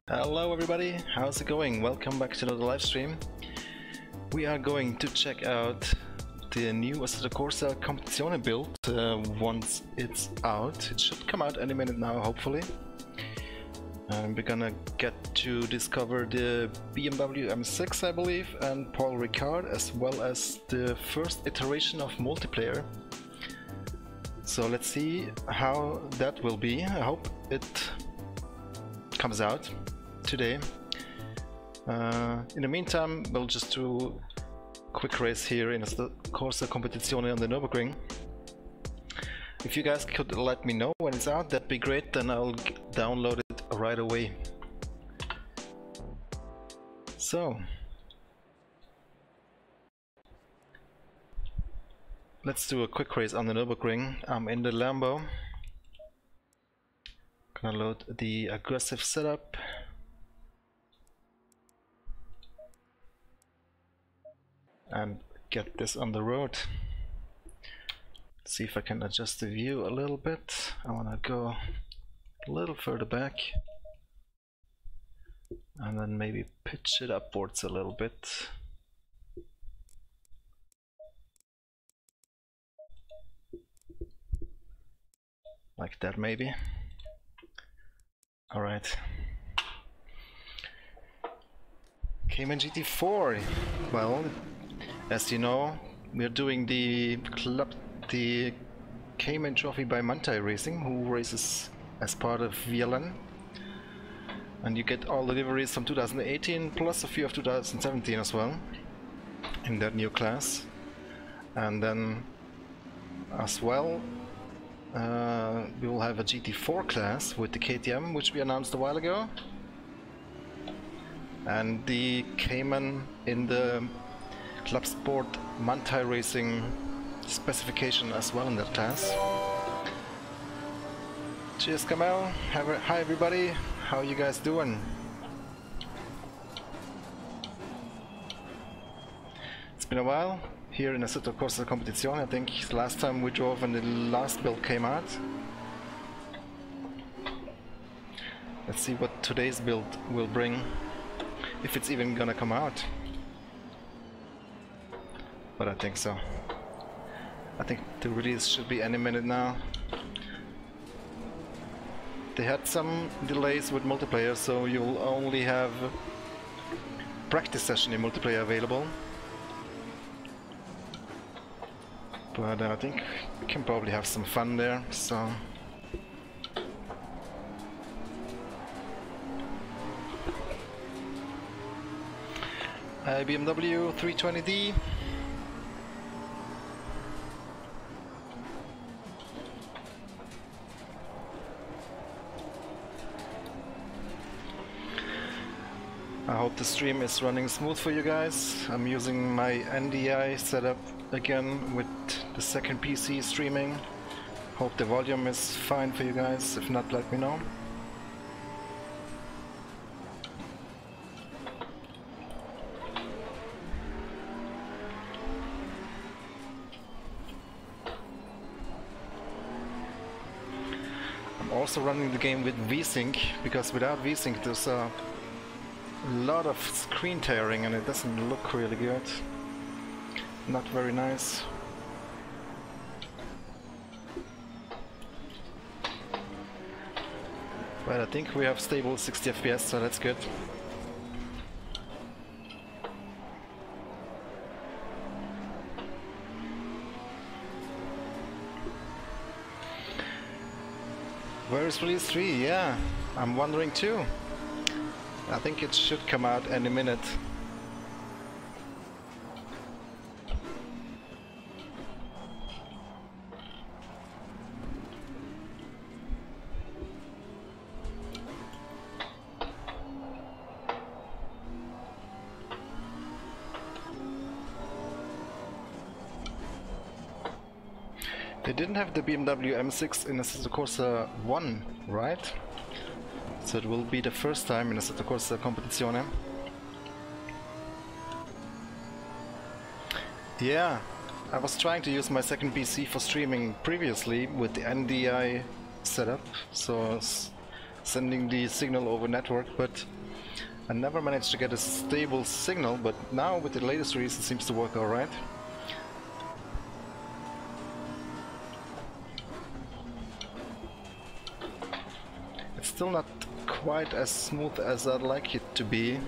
Hello everybody, how's it going? Welcome back to another live stream. We are going to check out the new Assetto Corsa Competizione build once it's out. It should come out any minute now, hopefully. We're gonna get to discover the BMW M6, I believe, and Paul Ricard, as well as the first iteration of multiplayer. So let's see how that will be. I hope it comes out today. In the meantime, we'll just do a quick race here in Assetto Corsa Competizione on the Nurburgring. If you guys could let me know when it's out, that'd be great, then I'll download it right away. So let's do a quick race on the Nurburgring. I'm in the Lambo. Gonna load the aggressive setup. And get this on the road. See if I can adjust the view a little bit. I want to go a little further back and then maybe pitch it upwards a little bit. Like that maybe. Alright. Cayman GT4. Well, as you know, we're doing the Cayman Trophy by Mantai Racing, who races as part of VLN. And you get all the liveries from 2018 plus a few of 2017 as well in that new class. And then as well we will have a GT4 class with the KTM, which we announced a while ago, and the Cayman in the Club Sport Mantai Racing specification as well in that class. Cheers, Kamel. Hi everybody, how you guys doing? It's been a while here in Assetto Corsa Competizione. I think the last time we drove when the last build came out. Let's see what today's build will bring, if it's even gonna come out. But I think so. I think the release should be any minute now. They had some delays with multiplayer, so you'll only have practice session in multiplayer available. But I think we can probably have some fun there, so... BMW 320D. I hope the stream is running smooth for you guys. I'm using my NDI setup again with the second PC streaming. Hope the volume is fine for you guys. If not, let me know. I'm also running the game with VSync, because without VSync there's a lot of screen tearing and it doesn't look really good. Not very nice. But I think we have stable 60 FPS, so that's good. Where is release 3? Yeah, I'm wondering too. I think it should come out any minute. They didn't have the BMW M6 in Assetto Corsa 1, right? So it will be the first time in Assetto Corsa Competizione. Yeah, I was trying to use my second PC for streaming previously with the NDI setup, so sending the signal over network, but I never managed to get a stable signal, but now with the latest release it seems to work alright. It's still not quite as smooth as I'd like it to be,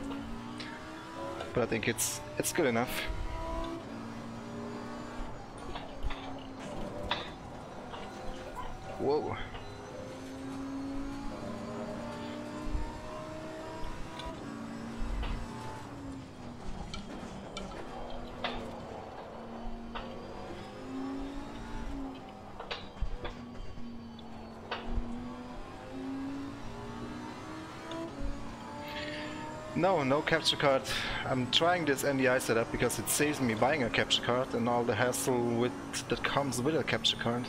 but I think it's good enough. Whoa. No capture card. I'm trying this NDI setup because it saves me buying a capture card and all the hassle that comes with a capture card.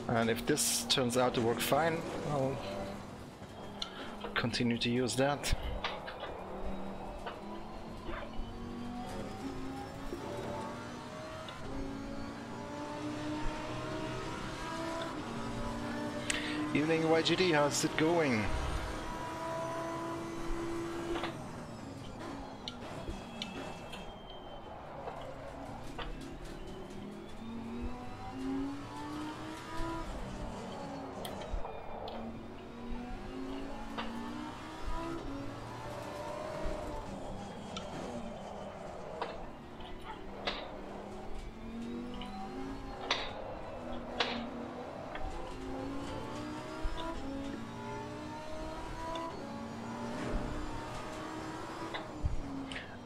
And if this turns out to work fine, I'll continue to use that. Evening YGD, how's it going?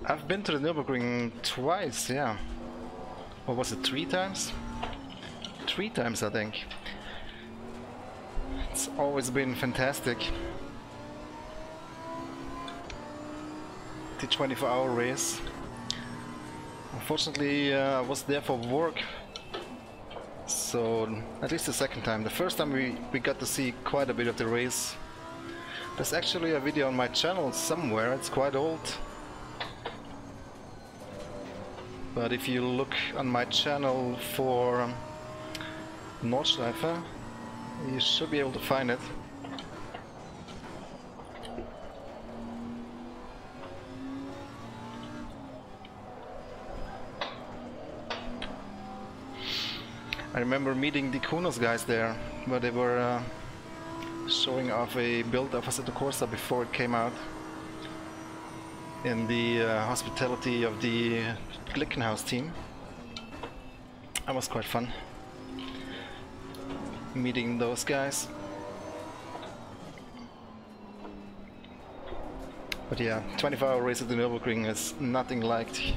I've been to the Nurburgring twice, yeah. Or was it 3 times? 3 times, I think. It's always been fantastic. The 24-hour race. Unfortunately, I was there for work. So, at least the second time. The first time we got to see quite a bit of the race. There's actually a video on my channel somewhere, it's quite old. But if you look on my channel for Nordschleife, you should be able to find it. I remember meeting the Kunos guys there, where they were showing off a build of Assetto Corsa before it came out. In the hospitality of the Glickenhaus team. That was quite fun meeting those guys. But yeah, 24-hour race at the Nurburgring is nothing like.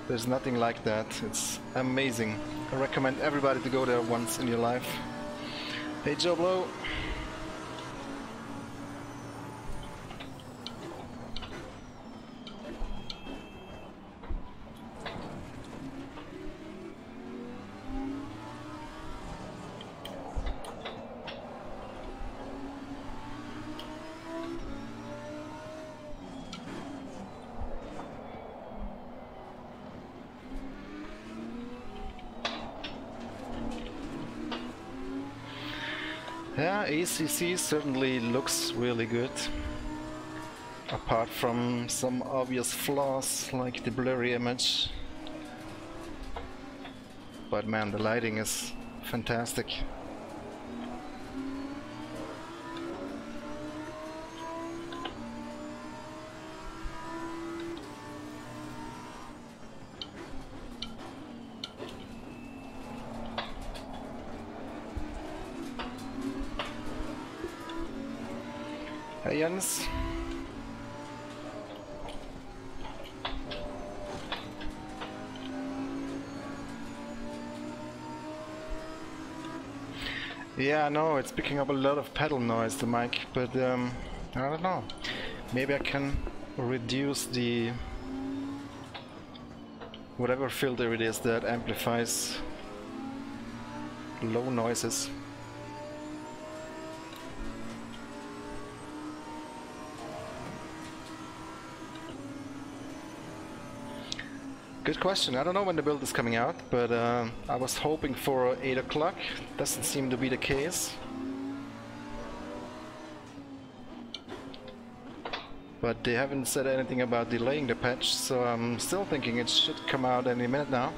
There's nothing like that. It's amazing. I recommend everybody to go there once in your life. Hey Joe Blow. Yeah, ACC certainly looks really good. Apart from some obvious flaws like the blurry image. But man, the lighting is fantastic. Hey Jens. Yeah, I know, it's picking up a lot of pedal noise, the mic, but I don't know. Maybe I can reduce the whatever filter it is that amplifies low noises. Good question. I don't know when the build is coming out, but I was hoping for 8 o'clock. Doesn't seem to be the case. but they haven't said anything about delaying the patch, so I'm still thinking it should come out any minute now.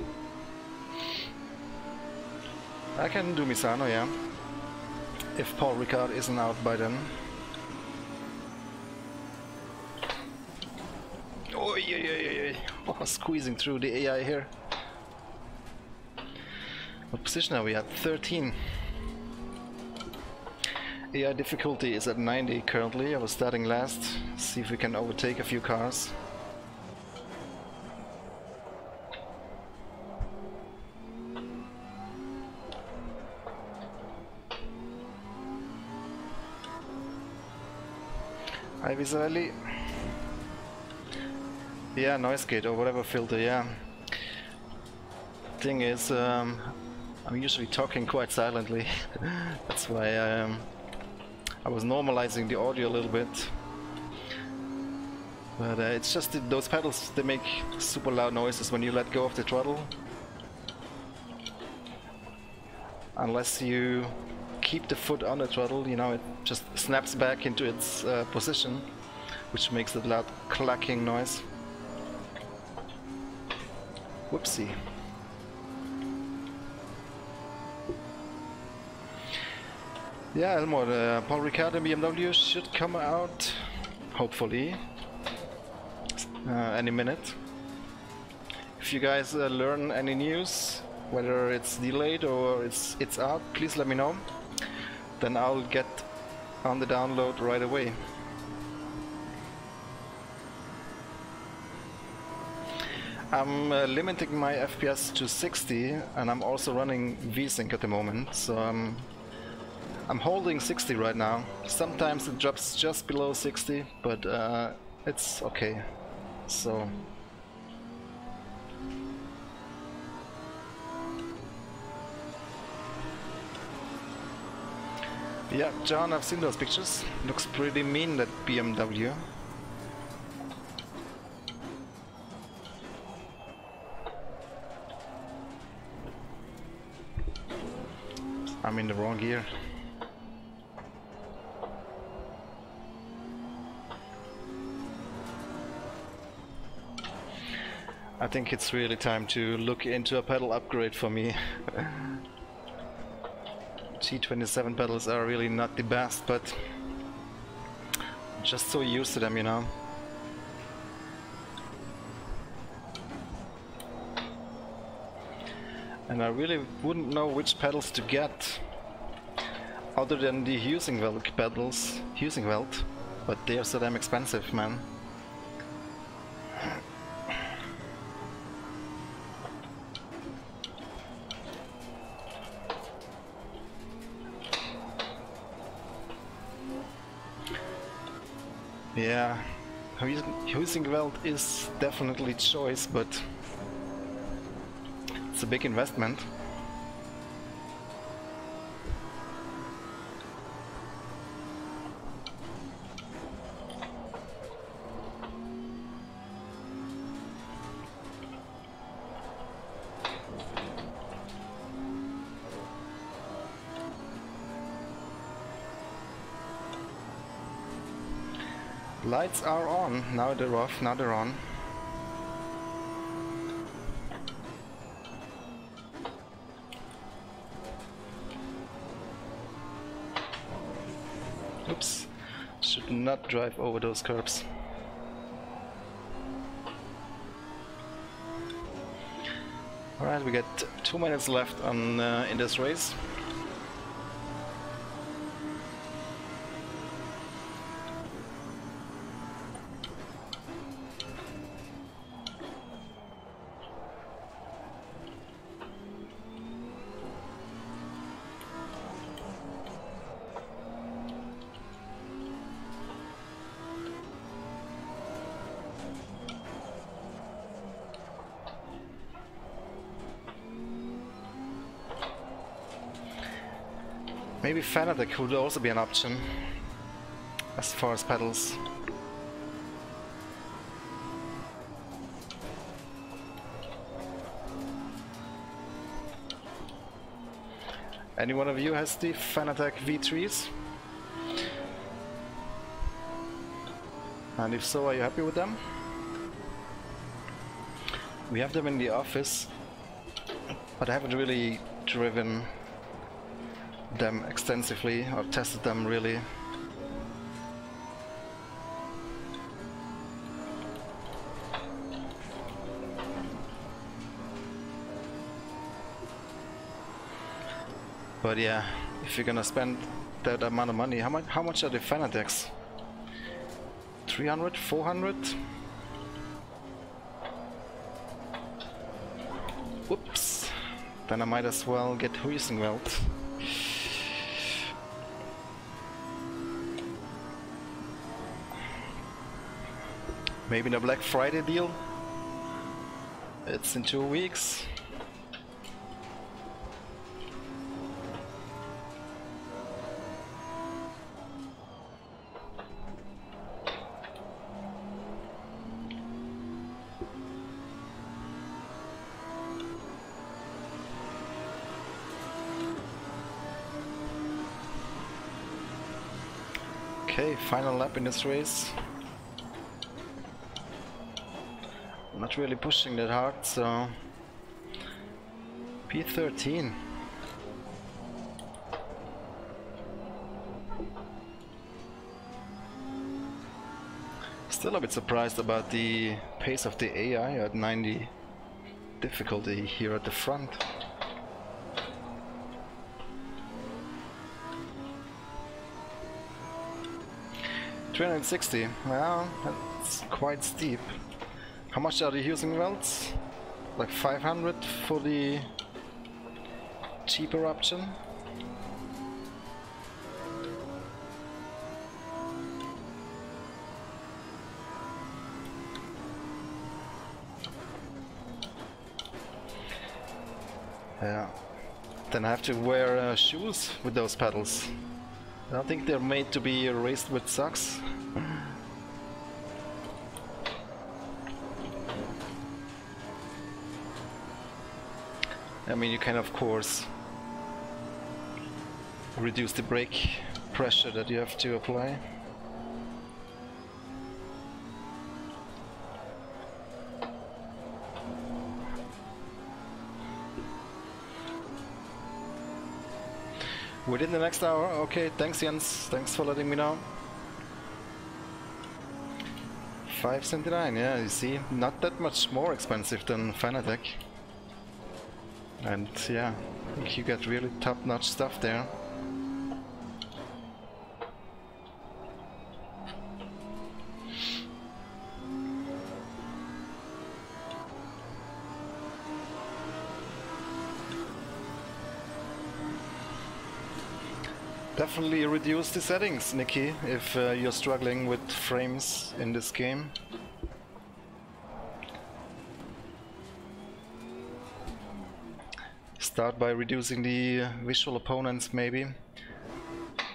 I can do Misano, yeah, if Paul Ricard isn't out by then. Oh, yeah. Oh, squeezing through the AI here. What position are we at? 13. AI difficulty is at 90 currently. I was starting last. See if we can overtake a few cars. Hi Visarelli. Yeah, noise gate or whatever filter, yeah. Thing is, I'm usually talking quite silently. That's why I was normalizing the audio a little bit. But it's just those pedals, they make super loud noises when you let go of the throttle. Unless you keep the foot on the throttle, you know, it just snaps back into its position, which makes that loud clacking noise. Whoopsie. Yeah, Elmore, Paul Ricard and BMW should come out, hopefully, any minute. If you guys learn any news, whether it's delayed or it's out, please let me know. Then I'll get on the download right away. I'm limiting my FPS to 60, and I'm also running VSync at the moment, so I'm holding 60 right now. Sometimes it drops just below 60, but it's okay. So yeah, John, I've seen those pictures. Looks pretty mean, that BMW. I'm in the wrong gear. I think it's really time to look into a pedal upgrade for me. G27 pedals are really not the best, but I'm just so used to them, you know. And I really wouldn't know which pedals to get other than the Husingwelt pedals, but they are so damn expensive, man. Yeah, Husingwelt is definitely choice, but it's a big investment. Lights are on, now they're off, now they're on. Oops, should not drive over those curbs. Alright, we got 2 minutes left on in this race. Maybe Fanatec would also be an option as far as pedals. Any one of you has the Fanatec V3s? And if so, are you happy with them? We have them in the office, but I haven't really driven them extensively or tested them really. But yeah, if you're gonna spend that amount of money, how much are the Fanatics? 300, 400? Whoops. Then I might as well get Huisenwelt. Maybe the Black Friday deal? It's in 2 weeks. Okay, final lap in this race. Not really pushing that hard, so P13. Still a bit surprised about the pace of the AI at 90 difficulty here at the front. $360, well, that's quite steep. How much are the using welds? Like 500 for the cheaper option? Yeah. Then I have to wear shoes with those pedals. I don't think they're made to be raced with socks. I mean, you can of course reduce the brake pressure that you have to apply. Within the next hour, okay, thanks Jens, thanks for letting me know. 579, yeah, you see, not that much more expensive than Fanatec. And yeah, I think you get really top-notch stuff there. Definitely reduce the settings, Nikki, if you're struggling with frames in this game. Start by reducing the visual opponents maybe.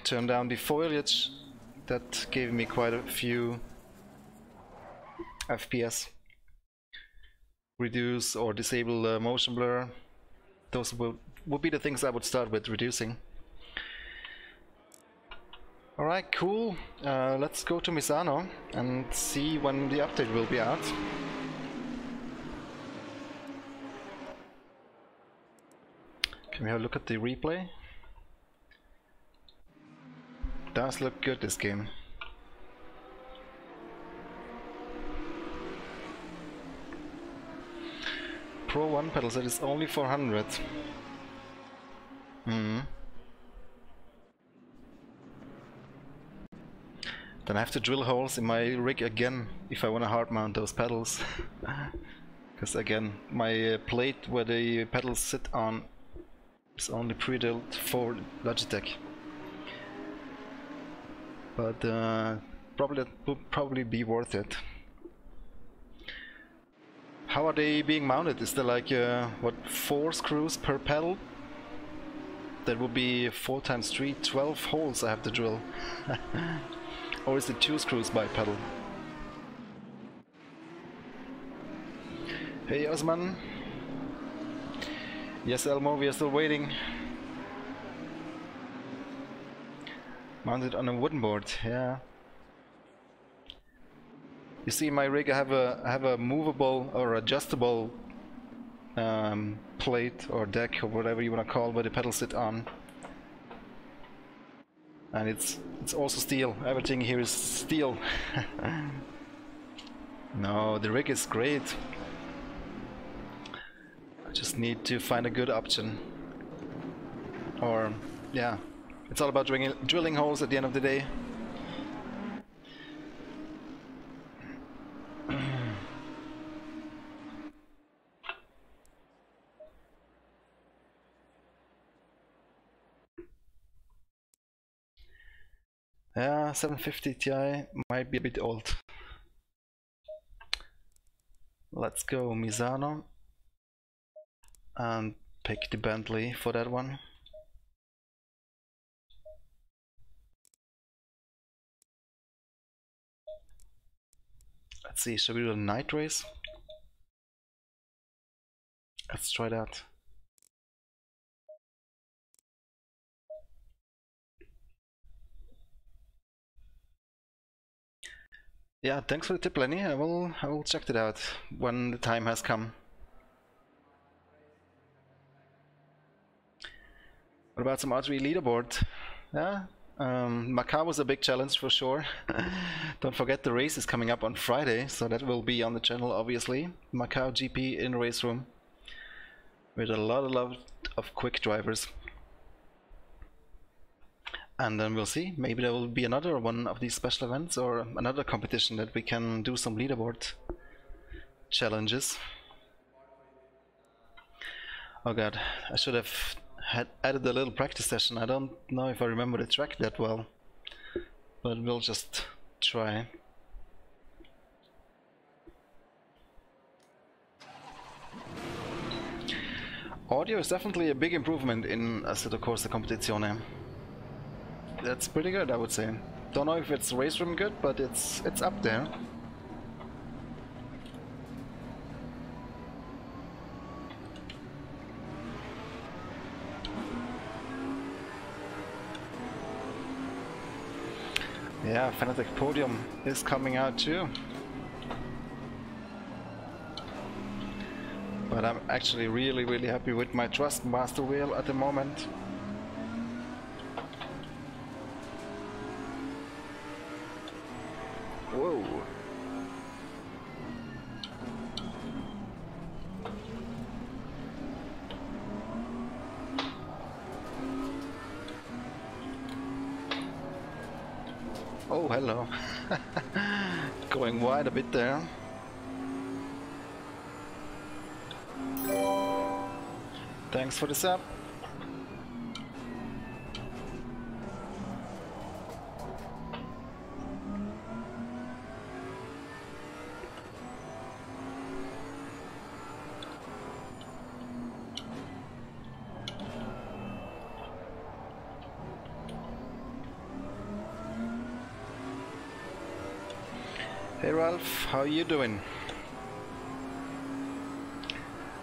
Turn down the foliage. That gave me quite a few FPS. Reduce or disable motion blur. Those would be the things I would start with reducing. Alright, cool. Let's go to Misano and see when the update will be out. Can we have a look at the replay? Does look good, this game. Pro 1 pedal set is only 400. Then I have to drill holes in my rig again if I want to hard mount those pedals. Because again, my plate where the pedals sit on is only pre-drilled for Logitech. But probably that would probably be worth it. How are they being mounted? Is there like what, 4 screws per pedal? That would be 4 times 3, 12 holes I have to drill. Or is it 2 screws by pedal? Hey Osman. Yes Elmo, we are still waiting. Mounted on a wooden board, yeah. You see, my rig, I have a movable or adjustable plate or deck or whatever you want to call where the pedals sit on, and it's also steel. Everything here is steel. No, the rig is great. I just need to find a good option. Or yeah, it's all about drilling holes at the end of the day. Yeah, 750 Ti might be a bit old. Let's go Misano and pick the Bentley for that one. Let's see, should we do a night race? Let's try that. Yeah, thanks for the tip, Lenny. I will check it out when the time has come. What about some archery leaderboard? Yeah, Macau was a big challenge for sure. Don't forget the race is coming up on Friday, so that will be on the channel obviously. Macau GP in race room with a lot of quick drivers. And then we'll see, maybe there will be another one of these special events or another competition that we can do some leaderboard challenges. Oh god, I should have added a little practice session. I don't know if I remember the track that well, but we'll just try. Audio is definitely a big improvement in Assetto Corsa Competizione. That's pretty good, I would say. Don't know if it's race room good, but it's up there. Yeah, Fanatic Podium is coming out too. But I'm actually really happy with my Thrustmaster wheel at the moment. Whoa. Oh, hello. Going wide a bit there. Thanks for the sub. Hey Ralph, how are you doing?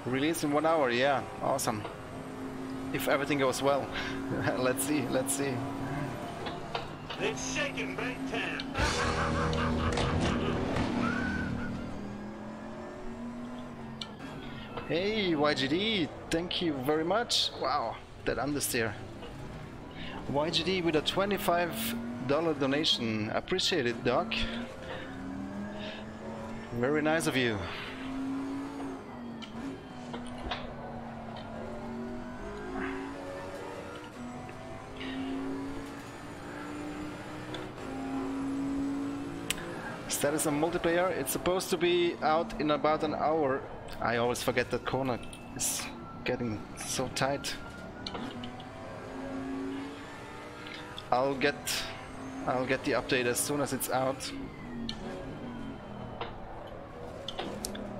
Release in 1 hour, yeah, awesome. If everything goes well. Let's see. It's shaking big time. Hey YGD, thank you very much. Wow, that understeer. YGD with a $25 donation. Appreciate it, Doc. Very nice of you. Status on multiplayer, it's supposed to be out in about an hour. I always forget that corner is getting so tight. I'll get the update as soon as it's out.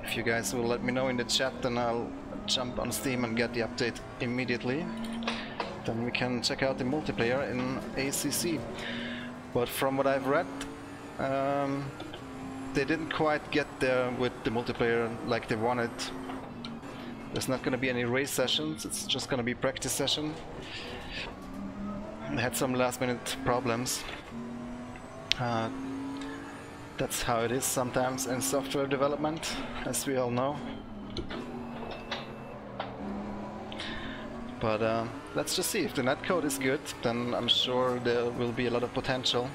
If you guys will let me know in the chat, then I'll jump on Steam and get the update immediately. Then we can check out the multiplayer in ACC. But from what I've read, they didn't quite get there with the multiplayer like they wanted. There's not going to be any race sessions, it's just going to be practice session. They had some last minute problems. That's how it is sometimes in software development, as we all know. But let's just see. If the netcode is good, then I'm sure there will be a lot of potential.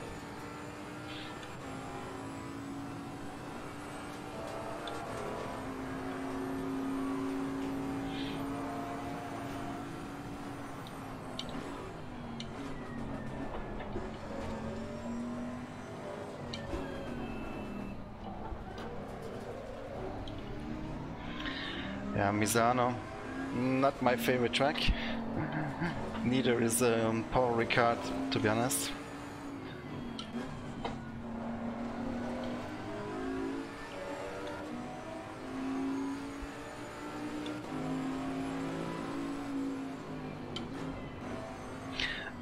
Yeah, Misano, not my favorite track. Neither is Paul Ricard, to be honest.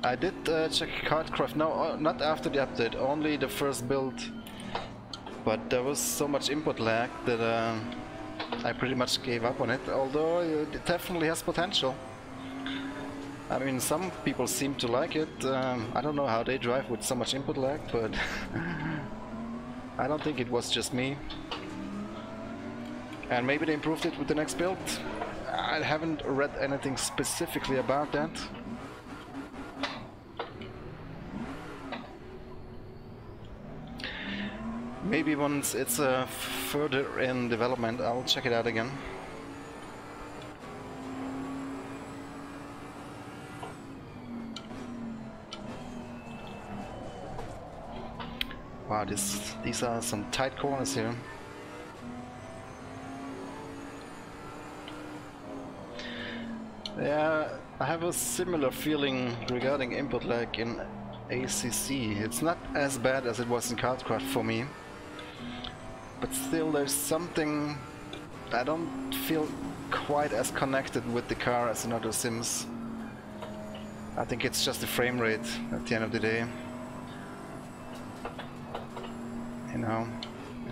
I did check Cardcraft, no, not after the update, only the first build. But there was so much input lag that I pretty much gave up on it, although it definitely has potential. I mean, some people seem to like it. I don't know how they drive with so much input lag, but I don't think it was just me. And maybe they improved it with the next build. I haven't read anything specifically about that. Maybe once it's further in development, I'll check it out again. Wow, these are some tight corners here. Yeah, I have a similar feeling regarding input lag in ACC. It's not as bad as it was in Cardcraft for me. But still, there's something. I don't feel quite as connected with the car as in other sims. I think it's just the frame rate at the end of the day. You know,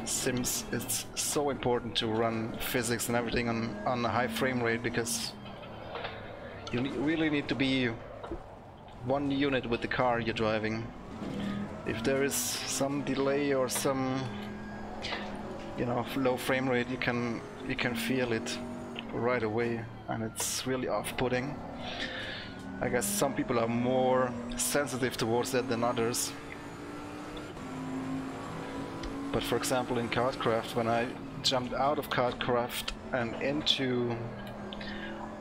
sims, it's so important to run physics and everything on a high frame rate, because you really need to be one unit with the car you're driving. If there is some delay or some, you know, low frame rate, you can feel it right away, and it's really off-putting. I guess some people are more sensitive towards that than others. But for example, in Cardcraft, when I jumped out of Cardcraft and into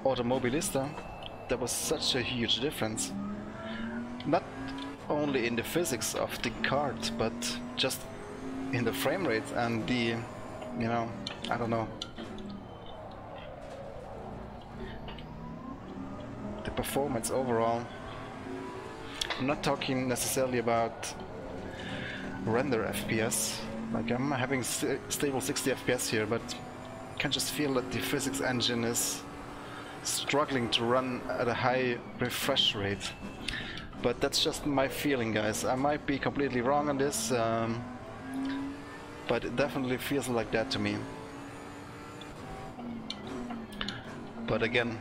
Automobilista, there was such a huge difference. Not only in the physics of the kart, but just in the frame rate and the, you know, I don't know, the performance overall. I'm not talking necessarily about render FPS, like I'm having stable 60 FPS here, but I can just feel that the physics engine is struggling to run at a high refresh rate. But that's just my feeling, guys. I might be completely wrong on this, but it definitely feels like that to me. But again,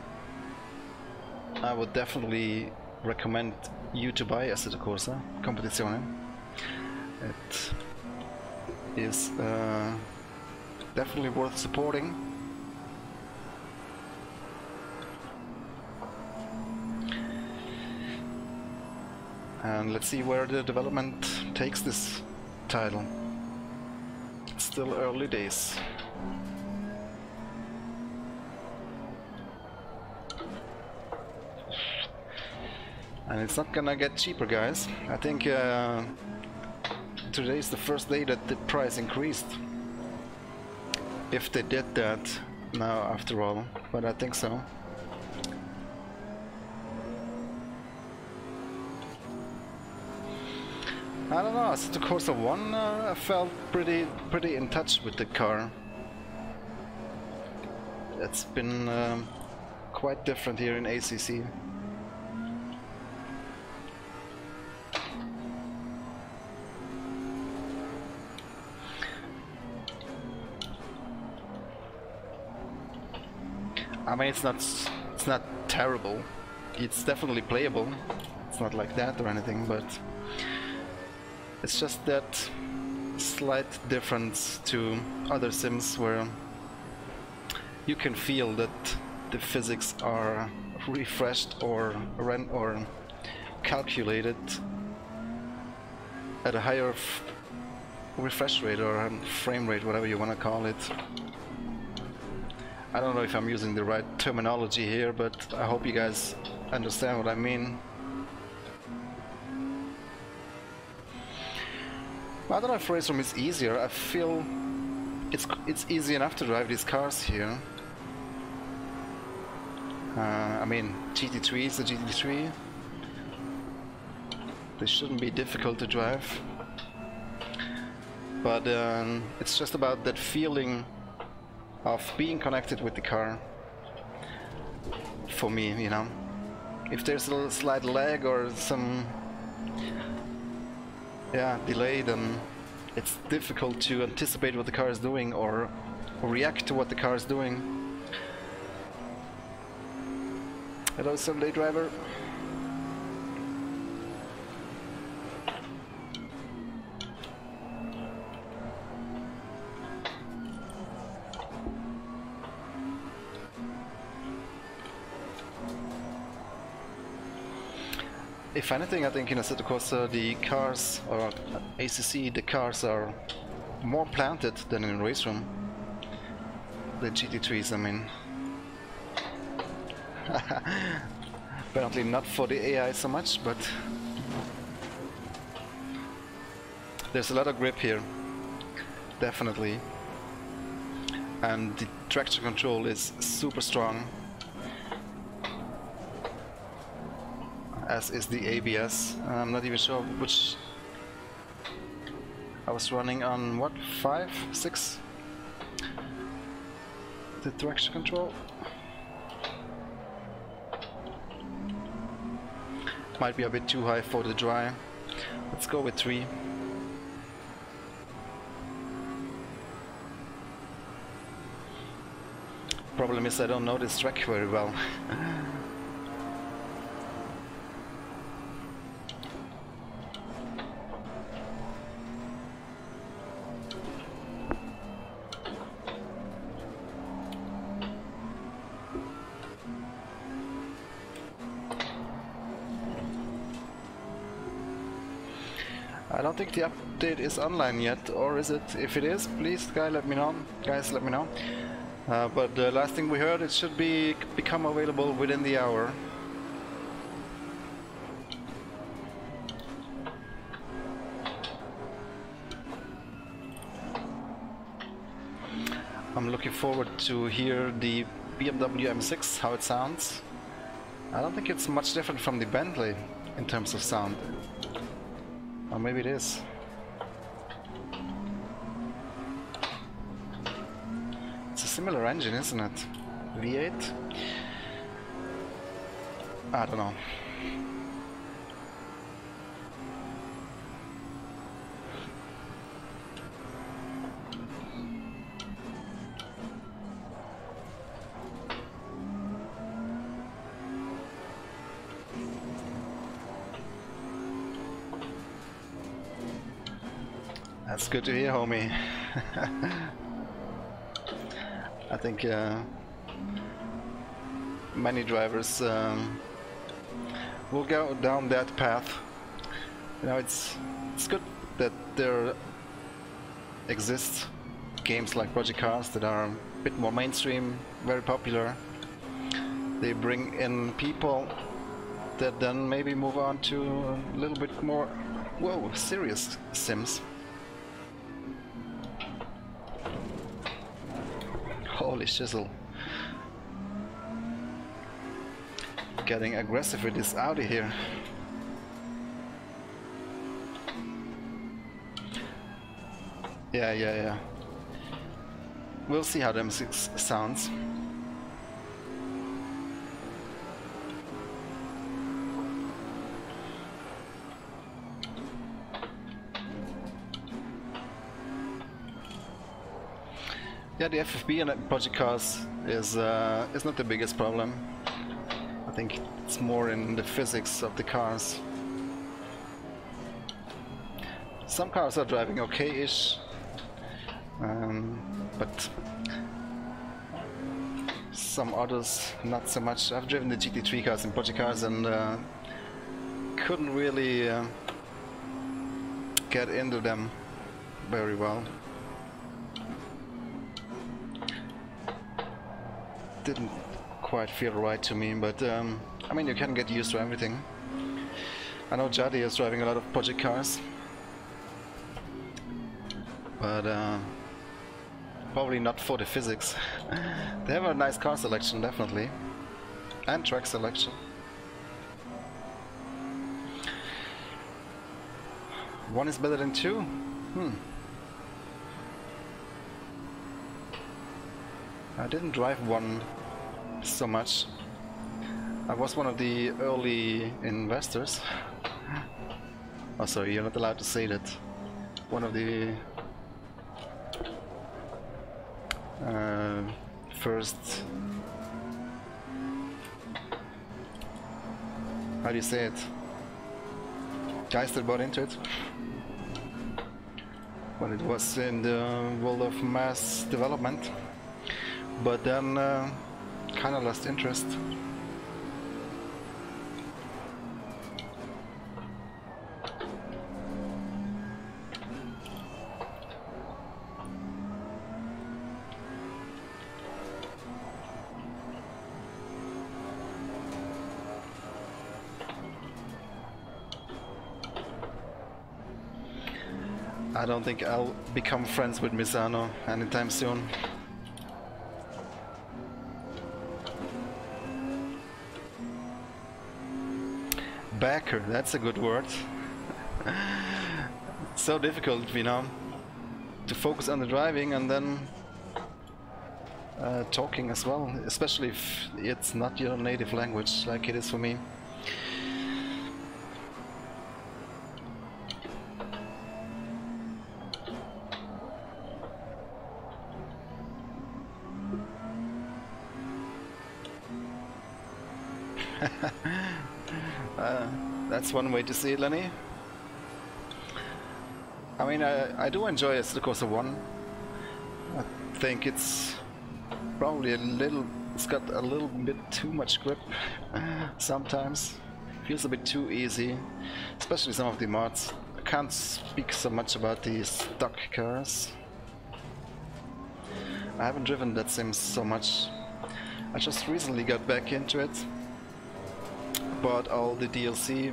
I would definitely recommend you to buy Assetto Corsa Competizione. It is definitely worth supporting. And let's see where the development takes this title. It's still early days. And it's not gonna get cheaper, guys. I think today is the first day that the price increased. If they did that now, after all, but I think so. I don't know, Assetto Corsa 1, I felt pretty in touch with the car. It's been quite different here in ACC. I mean, it's not terrible. It's definitely playable. It's not like that or anything, but it's just that slight difference to other sims where you can feel that the physics are refreshed or calculated at a higher refresh rate or frame rate, whatever you want to call it. I don't know if I'm using the right terminology here, but I hope you guys understand what I mean. I don't know if Race Room is easier. I feel it's easy enough to drive these cars here. I mean, GT3 is the GT3. They shouldn't be difficult to drive. But it's just about that feeling of being connected with the car. For me, you know. If there's a little slight lag or some delay, then it's difficult to anticipate what the car is doing or react to what the car is doing. Hello, Sunday driver. If anything, I think in Assetto Corsa the cars, or ACC, the cars are more planted than in Race Room. The GT3s, I mean. Apparently not for the AI so much, but there's a lot of grip here, definitely. And the traction control is super strong, as is the ABS. I'm not even sure which. I was running on what, 5, 6? The traction control. Might be a bit too high for the dry. Let's go with 3. Problem is I don't know this track very well. I don't think the update is online yet, or is it? If it is, please guys let me know. But the last thing we heard, it should become available within the hour. I'm looking forward to hear the BMW M6, how it sounds. I don't think it's much different from the Bentley in terms of sound. Or maybe it is. It's a similar engine, isn't it? V8? I don't know. That's good to hear, homie. I think many drivers will go down that path. You know, it's good that there exist games like Project Cars that are a bit more mainstream, very popular. They bring in people that then maybe move on to a little bit more, whoa, serious sims. Holy shizzle. Getting aggressive with this Audi here. Yeah. We'll see how the M6 sounds. Yeah, the FFB in Project Cars is not the biggest problem. I think it's more in the physics of the cars. Some cars are driving okay-ish, but some others not so much. I've driven the GT3 cars and Porsche cars and couldn't really get into them very well. Didn't quite feel right to me, but I mean, you can get used to everything. I know Jadi is driving a lot of Porsche cars, but probably not for the physics. They have a nice car selection, definitely, and track selection. One is better than two? I didn't drive one so much. I was one of the early investors. Oh, sorry, you're not allowed to say that. One of the first... How do you say it? Guys that bought into it. When it was in the world of mass development. But then kinda lost interest. I don't think I'll become friends with Misano anytime soon. Backer, that's a good word. It's so difficult, you know, to focus on the driving and then talking as well, especially if it's not your native language like it is for me. That's one way to see it, Lenny. I mean, I do enjoy Assetto Corsa 1. I think it's probably it's got a little bit too much grip sometimes. Feels a bit too easy, especially some of the mods. I can't speak so much about the stock cars. I haven't driven that sim so much. I just recently got back into it. Bought all the DLC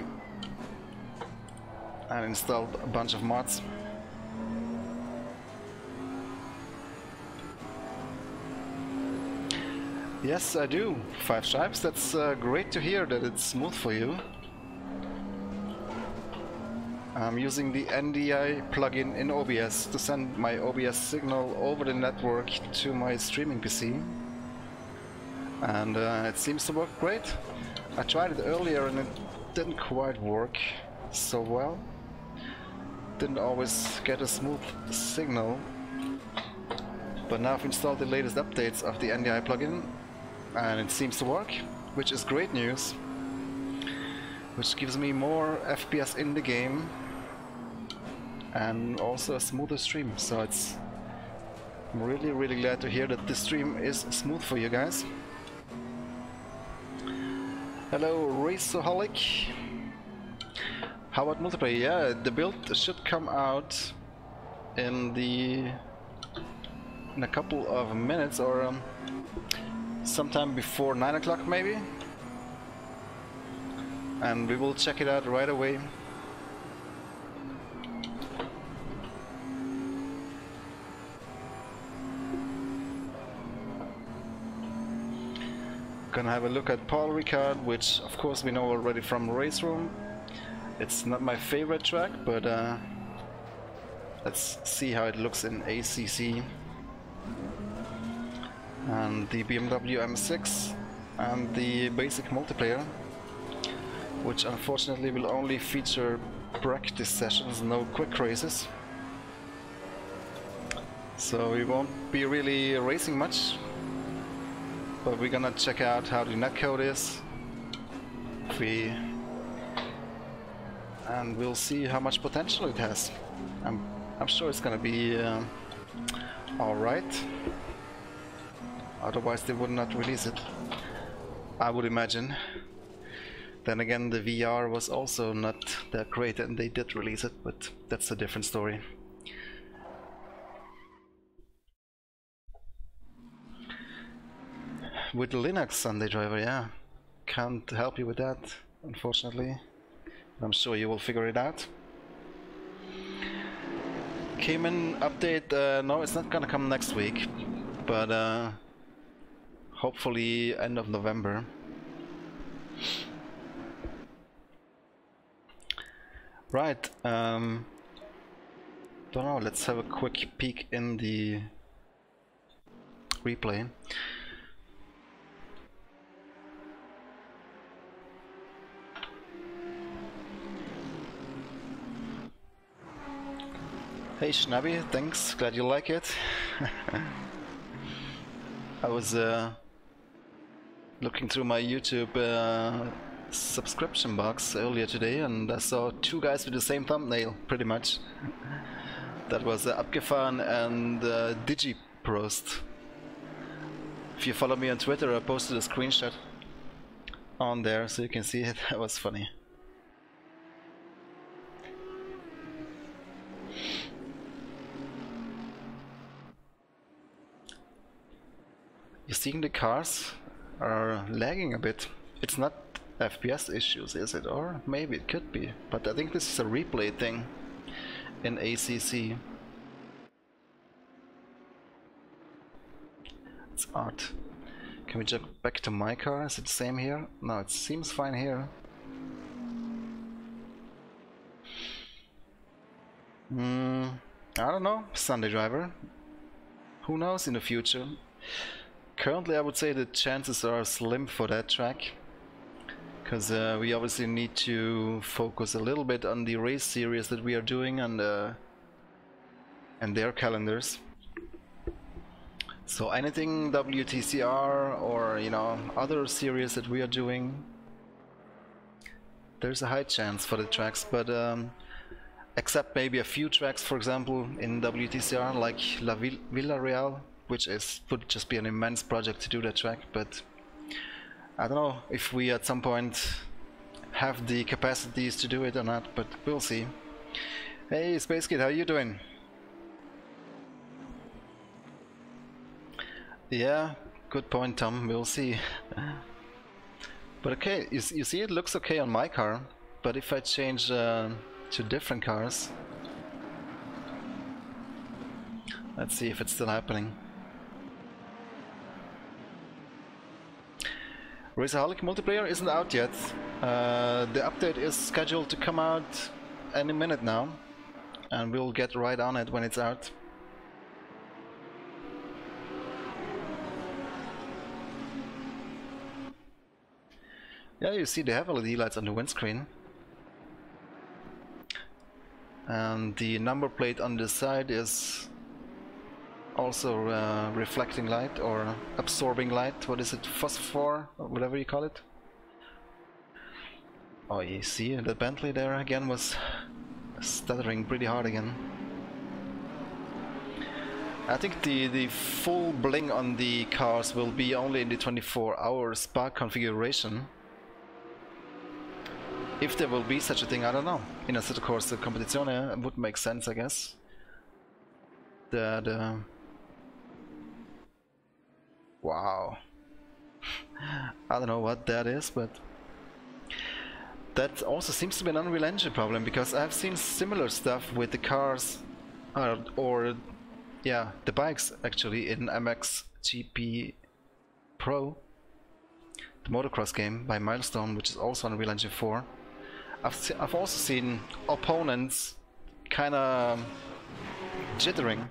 and installed a bunch of mods. Yes, I do. 5 stripes. That's great to hear that it's smooth for you. I'm using the NDI plugin in OBS to send my OBS signal over the network to my streaming PC. And it seems to work great. I tried it earlier and it didn't quite work so well. Didn't always get a smooth signal. But now I've installed the latest updates of the NDI plugin and it seems to work, which is great news. Which gives me more FPS in the game and also a smoother stream. So I'm really glad to hear that this stream is smooth for you guys. Hello, Raceaholic. How about multiplayer? Yeah, the build should come out in a couple of minutes or sometime before 9 o'clock maybe. And we will check it out right away. Gonna have a look at Paul Ricard, which of course we know already from Race Room. It's not my favorite track, but let's see how it looks in ACC. And the BMW M6 and the basic multiplayer, which unfortunately will only feature practice sessions, no quick races. So we won't be really racing much. But we're gonna check out how the netcode is. and we'll see how much potential it has. I'm sure it's gonna be alright. Otherwise they would not release it, I would imagine. Then again, the VR was also not that great and they did release it, but that's a different story. With Linux Sunday driver, yeah. Can't help you with that, unfortunately. I'm sure you will figure it out. Cayman update, no, it's not gonna come next week, but hopefully end of November. Right, don't know, let's have a quick peek in the replay. Hey Schnabby, thanks, glad you like it. I was looking through my YouTube subscription box earlier today and I saw two guys with the same thumbnail, pretty much. That was Abgefahren and DigiProst. If you follow me on Twitter, I posted a screenshot on there so you can see it. That was funny. You're seeing the cars are lagging a bit. It's not FPS issues, is it? Or maybe it could be. But I think this is a replay thing in ACC. It's odd. Can we jump back to my car? Is it the same here? No, it seems fine here. I don't know, Sunday driver. Who knows in the future? Currently I would say the chances are slim for that track, because we obviously need to focus a little bit on the race series that we are doing and their calendars. So anything WTCR or, you know, other series that we are doing, there's a high chance for the tracks, but except maybe a few tracks, for example, in WTCR like La Villarreal, which would just be an immense project to do that track, but I don't know if we at some point have the capacities to do it or not, but we'll see. Hey Space Kid, how you doing? Yeah, good point Tom, we'll see. But okay, you see it looks okay on my car, but if I change to different cars, let's see if it's still happening. Racerholic multiplayer isn't out yet. The update is scheduled to come out any minute now, and we'll get right on it when it's out. Yeah, you see they have LED lights on the windscreen. And the number plate on the side is also reflecting light or absorbing light. What is it? Phosphor or whatever you call it. Oh, you see the Bentley there again was stuttering pretty hard again. I think the full bling on the cars will be only in the 24-hour Spark configuration. If there will be such a thing, I don't know. In Assetto Corsa Competizione, it would make sense, I guess. Wow. I don't know what that is, but that also seems to be an Unreal Engine problem, because I've seen similar stuff with the cars, or yeah, the bikes actually, in MXGP Pro, the motocross game by Milestone, which is also Unreal Engine 4. I've also seen opponents kind of jittering.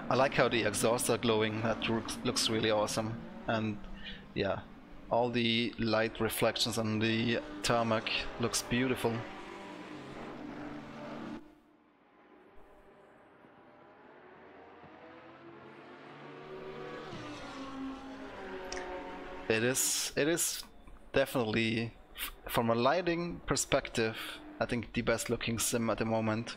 I like how the exhausts are glowing, that looks really awesome. And yeah, all the light reflections on the tarmac looks beautiful. It is definitely, from a lighting perspective, I think the best looking sim at the moment.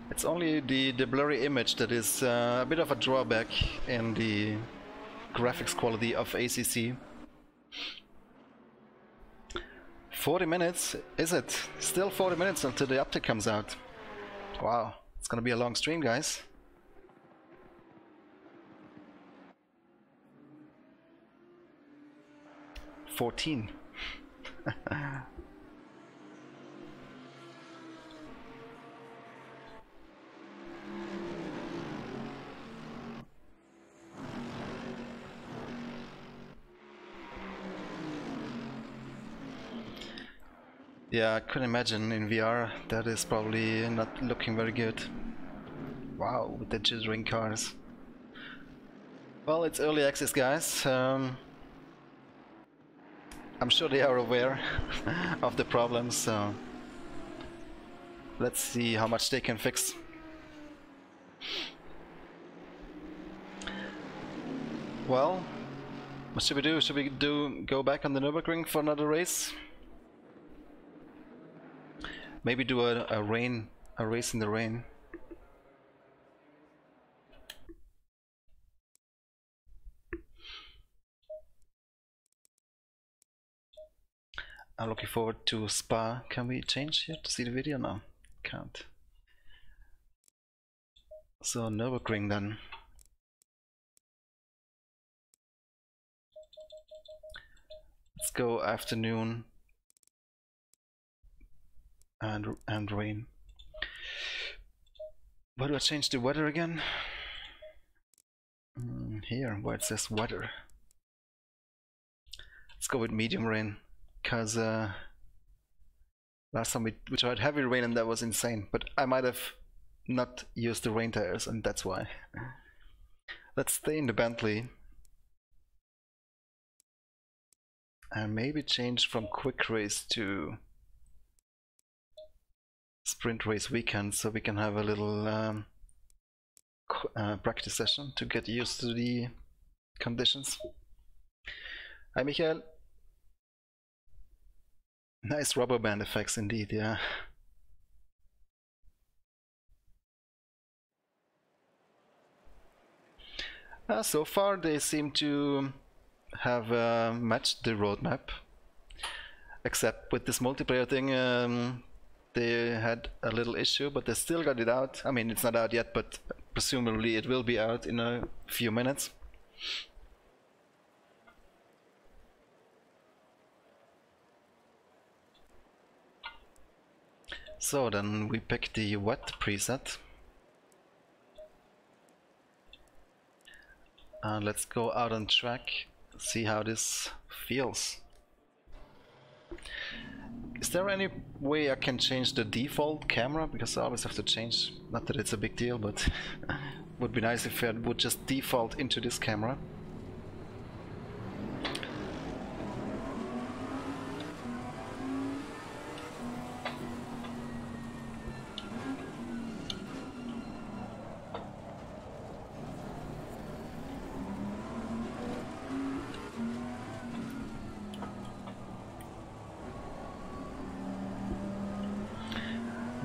It's only the blurry image that is a bit of a drawback in the graphics quality of ACC. 40 minutes, is it? Still 40 minutes until the update comes out. Wow, it's gonna be a long stream, guys. $14. Yeah, I couldn't imagine in VR. That is probably not looking very good. Wow, with the jittering cars. Well, it's early access, guys. I'm sure they are aware of the problems, so let's see how much they can fix. Well, what should we do? Should we go back on the Nurburgring for another race? Maybe do a race in the rain. I'm looking forward to Spa. Can we change here to see the video? No, can't. So Nurburgring then. Let's go afternoon and rain. Where do I change the weather again? Here, where it says weather. Let's go with medium rain, because last time we tried heavy rain and that was insane, but I might have not used the rain tires and that's why. Let's stay in the Bentley and maybe change from quick race to sprint race weekend, so we can have a little practice session to get used to the conditions. Hi Michael. Nice rubber band effects indeed, yeah. So far they seem to have matched the roadmap, except with this multiplayer thing. They had a little issue, but they still got it out. I mean, it's not out yet, but presumably it will be out in a few minutes. So then we pick the wet preset. And let's go out on track, see how this feels. Is there any way I can change the default camera? Because I always have to change. Not that it's a big deal, but would be nice if it would just default into this camera.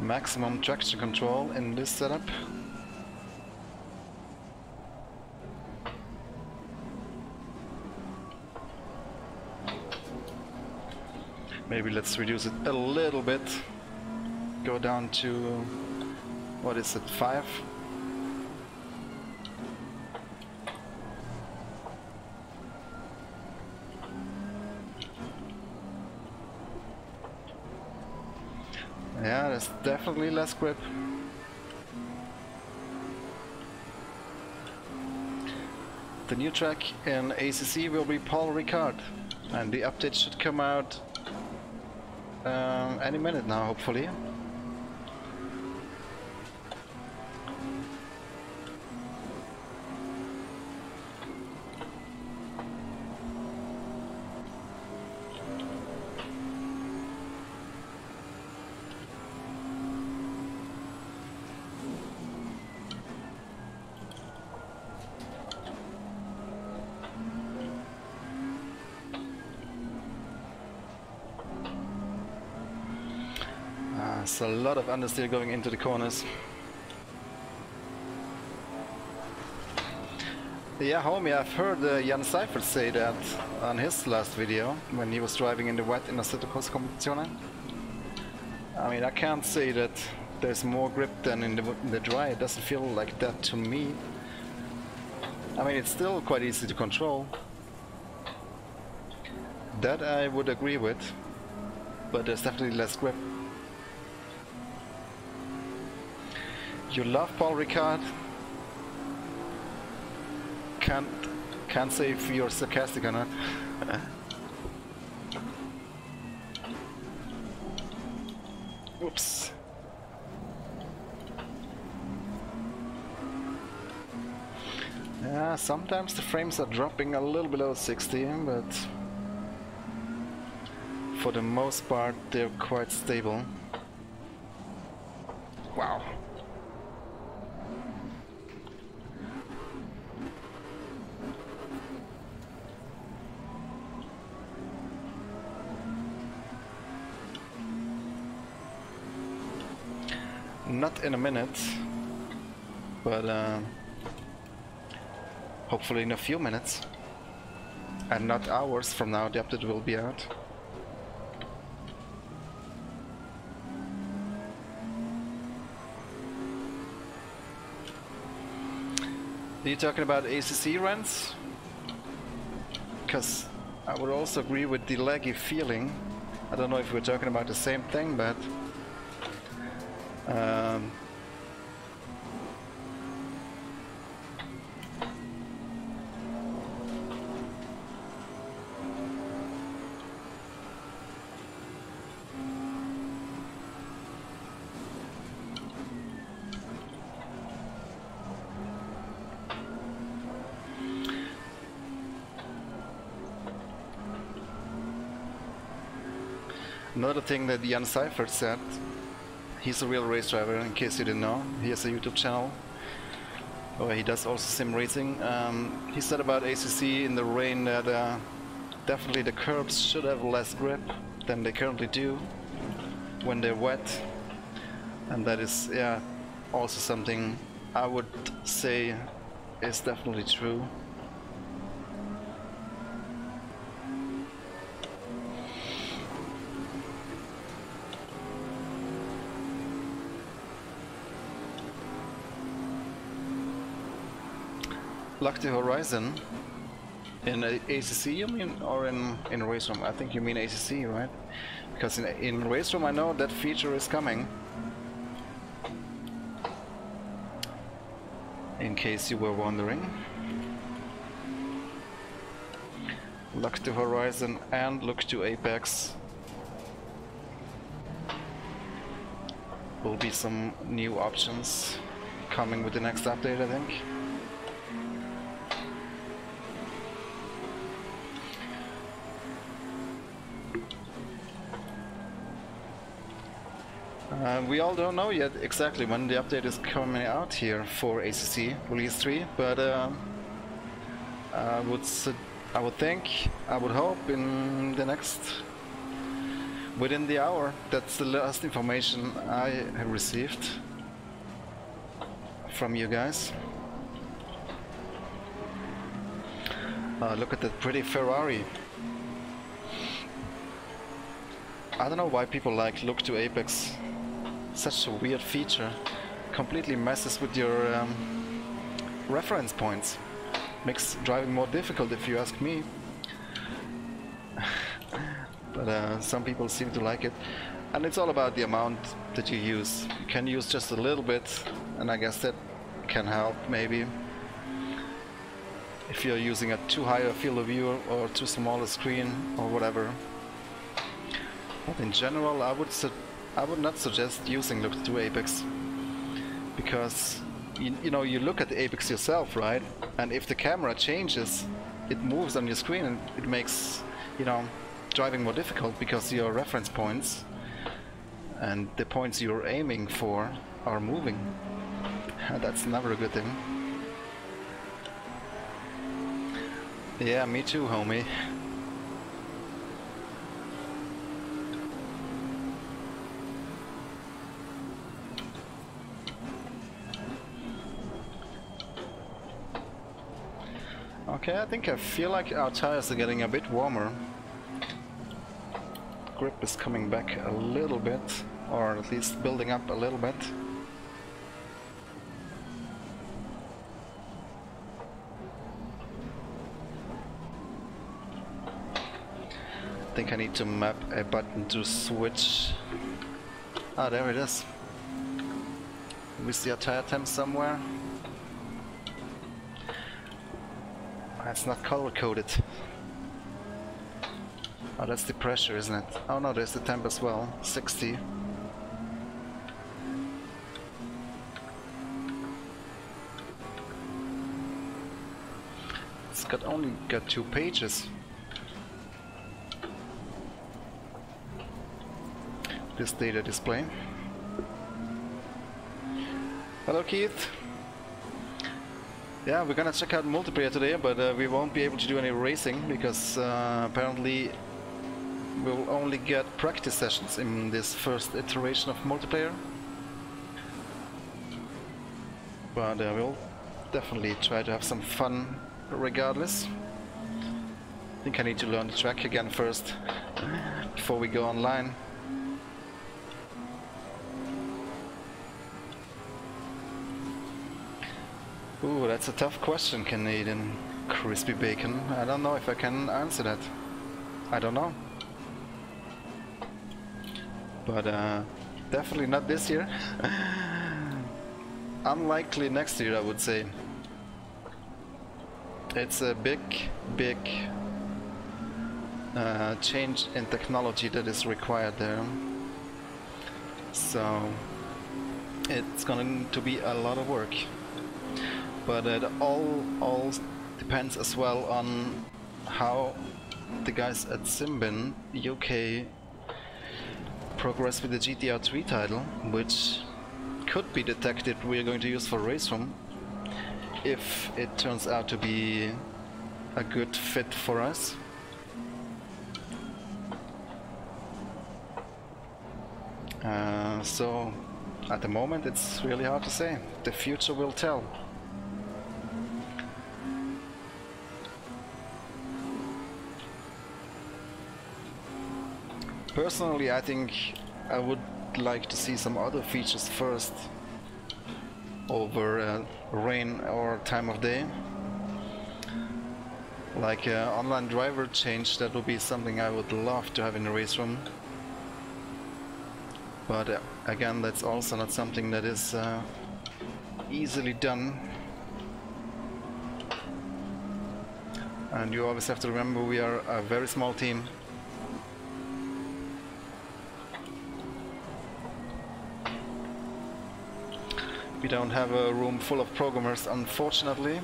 Maximum traction control in this setup. Maybe let's reduce it a little bit. Go down to, what is it, 5? Yeah, there's definitely less grip. The new track in ACC will be Paul Ricard, and the update should come out any minute now, hopefully. There's a lot of understeer going into the corners. Yeah, homie, I've heard Jan Seifert say that on his last video when he was driving in the wet in Assetto Corsa Competizione. I mean, I can't say that there's more grip than in the dry. It doesn't feel like that to me. I mean, it's still quite easy to control. That I would agree with, but there's definitely less grip. You love Paul Ricard? Can't say if you're sarcastic or not. Oops. Yeah, sometimes the frames are dropping a little below 60, but for the most part they're quite stable. Wow. Not in a minute, but hopefully in a few minutes, and not hours from now the update will be out. Are you talking about ACC runs? Because I would also agree with the laggy feeling. I don't know if we're talking about the same thing, but another thing that Jan Seifert said, he's a real race driver, in case you didn't know. He has a YouTube channel where he does also sim racing. He said about ACC in the rain that definitely the curbs should have less grip than they currently do when they're wet. And that is, yeah, also something I would say is definitely true. Lock the horizon in ACC, you mean, or in race room? I think you mean ACC, right? Because in race room I know that feature is coming. In case you were wondering. Lock the horizon and look to apex. Will be some new options coming with the next update, I think. We all don't know yet exactly when the update is coming out here for ACC Release 3, but I would think, I would hope within the hour. That's the last information I have received from you guys. Look at that pretty Ferrari. I don't know why people like look to apex. Such a weird feature. Completely messes with your reference points. Makes driving more difficult if you ask me. But some people seem to like it. And it's all about the amount that you use. You can use just a little bit, and I guess that can help maybe. If you're using a too high a field of view or too small a screen or whatever. But in general I would not suggest using look to apex, because you know, you look at the apex yourself, right? And if the camera changes, it moves on your screen and it makes, you know, driving more difficult because your reference points and the points you're aiming for are moving. That's never a good thing. Yeah, me too, homie. Okay, I think I feel like our tires are getting a bit warmer. Grip is coming back a little bit, or at least building up a little bit. I think I need to map a button to switch. Ah, there it is. We see a tire temp somewhere. It's not color coded. Oh, that's the pressure, isn't it? Oh no, there's the temp as well. 60. It's only got 2 pages. This data display. Hello, Keith. Yeah, we're gonna check out multiplayer today, but we won't be able to do any racing because apparently we'll only get practice sessions in this first iteration of multiplayer. But we'll definitely try to have some fun regardless. I think I need to learn the track again first before we go online. Ooh, that's a tough question, Canadian Crispy Bacon. I don't know if I can answer that. I don't know. But definitely not this year. Unlikely next year, I would say. It's a big change in technology that is required there. So it's going to be a lot of work. But it all depends as well on how the guys at Simbin UK progress with the GTR 3 title, which could be the tech that we're going to use for Race Room if it turns out to be a good fit for us. So at the moment it's really hard to say. The future will tell. Personally, I think I would like to see some other features first over rain or time of day. Like online driver change, that would be something I would love to have in the race room. But again, that's also not something that is easily done. And you always have to remember we are a very small team. We don't have a room full of programmers, unfortunately.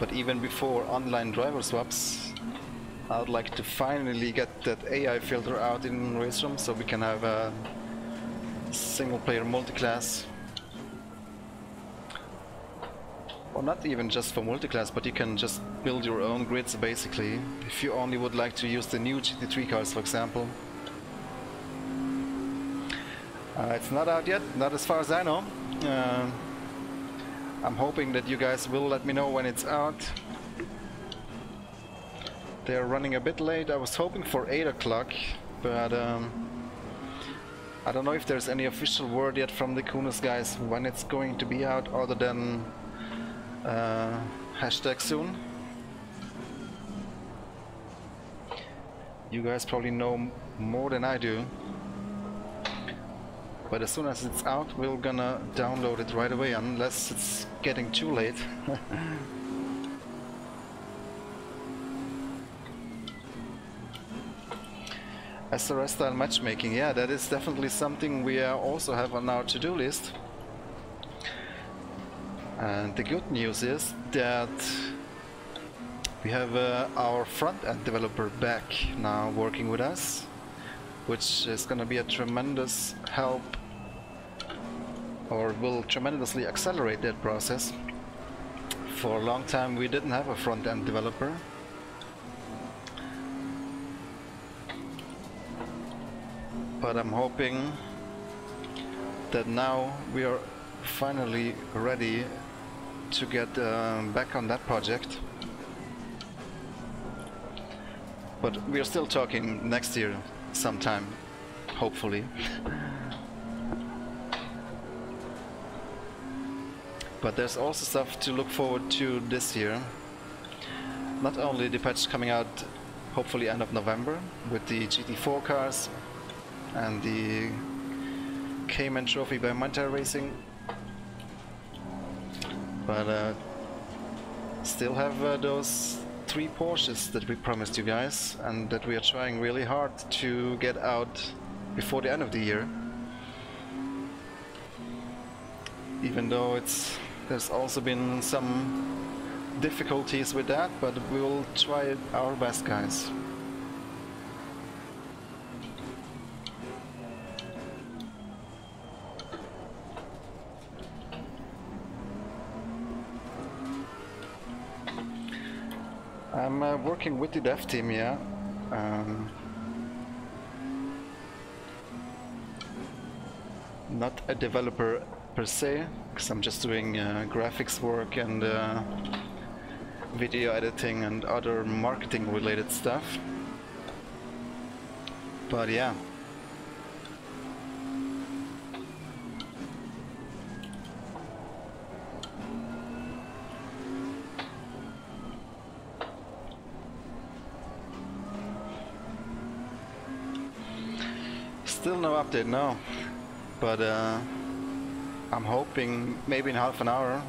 But even before online driver swaps, I would like to finally get that AI filter out in Race Room so we can have a single player multiclass. Or not even just for multiclass, but you can just build your own grids basically. If you only would like to use the new GT3 cars, for example. It's not out yet, not as far as I know. I'm hoping that you guys will let me know when it's out. They're running a bit late. I was hoping for 8 o'clock, but I don't know if there's any official word yet from the Kunis guys when it's going to be out, other than hashtag soon. You guys probably know more than I do. But as soon as it's out, we're gonna download it right away, unless it's getting too late. SRS style matchmaking, yeah, that is definitely something we also have on our to-do list. And the good news is that we have our front-end developer back now working with us. which is gonna be a tremendous help, or will tremendously accelerate that process. For a long time we didn't have a front-end developer. But I'm hoping that now we are finally ready to get back on that project. But we are still talking next year sometime, hopefully. But there's also stuff to look forward to this year. Not only the patch coming out hopefully end of November with the GT4 cars and the Cayman Trophy by Manta Racing, but still have those 3 Porsches that we promised you guys and that we are trying really hard to get out before the end of the year. Even though there's also been some difficulties with that, but we will try our best, guys. I'm working with the dev team, yeah. Not a developer per se, because I'm just doing graphics work and video editing and other marketing related stuff. But yeah. Still no update, no. But I'm hoping maybe in half an hour,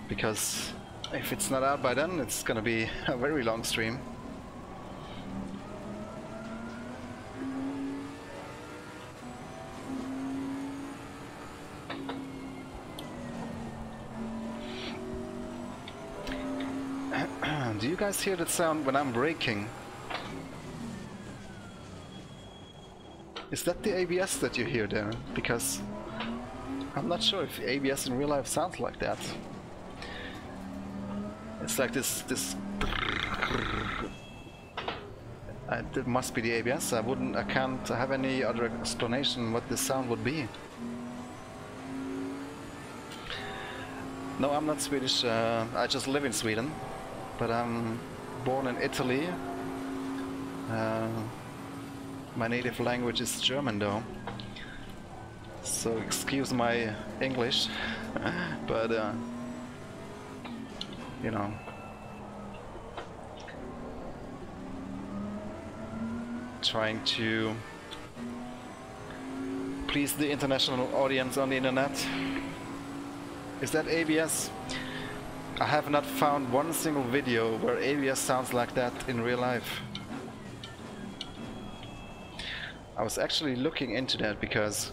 because if it's not out by then, it's gonna be a very long stream. Do you guys hear that sound when I'm braking? Is that the ABS that you hear there? Because I'm not sure if ABS in real life sounds like that. It's like this it must be the ABS. I can't have any other explanation what this sound would be. No, I'm not Swedish. I just live in Sweden, but I'm born in Italy. My native language is German though, so excuse my English, but you know, trying to please the international audience on the internet. Is that ABS? I have not found one single video where ABS sounds like that in real life. I was actually looking into that because,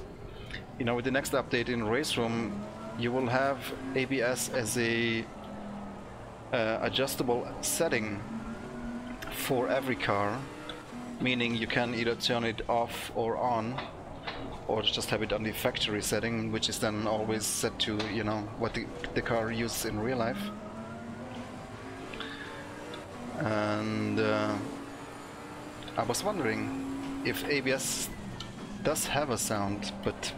you know, with the next update in Race Room, you will have ABS as a adjustable setting for every car, meaning you can either turn it off or on, or just have it on the factory setting, which is then always set to, you know, what the car uses in real life. And I was wondering if ABS does have a sound, but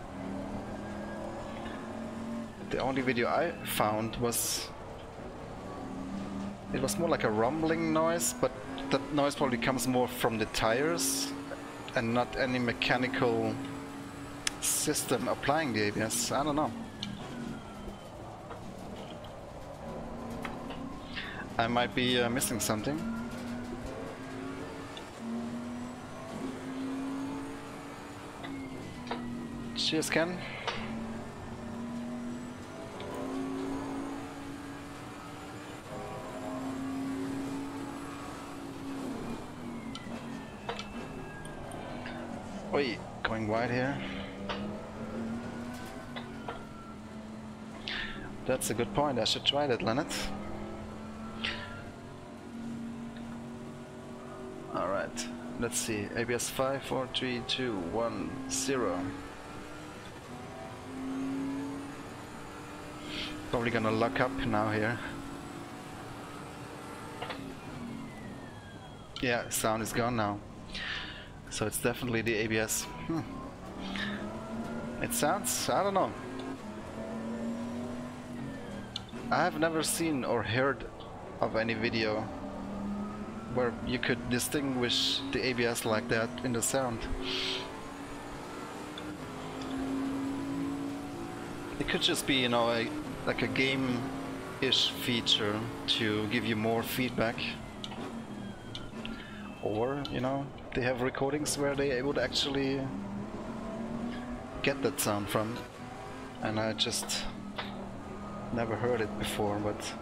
the only video I found was it was more like a rumbling noise, but that noise probably comes more from the tires and not any mechanical system applying the ABS. I don't know. I might be missing something. Cheers, Ken. Oi, going wide here. That's a good point. I should try that, Leonard. All right. let's see, ABS 5, 4, 3, 2, 1, 0. Probably gonna lock up now here. Yeah, sound is gone now. So it's definitely the ABS. It sounds, I don't know. I have never seen or heard of any video where you could distinguish the ABS like that in the sound. It could just be, you know, like a game-ish feature to give you more feedback. Or, you know, they have recordings where they able to actually get that sound from. And I just never heard it before, but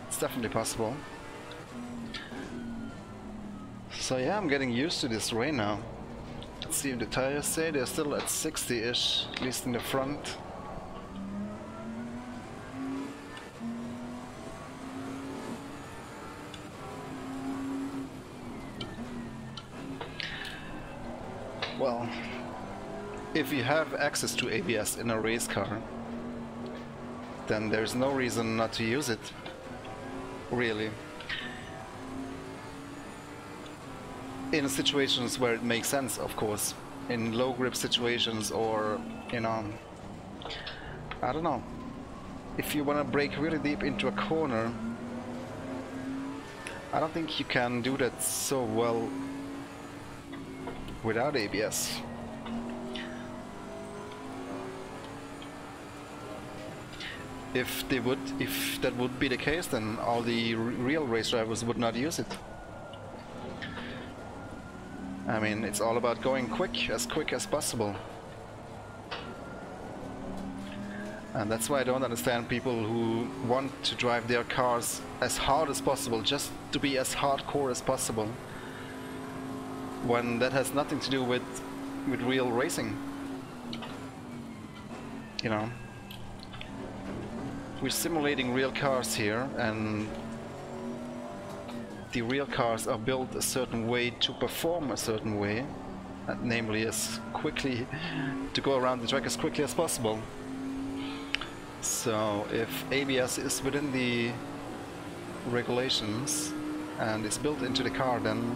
it's definitely possible. So yeah, I'm getting used to this rain now. Let's see if the tires say they're still at 60-ish, at least in the front. Well, if you have access to ABS in a race car, then there's no reason not to use it, really. In situations where it makes sense, of course. In low grip situations, or, you know, I don't know. If you want to brake really deep into a corner, I don't think you can do that so well without ABS. If that would be the case, then all the real race drivers would not use it. I mean, it's all about going quick as possible. And that's why I don't understand people who want to drive their cars as hard as possible, just to be as hardcore as possible, when that has nothing to do with real racing. You know, we're simulating real cars here, and the real cars are built a certain way to perform a certain way, namely as quickly to go around the track as quickly as possible. So if ABS is within the regulations and it's built into the car, then,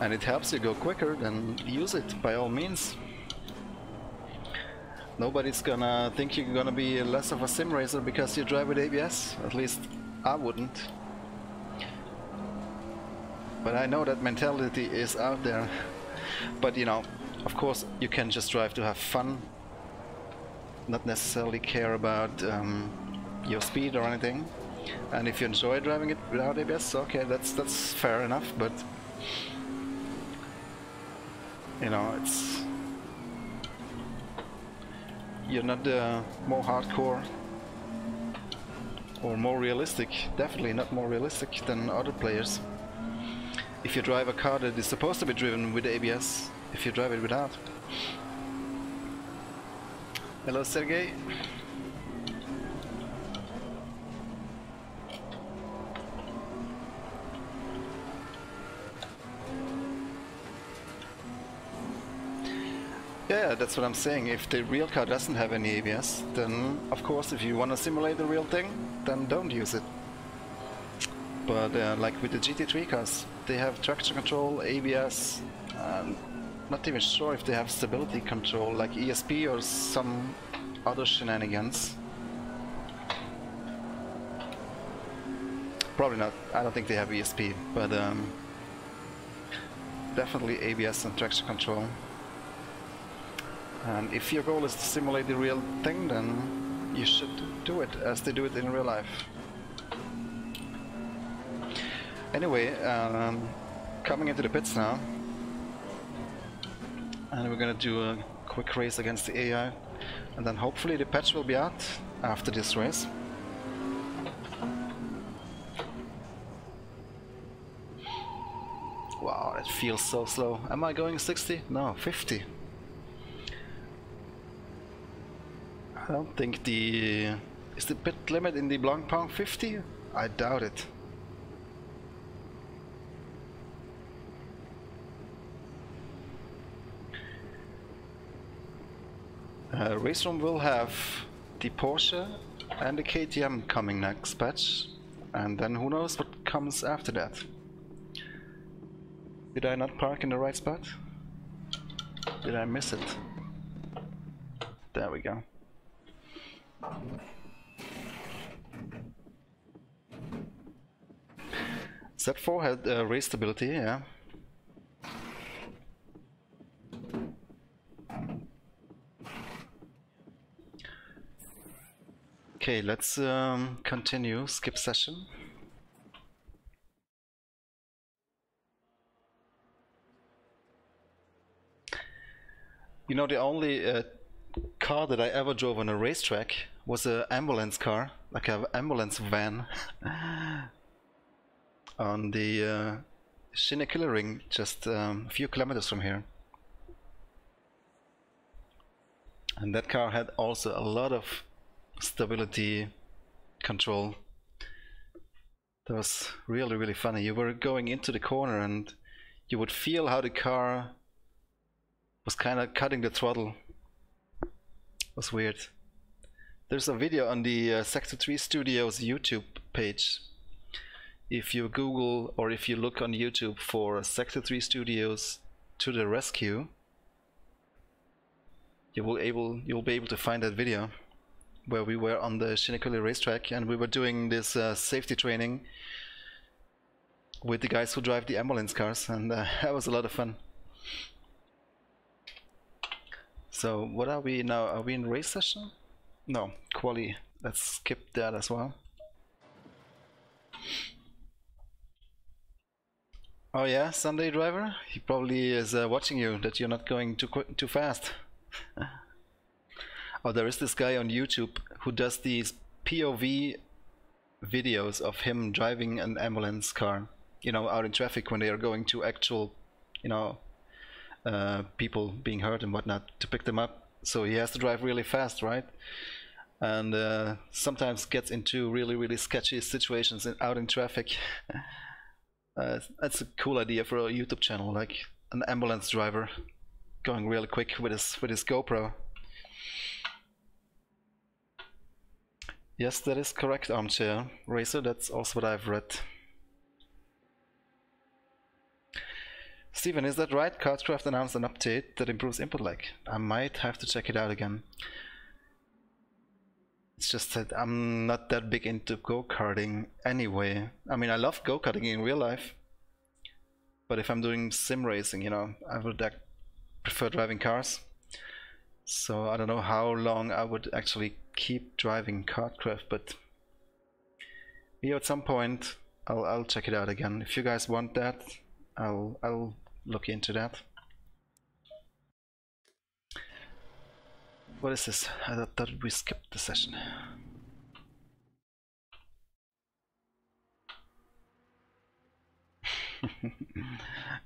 and it helps you go quicker, then use it by all means. Nobody's gonna think you're gonna be less of a sim racer because you drive with ABS. At least I wouldn't. But I know that mentality is out there. But you know, of course, you can just drive to have fun, not necessarily care about your speed or anything. And if you enjoy driving it without ABS, okay, that's fair enough. But you know, it's, you're not more hardcore or more realistic. Definitely not more realistic than other players. If you drive a car that is supposed to be driven with ABS, if you drive it without. Hello, Sergey. Yeah, that's what I'm saying. If the real car doesn't have any ABS, then of course if you want to simulate the real thing, then don't use it. But like with the GT3 cars, they have traction control, ABS, not even sure if they have stability control like ESP or some other shenanigans. Probably not, I don't think they have ESP, but definitely ABS and traction control. And if your goal is to simulate the real thing, then you should do it as they do it in real life. Anyway, coming into the pits now, and we're gonna do a quick race against the AI, and then hopefully the patch will be out after this race. Wow, that feels so slow. Am I going 60? No, 50. I don't think is the pit limit in the Blancpain 50? I doubt it. Race Room will have the Porsche and the KTM coming next patch, and then who knows what comes after that. Did I not park in the right spot? Did I miss it? There we go. Z4 had race stability, yeah. Okay, let's continue, skip session. You know, the only car that I ever drove on a racetrack was an ambulance car, like an ambulance van, on the Ring, just a few kilometers from here. And that car had also a lot of stability control. That was really, really funny. You were going into the corner and you would feel how the car was kind of cutting the throttle. It was weird. There's a video on the Sector 3 Studios YouTube page. If you Google or if you look on YouTube for Sector 3 Studios to the rescue, you'll be able to find that video where we were on the Shinnecoin racetrack and we were doing this safety training with the guys who drive the ambulance cars, and that was a lot of fun. So what are we now? Are we in race session? No, quali. Let's skip that as well. Oh yeah, Sunday driver? He probably is watching you, that you're not going too fast. Oh, there is this guy on YouTube who does these POV videos of him driving an ambulance car, you know, out in traffic when they are going to actual, you know, people being hurt and whatnot to pick them up. So he has to drive really fast, right? And sometimes gets into really, really sketchy situations out in traffic. That's a cool idea for a YouTube channel, like an ambulance driver going really quick with his GoPro. Yes, that is correct, Armchair Racer. That's also what I've read. Steven, is that right? Kartcraft announced an update that improves input lag. I might have to check it out again. It's just that I'm not that big into go-karting anyway. I mean, I love go-karting in real life, but if I'm doing sim racing, you know, I would prefer driving cars. So I don't know how long I would actually keep driving Kartcraft, but yeah, at some point I'll check it out again. If you guys want that, I'll look into that. What is this? I thought we skipped the session.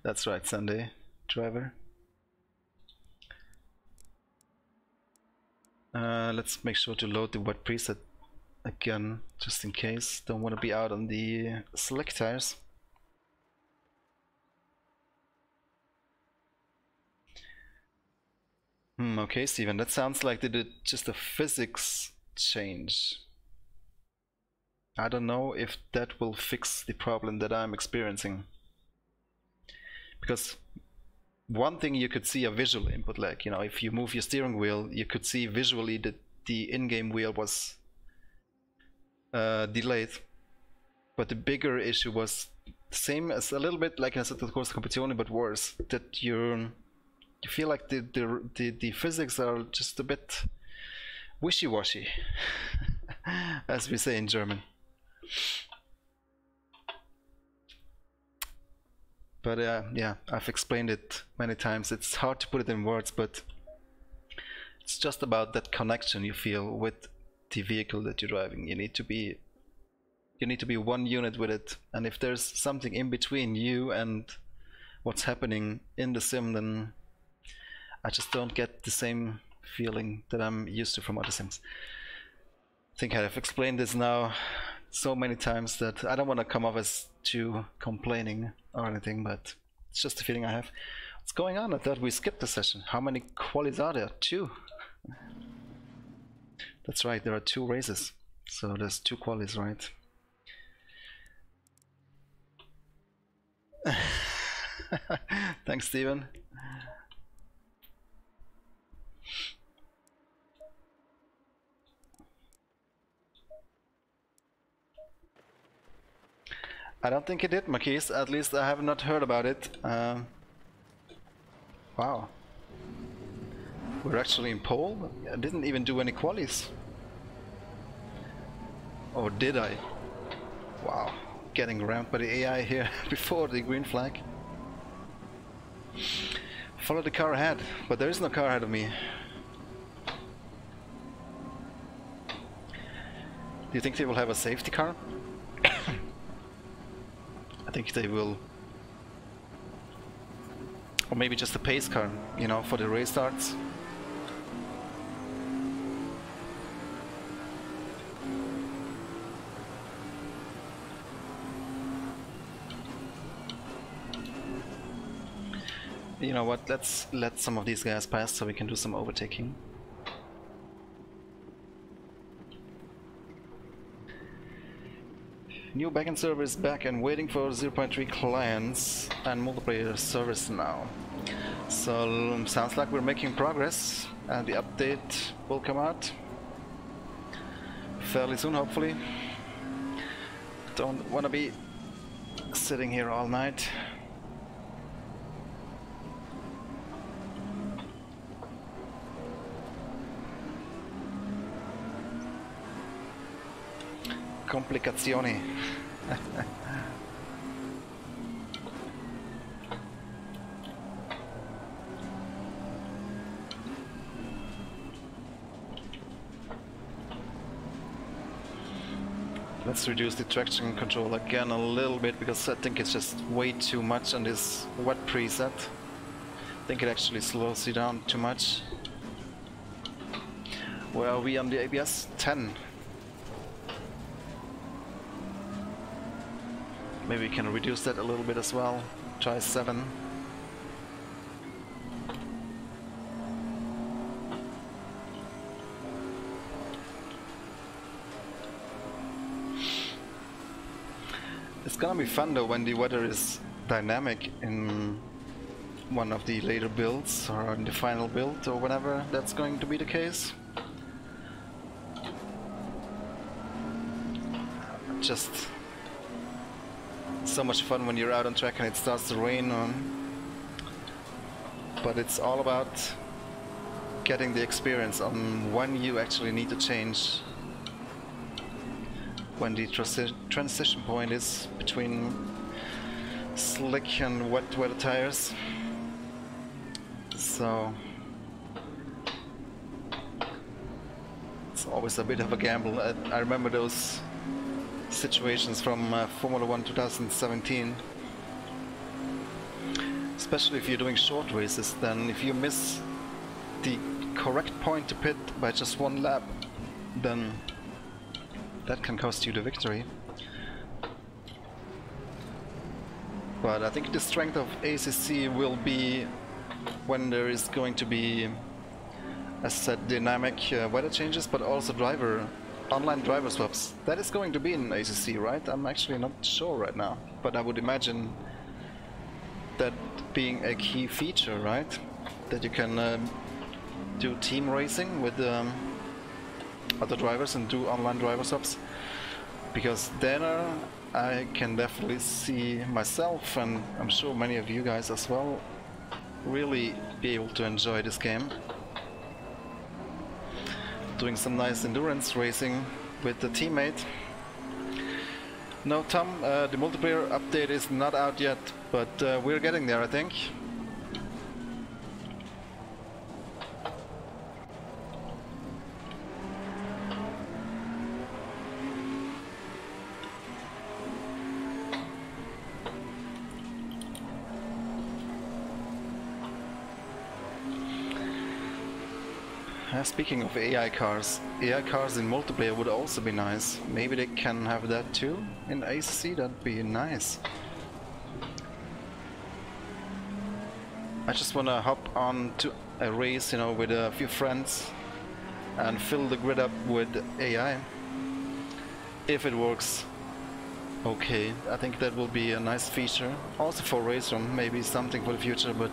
That's right, Sunday driver. Let's make sure to load the wet preset again, just in case. Don't want to be out on the slick tires. Okay, Steven, that sounds like they did just a physics change. I don't know if that will fix the problem that I'm experiencing. Because one thing you could see a visual input lag, you know, if you move your steering wheel, you could see visually that the in-game wheel was delayed. But the bigger issue was the same as a little bit like in Assetto Corsa Competizione, but worse. That you feel like the physics are just a bit wishy-washy, as we say in German. But yeah, I've explained it many times. It's hard to put it in words, but it's just about that connection you feel with the vehicle that you're driving. You need to be one unit with it, and if there's something in between you and what's happening in the sim, then I just don't get the same feeling that I'm used to from other sims. I think I've explained this now so many times that I don't want to come off as too complaining or anything, but it's just the feeling I have. What's going on? I thought we skipped the session. How many qualies are there? 2. That's right, there are 2 races, so there's 2 qualies, right? Thanks, Steven. I don't think it did, Marquise. At least I have not heard about it. Wow. We're actually in pole? I didn't even do any qualies. Or did I? Wow. Getting rammed by the AI here before the green flag. Follow the car ahead, but there is no car ahead of me. Do you think they will have a safety car? I think they will. Or maybe just a pace car, you know, for the race starts. You know what, let's let some of these guys pass so we can do some overtaking. New backend server is back and waiting for 0.3 clients and multiplayer service now. So sounds like we're making progress and the update will come out fairly soon, hopefully. Don't want to be sitting here all night. Competizione. Let's reduce the traction control again a little bit because I think it's just way too much on this wet preset. I think it actually slows you down too much. Where are we on the ABS? 10. Maybe we can reduce that a little bit as well. Try 7. It's gonna be fun though when the weather is dynamic in one of the later builds or in the final build or whenever that's going to be the case. Just so much fun when you're out on track and it starts to rain on. But it's all about getting the experience on when you actually need to change, when the transition point is between slick and wet weather tires. So it's always a bit of a gamble. I remember those situations from Formula 1 2017. Especially if you're doing short races, then if you miss the correct point to pit by just 1 lap, then that can cost you the victory. But I think the strength of ACC will be when there is going to be, as said, dynamic weather changes, but also online driver swaps. That is going to be in ACC, right? I'm actually not sure right now, but I would imagine that being a key feature, right? That you can do team racing with other drivers and do online driver swaps, because then I can definitely see myself, and I'm sure many of you guys as well, really be able to enjoy this game. Doing some nice endurance racing with the teammate. No, Tom, the multiplayer update is not out yet, but we're getting there, I think. Speaking of AI cars in multiplayer would also be nice. Maybe they can have that too in ACC, that'd be nice. I just wanna hop on to a race, you know, with a few friends and fill the grid up with AI. If it works okay, I think that will be a nice feature. Also for race room, maybe something for the future, but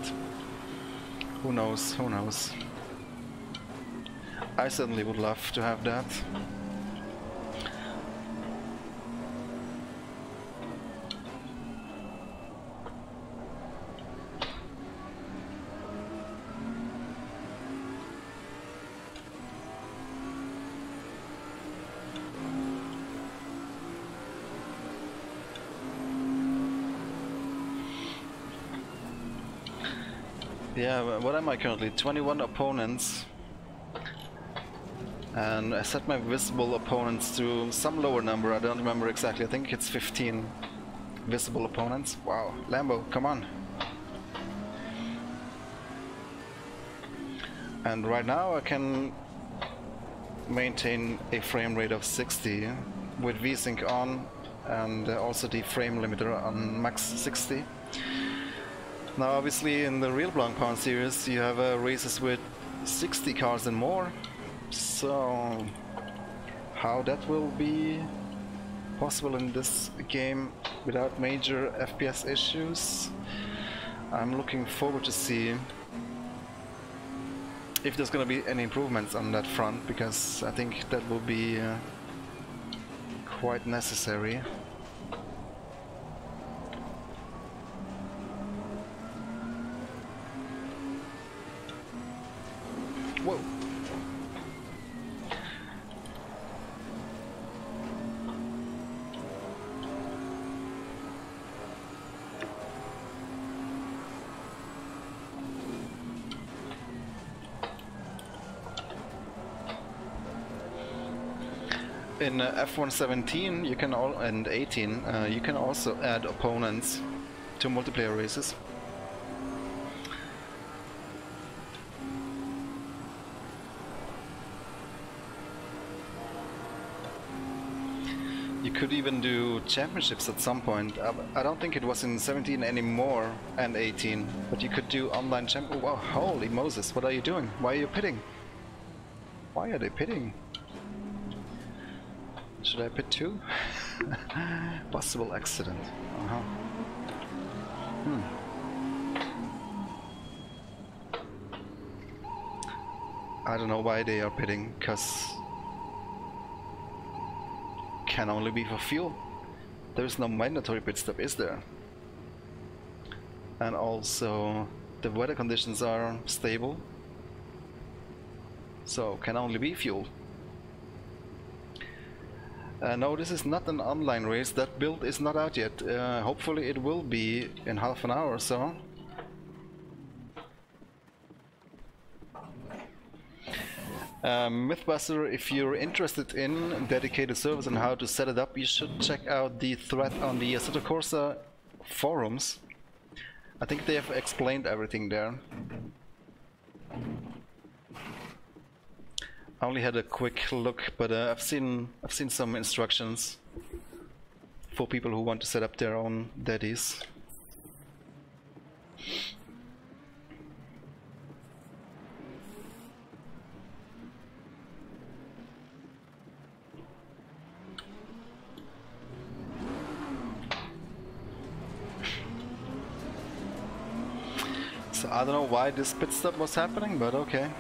who knows, who knows. I certainly would love to have that. Yeah, what am I currently? 21 opponents. And I set my visible opponents to some lower number, I don't remember exactly, I think it's 15 visible opponents. Wow, Lambo, come on. And right now I can maintain a frame rate of 60 with VSync on and also the frame limiter on max 60. Now obviously in the real Blancpain series you have races with 60 cars and more, so how that will be possible in this game without major FPS issues, I'm looking forward to see if there's gonna be any improvements on that front, because I think that will be quite necessary. Whoa. In F1 17 you can and 18 you can also add opponents to multiplayer races. You could even do championships at some point. I don't think it was in 17 anymore and 18, but you could do online champ. Wow, holy Moses, what are you doing? Why are you pitting? Why are they pitting? Should I pit too? Possible accident. I don't know why they are pitting, cause can only be for fuel. There is no mandatory pit stop, is there? And also the weather conditions are stable, so can only be fuel. No, this is not an online race. That build is not out yet. Hopefully it will be in half an hour or so. Mythbuster, if you're interested in dedicated servers and how to set it up, you should check out the thread on the Assetto Corsa forums. I think they have explained everything there. I only had a quick look, but I've seen some instructions for people who want to set up their own daddies. So I don't know why this pit stop was happening, but okay.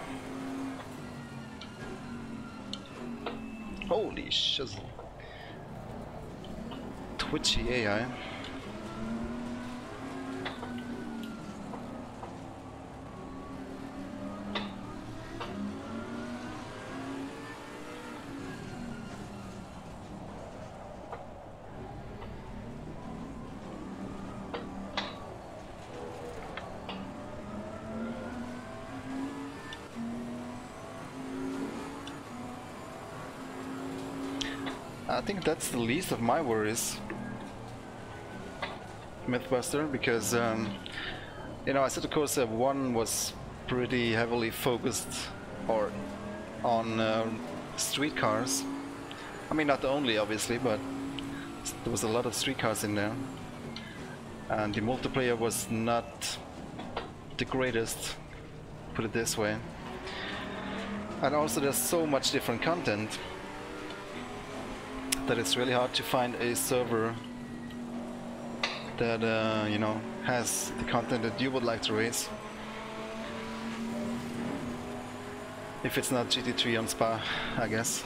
Holy shizzle. Twitchy AI. I think that's the least of my worries, Mythbuster, because you know, Assetto Corsa 1 was pretty heavily focused on street cars. I mean, not only obviously, but there was a lot of street cars in there, and the multiplayer was not the greatest, put it this way. And also there's so much different content that it's really hard to find a server that you know, has the content that you would like to race. If it's not GT3 on Spa, I guess.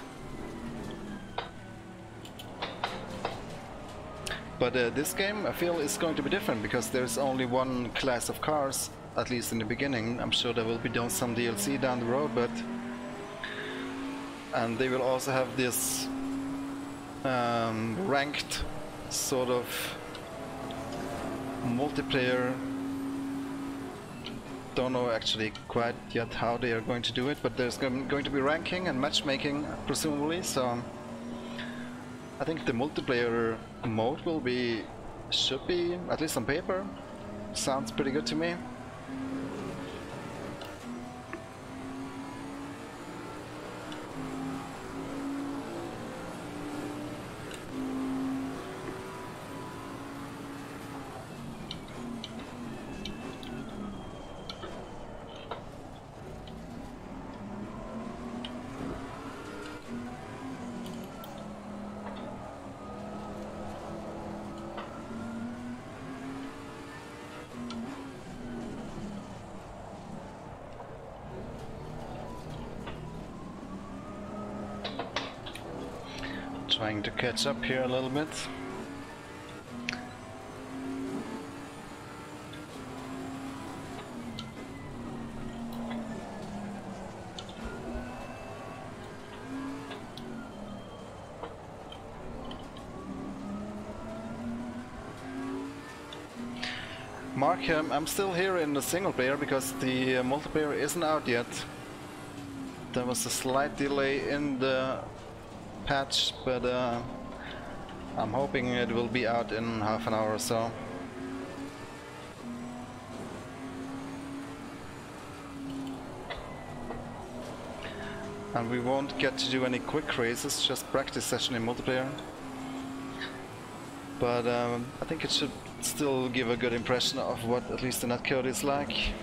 But this game, I feel, is going to be different because there's only one class of cars, at least in the beginning. I'm sure there will be some DLC down the road, but... And they will also have this ranked sort of multiplayer. Don't know actually quite yet how they are going to do it, but there's going to be ranking and matchmaking, presumably, so... I think the multiplayer mode should be, at least on paper, sounds pretty good to me. Trying to catch up here a little bit. Mark, I'm still here in the single player because the multiplayer isn't out yet. There was a slight delay in the patch, but I'm hoping it will be out in half an hour or so. And we won't get to do any quick races, just practice session in multiplayer. But I think it should still give a good impression of what at least the netcode is like.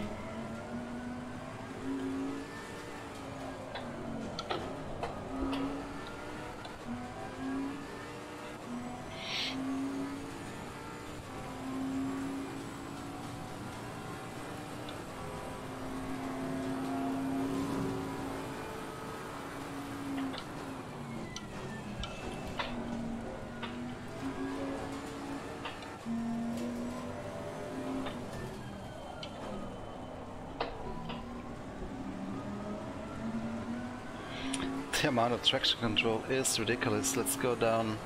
The amount of traction control is ridiculous. Let's go down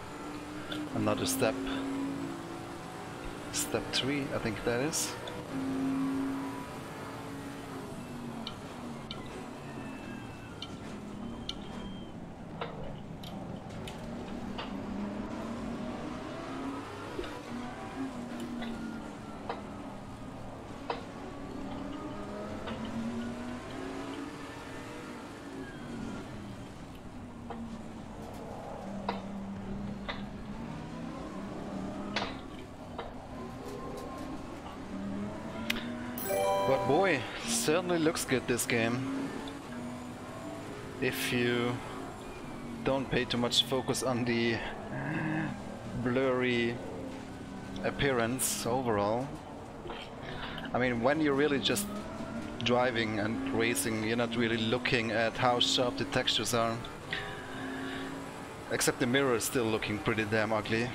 another step. Step 3, I think that is. But boy, certainly looks good, this game. If you don't pay too much focus on the blurry appearance overall. I mean, when you're really just driving and racing, you're not really looking at how sharp the textures are. Except the mirror is still looking pretty damn ugly.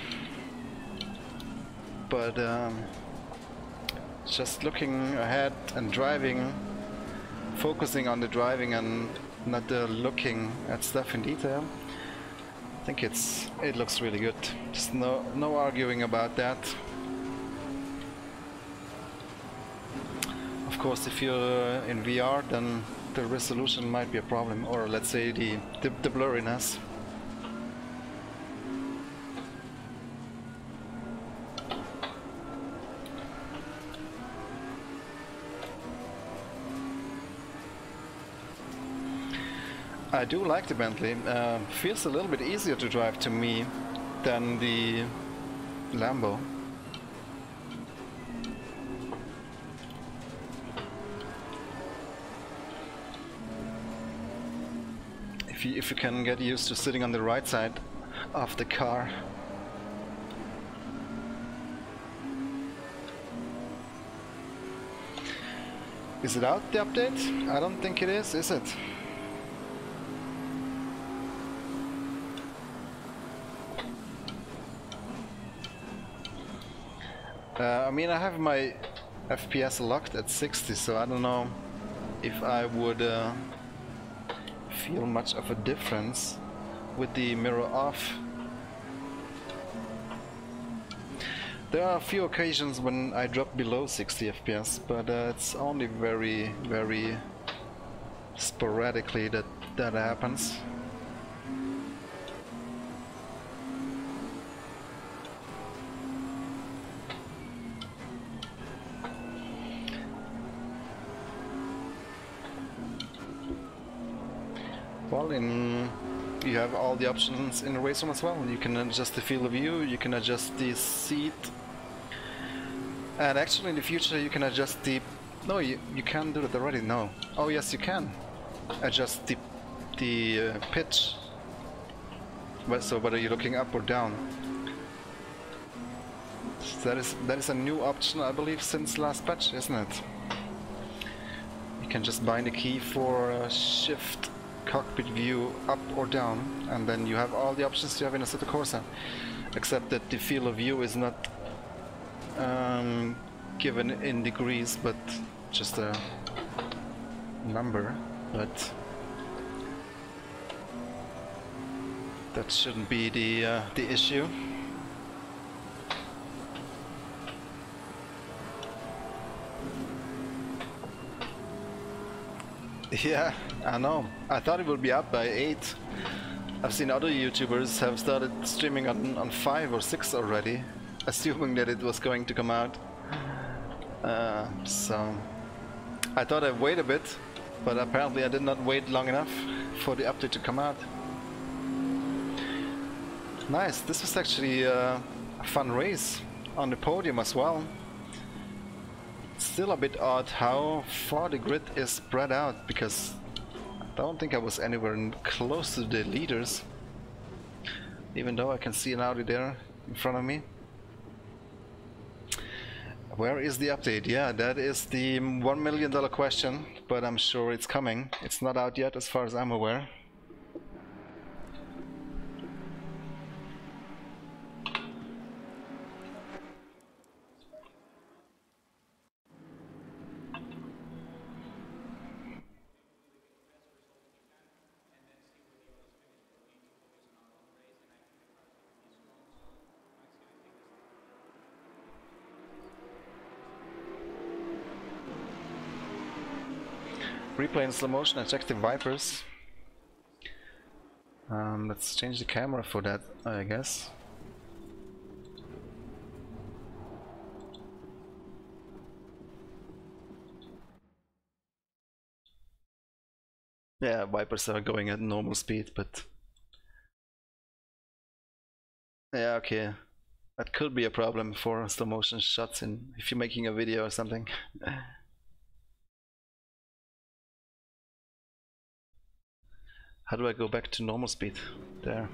But just looking ahead and driving, focusing on the driving and not looking at stuff in detail, I think it looks really good. Just no arguing about that. Of course, if you're in VR, then the resolution might be a problem, or let's say the blurriness. I do like the Bentley. Feels a little bit easier to drive to me than the Lambo. if you can get used to sitting on the right side of the car. Is it out, the update? I don't think it is it? I mean, I have my FPS locked at 60, so I don't know if I would feel much of a difference with the mirror off. There are a few occasions when I drop below 60 FPS, but it's only very, very sporadically that happens. Well, you have all the options in the race room as well. You can adjust the field of view, you can adjust the seat, and actually in the future you can adjust the... No, you can't do it already, no. Oh yes, you can adjust the pitch, so whether you're looking up or down. That is a new option, I believe, since last patch, isn't it? You can just bind a key for shift cockpit view up or down, and then you have all the options you have in Assetto Corsa, except that the field of view is not given in degrees, but just a number. But that shouldn't be the issue. Yeah, I know. I thought it would be up by 8. I've seen other YouTubers have started streaming on 5 or 6 already, assuming that it was going to come out. So I thought I'd wait a bit, but apparently I did not wait long enough for the update to come out. Nice, this was actually a fun race on the podium as well. Still a bit odd how far the grid is spread out, because I don't think I was anywhere close to the leaders, even though I can see an Audi there in front of me. Where is the update? Yeah, that is the $1 million question, but I'm sure it's coming. It's not out yet as far as I'm aware. Replay in slow motion and check the wipers. Let's change the camera for that, I guess. Yeah, wipers are going at normal speed, but... Yeah, okay. That could be a problem for slow motion shots if you're making a video or something. How do I go back to normal speed? There.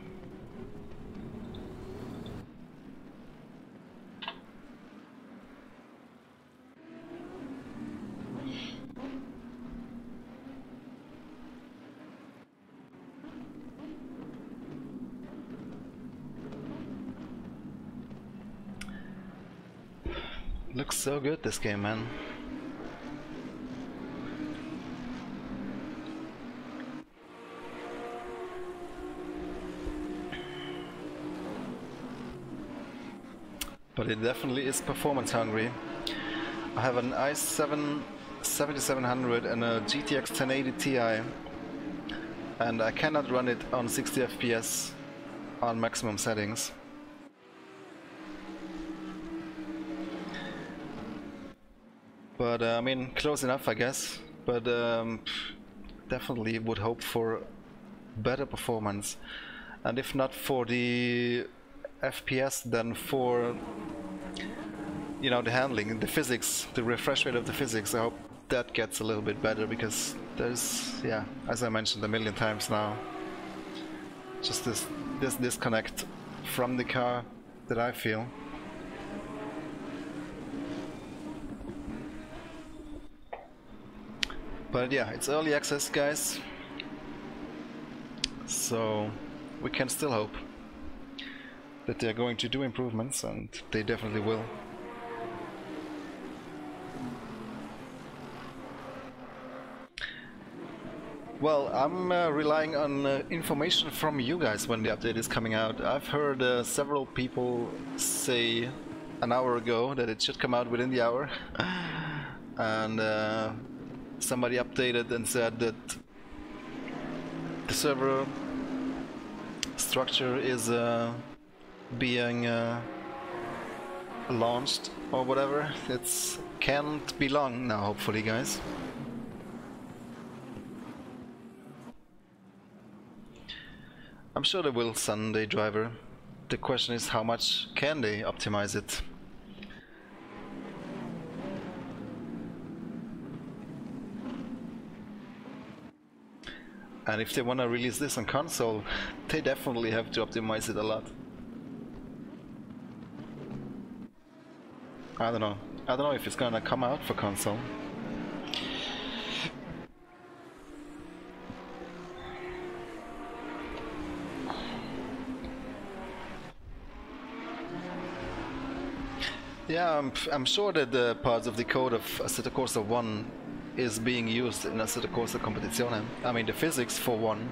Looks so good, this game, man. But it definitely is performance hungry. I have an i7 7700 and a GTX 1080 Ti, and I cannot run it on 60 FPS on maximum settings. But I mean, close enough, I guess. But definitely would hope for better performance, and if not for the FPS, then for, you know, the handling, the physics, the refresh rate of the physics. I hope that gets a little bit better, because there's, yeah, as I mentioned a million times now, Just this disconnect from the car that I feel. But yeah, it's early access, guys, so we can still hope that they're going to do improvements, and they definitely will. Well, I'm relying on information from you guys when the update is coming out. I've heard several people say an hour ago that it should come out within the hour, and somebody updated and said that the server structure is being launched or whatever. It can't be long now, hopefully, guys. I'm sure they will, Sunday Driver. The question is, how much can they optimize it? And if they want to release this on console, they definitely have to optimize it a lot. I don't know. I don't know if it's gonna come out for console. Yeah, I'm sure that the parts of the code of Assetto Corsa 1 is being used in Assetto Corsa Competizione. I mean, the physics for 1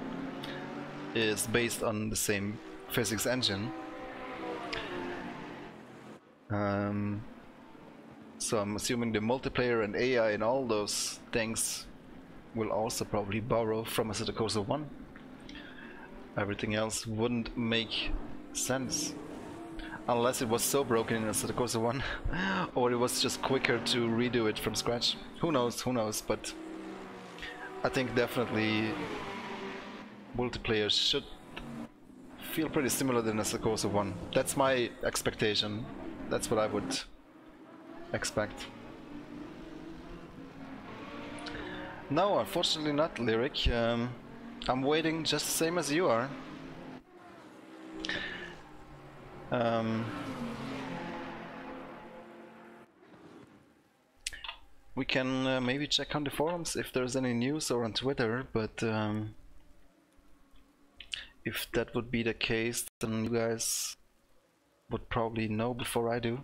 is based on the same physics engine. So I'm assuming the multiplayer and AI and all those things will also probably borrow from Assetto Corsa 1. Everything else wouldn't make sense. Unless it was so broken in Assetto Corsa 1, or it was just quicker to redo it from scratch. Who knows, but I think definitely multiplayer should feel pretty similar than Assetto Corsa 1. That's my expectation. That's what I would expect. No, unfortunately not, Lyric. I'm waiting just the same as you are. We can maybe check on the forums if there's any news, or on Twitter, but if that would be the case, then you guys would probably know before I do.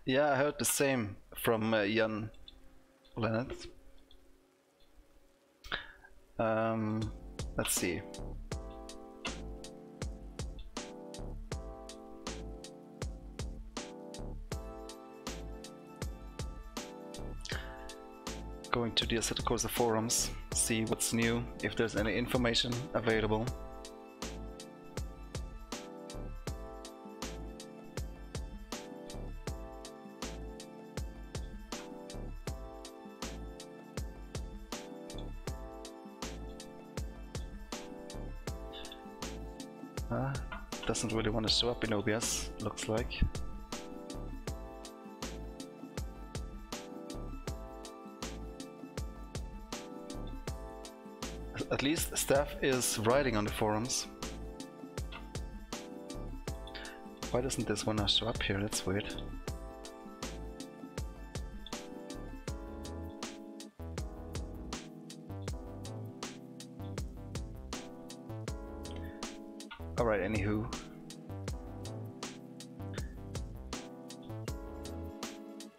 Yeah, I heard the same from Jan Leonard. Let's see. Going to the Assetto Corsa forums, see what's new, if there's any information available. Doesn't really want to show up in OBS, looks like. At least staff is writing on the forums. Why doesn't this one show up here? That's weird. Alright, anywho.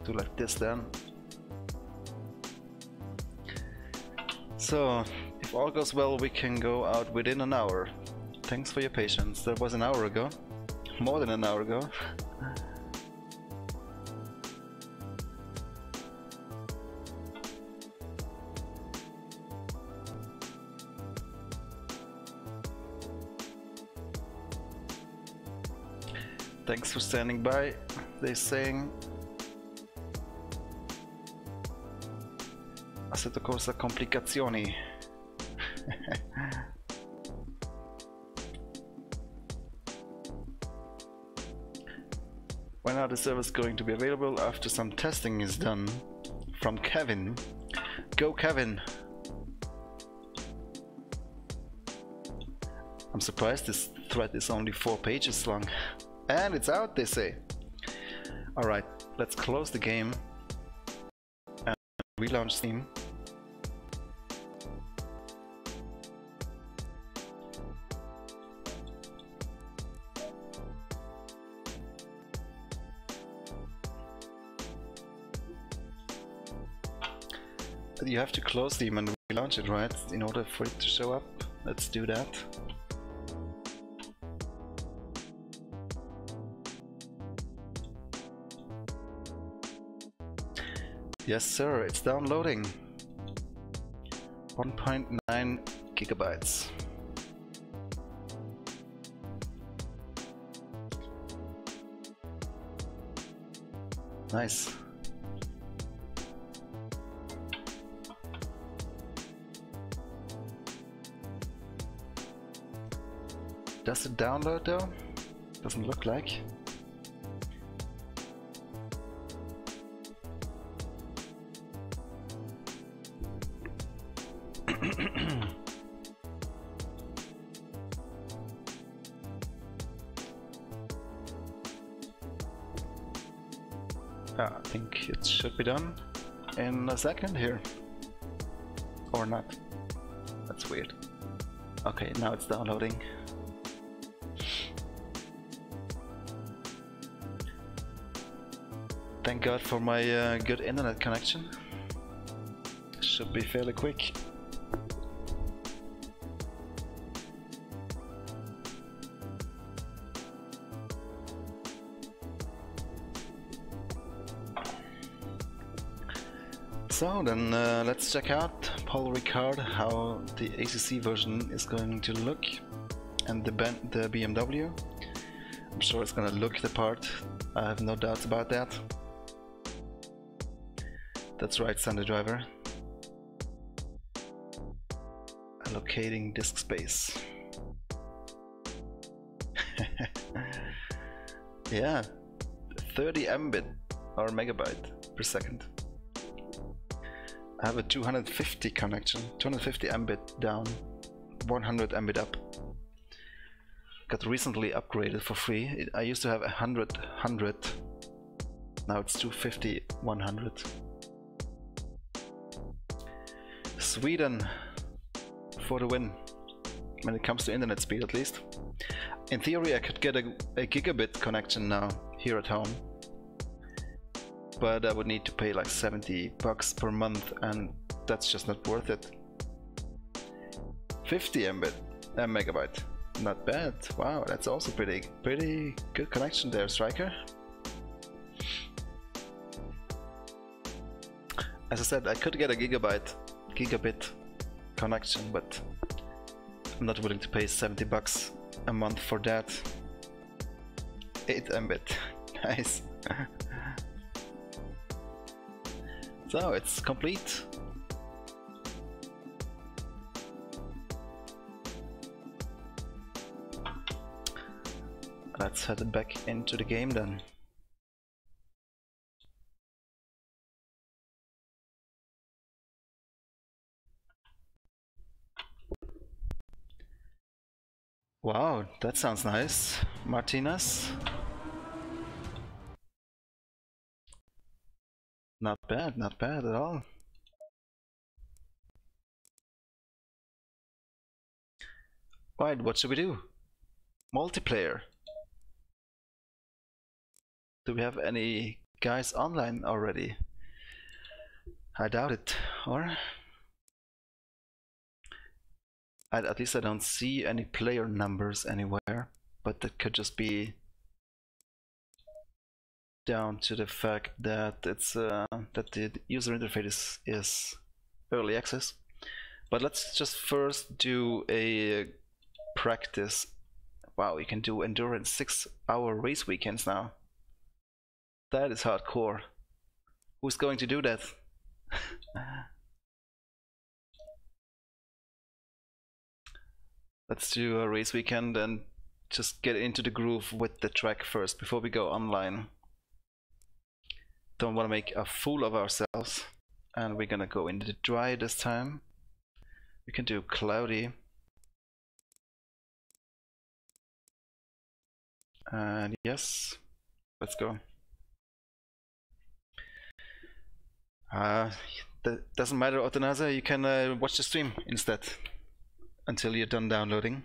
Do like this then. So, if all goes well, we can go out within an hour. Thanks for your patience. That was an hour ago. More than an hour ago. Thanks for standing by, they're saying. Assetto Corsa Competizione. When are the servers going to be available? After some testing is done from Kevin. Go Kevin! I'm surprised this thread is only 4 pages long. And it's out, they say. Alright, let's close the game and relaunch Steam. You have to close Steam and relaunch it, right? In order for it to show up. Let's do that. Yes sir, it's downloading. 1.9 gigabytes. Nice. Does it download though? Doesn't look like. I think it should be done in a second here. Or not. That's weird. Okay, now it's downloading. Thank God for my good internet connection. Should be fairly quick. So then let's check out Paul Ricard, how the ACC version is going to look, and the BMW. I'm sure it's gonna look the part. I have no doubts about that. That's right, Sunday Driver. Allocating disk space. Yeah, 30 Mbit or megabyte per second. I have a 250 connection, 250 Mbit down, 100 Mbit up. Got recently upgraded for free. I used to have 100, now it's 250, 100. Sweden for the win, when it comes to internet speed at least. In theory I could get a gigabit connection now, here at home. But I would need to pay like 70 bucks per month, and that's just not worth it. 50 Mbit, a megabyte, not bad. Wow, that's also pretty good connection there, Striker. As I said, I could get a gigabit connection, but I'm not willing to pay 70 bucks a month for that. 8 Mbit, nice. So it's complete. Let's head back into the game then. Wow, that sounds nice. Martinez. Not bad at all. Right, what should we do? Multiplayer. Do we have any guys online already? I doubt it, or? At least I don't see any player numbers anywhere, but that could just be down to the fact that it's that the user interface is early access. But let's just first do a practice. Wow, you can do endurance 6-hour race weekends now. That is hardcore. Who's going to do that? Let's do a race weekend and just get into the groove with the track first before we go online. Don't want to make a fool of ourselves. And we're gonna go into the dry this time. We can do cloudy. And yes, let's go. That doesn't matter, Otanaza, you can watch the stream instead until you're done downloading.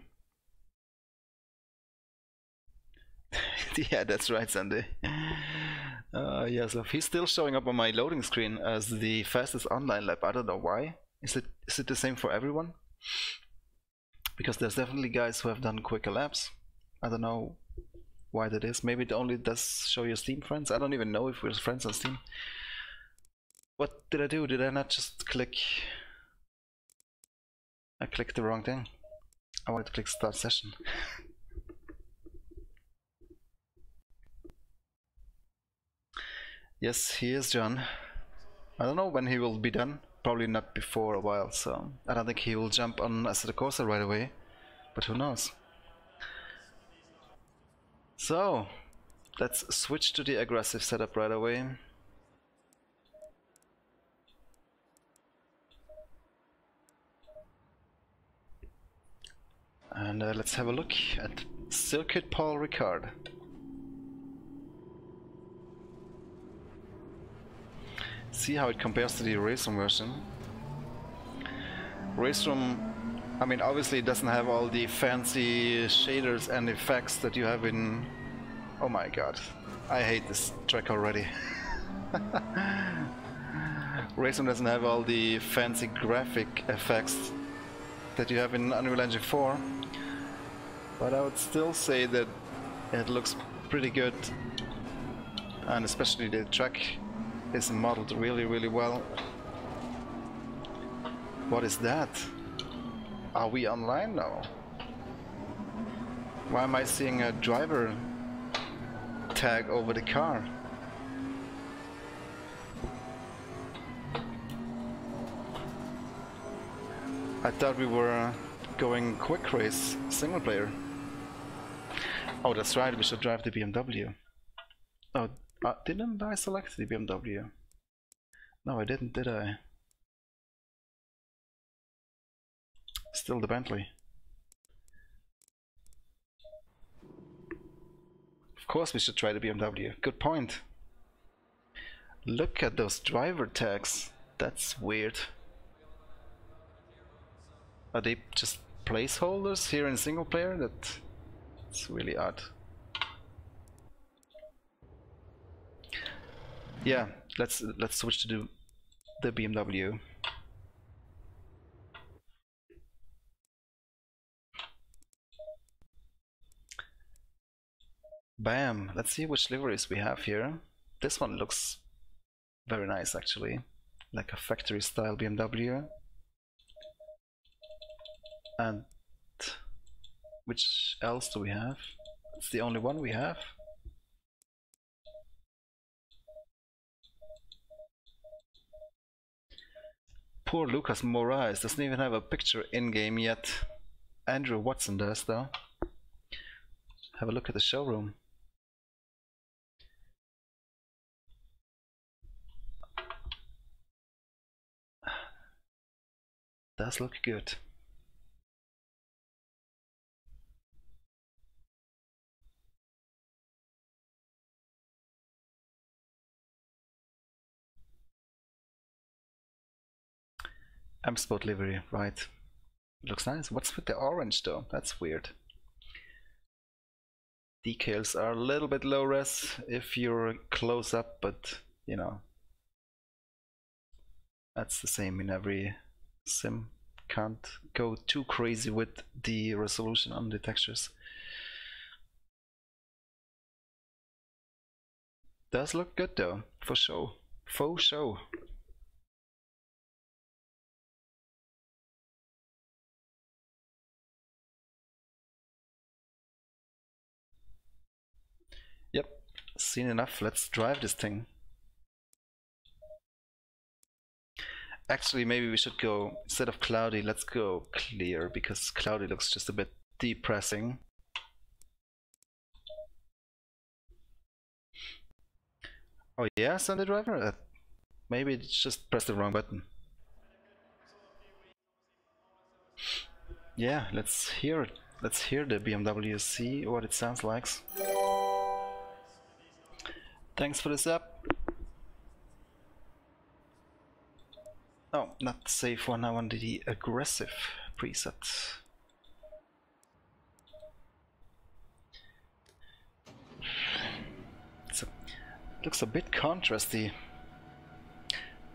Yeah, that's right, Sunday. Yeah, so he's still showing up on my loading screen as the fastest online lap. I don't know why. Is it the same for everyone? Because there's definitely guys who have done quicker laps. I don't know why that is. Maybe it only does show your Steam friends. I don't even know if we're friends on Steam. What did I do? Did I not just click? I clicked the wrong thing. I wanted to click start session. Yes, he is, John. I don't know when he will be done. Probably not before a while, so I don't think he will jump on Assetto Corsa right away. But who knows? So, let's switch to the aggressive setup right away. And let's have a look at Circuit Paul Ricard. See how it compares to the race room version. Race room, I mean, obviously it doesn't have all the fancy shaders and effects that you have in... Oh my god, I hate this track already. Race room doesn't have all the fancy graphic effects that you have in Unreal Engine 4, but I would still say that it looks pretty good, and especially the track is modeled really well. What is that? Are we online now? Why am I seeing a driver tag over the car? I thought we were going quick race single player. Oh, that's right, we should drive the BMW. Oh, didn't I select the BMW? No, I didn't, did I? Still the Bentley. Of course we should try the BMW. Good point. Look at those driver tags. That's weird. Are they just placeholders here in single player? That's really odd. Yeah, let's switch to the BMW. Bam! Let's see which liveries we have here. This one looks very nice actually, like a factory style BMW. And which else do we have? It's the only one we have. Poor Lucas Moraes doesn't even have a picture in-game yet. Andrew Watson does though. Have a look at the showroom. Does look good. M-Sport livery, right. Looks nice. What's with the orange though? That's weird. Decals are a little bit low res if you're close up, but you know, that's the same in every sim. Can't go too crazy with the resolution on the textures. Does look good though, for show. Faux show. Yep, seen enough. Let's drive this thing. Actually, maybe we should go, instead of cloudy, let's go clear, because cloudy looks just a bit depressing. Oh yeah, Sunday driver? Maybe it just pressed the wrong button. Yeah, let's hear it. Let's hear the BMW, see what it sounds like. Thanks for this app. Oh, not the safe one, I wanted the aggressive preset. Looks a bit contrasty.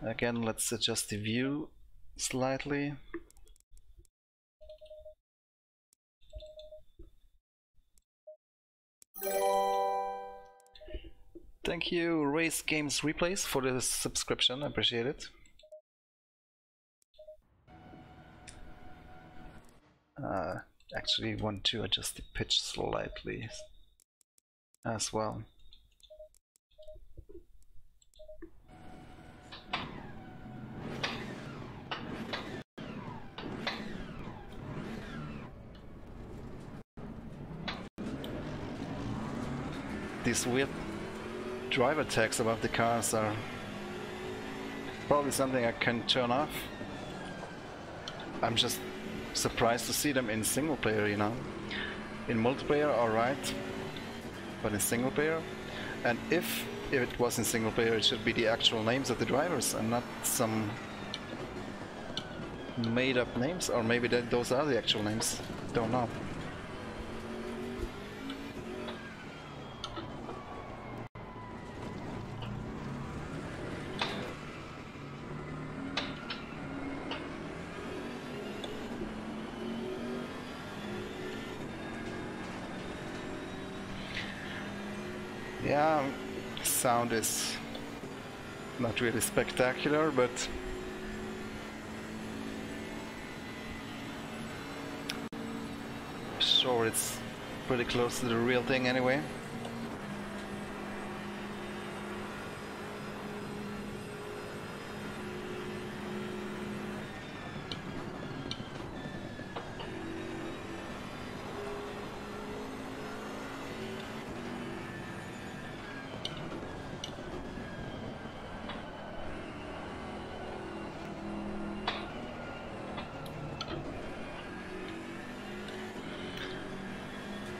Again, let's adjust the view slightly. Thank you, Race Games Replays, for the subscription. I appreciate it. Actually, want to adjust the pitch slightly as well. These weird driver tags above the cars are probably something I can turn off. I'm just surprised to see them in single player, you know. In multiplayer, alright, but in single player, and if it was in single player, it should be the actual names of the drivers and not some made up names, or maybe those are the actual names, don't know. Yeah, sound is not really spectacular, but sure, it's pretty close to the real thing anyway.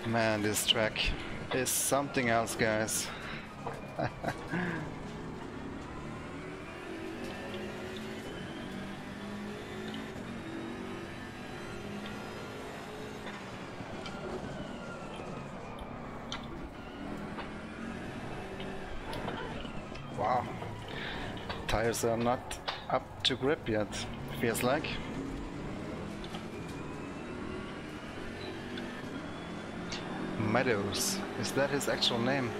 Man, this track is something else, guys. Wow, tires are not up to grip yet, feels like. Meadows, is that his actual name?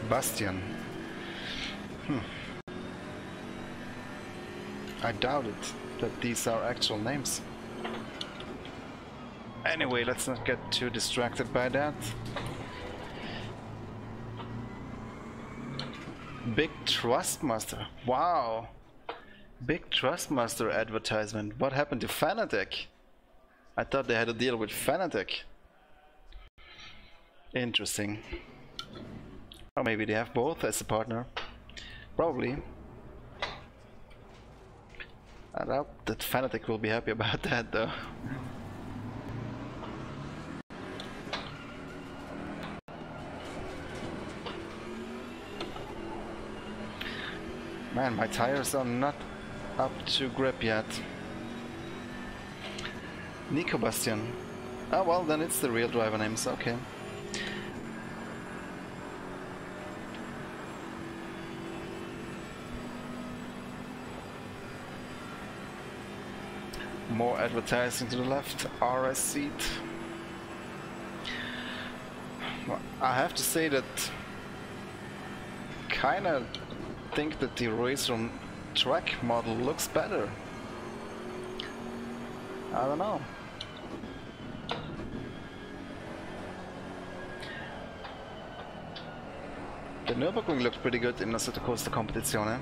Bastian. I doubt it that these are actual names. Anyway, let's not get too distracted by that. Big Thrustmaster. Wow. Big Thrustmaster advertisement. What happened to Fanatec? I thought they had a deal with Fanatec. Interesting. Or maybe they have both as a partner. Probably. I doubt that Fanatec will be happy about that though. Man, my tires are not up to grip yet. Nico Bastian. Oh well, then it's the real driver names, okay. More advertising to the left, RS seat. Well, I have to say that kinda think that the Racer track model looks better. I don't know. The Nurburgring looked pretty good in Assetto Corsa Competizione.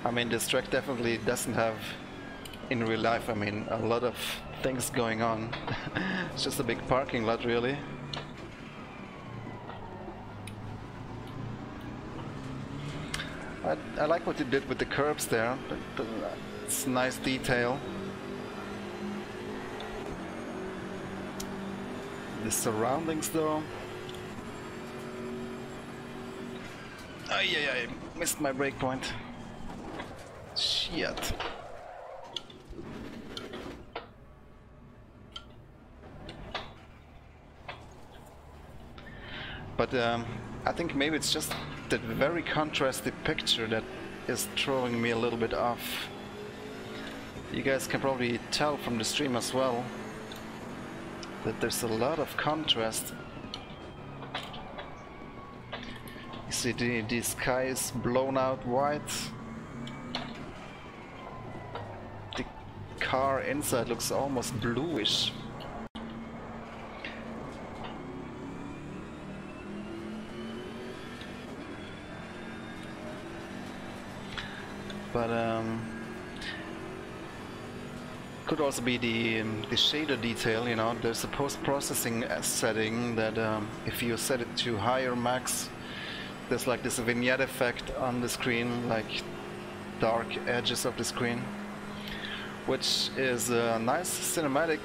I mean, this track definitely doesn't have, in real life, I mean, a lot of things going on. It's just a big parking lot, really. I like what you did with the curbs there. It's a nice detail. The surroundings, though. I missed my brake point. Shit. But I think maybe it's just that very contrasty picture that is throwing me a little bit off. You guys can probably tell from the stream as well that there's a lot of contrast. You see the sky is blown out white. The car inside looks almost bluish. But could also be the shader detail, you know. There's a post-processing setting that if you set it to higher max, there's like this vignette effect on the screen, like dark edges of the screen, which is a nice cinematic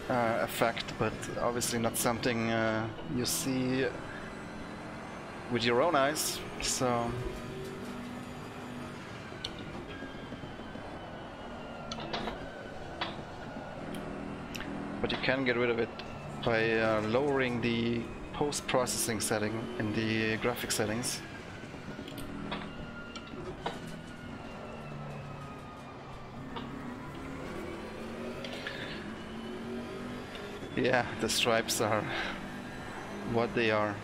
effect, but obviously not something you see with your own eyes. So but you can get rid of it by lowering the post-processing setting in the graphic settings. Yeah, the stripes are what they are.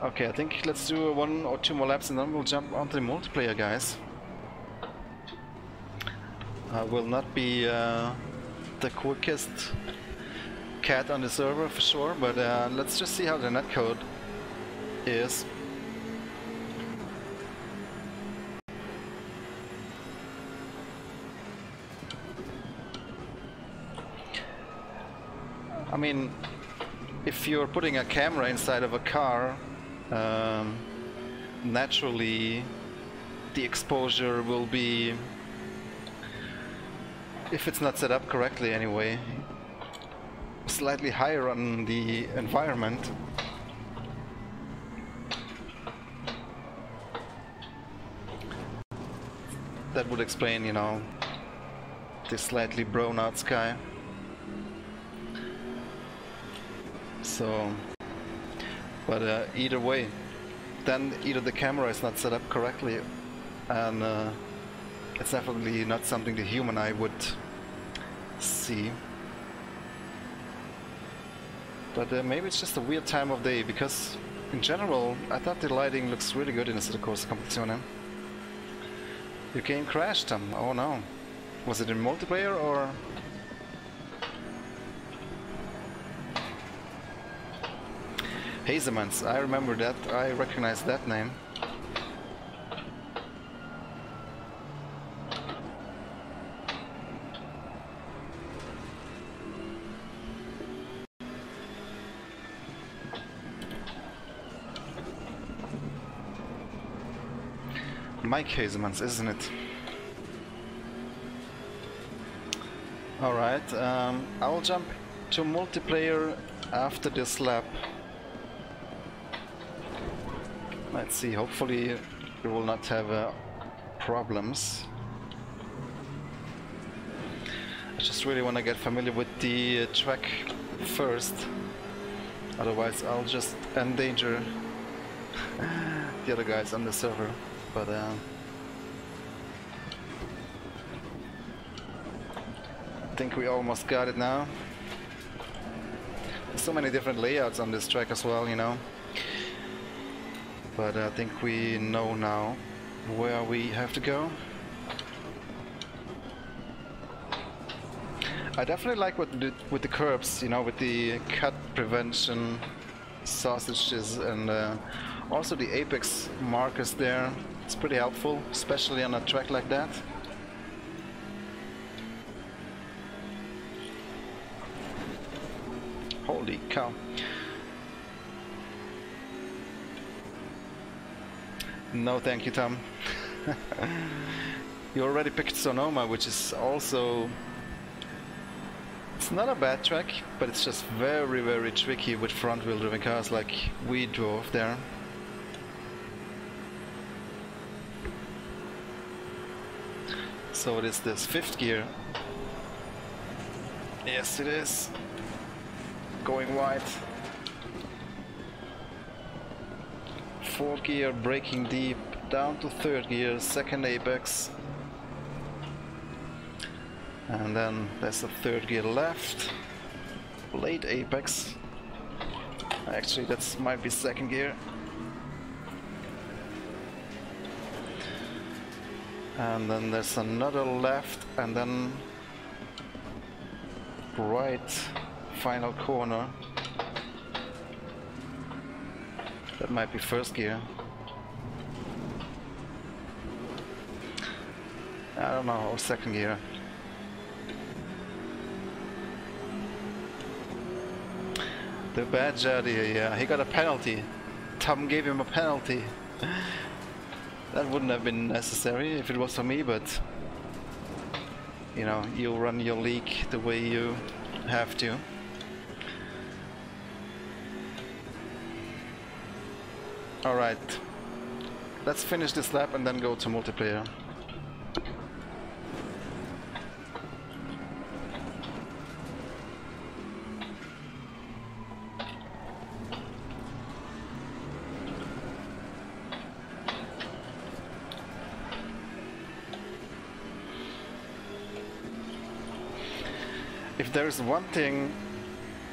Okay, I think let's do 1 or 2 more laps and then we'll jump onto the multiplayer, guys. Will not be the quickest cat on the server for sure, but let's just see how the netcode is. I mean, if you're putting a camera inside of a car, naturally the exposure will be, if it's not set up correctly anyway, slightly higher on the environment. That would explain, you know, this slightly brown out sky. So, but either way, then either the camera is not set up correctly, and it's definitely not something the human eye would see. But maybe it's just a weird time of day, because in general I thought the lighting looks really good in Assetto Corsa Competizione. Your game crashed, oh no. Was it in multiplayer or? Hazemans, I remember that, I recognize that name. Mike Hazemans, isn't it? Alright, I'll jump to multiplayer after this lap. Let's see, hopefully we will not have problems. I just really want to get familiar with the track first, otherwise I'll just endanger the other guys on the server. But I think we almost got it now. There's so many different layouts on this track as well, you know. But I think we know now where we have to go. I definitely like what with the curbs, you know, with the cut prevention, sausages, and Also the apex markers there, it's pretty helpful, especially on a track like that. Holy cow. No thank you, Tom. You already picked Sonoma, which is also... It's not a bad track, but it's just very, very tricky with front-wheel driven cars like we drove there. So it is this 5th gear. Yes, it is. Going wide. 4th gear, braking deep, down to 3rd gear, 2nd apex. And then there's a 3rd gear left, late apex. Actually, that might be 2nd gear. And then there's another left, and then right final corner. That might be 1st gear. I don't know, or 2nd gear. The bad Jaddy, yeah, he got a penalty. Tom gave him a penalty. That wouldn't have been necessary if it was for me, but you know, you run your league the way you have to. Alright, let's finish this lap and then go to multiplayer. If there's one thing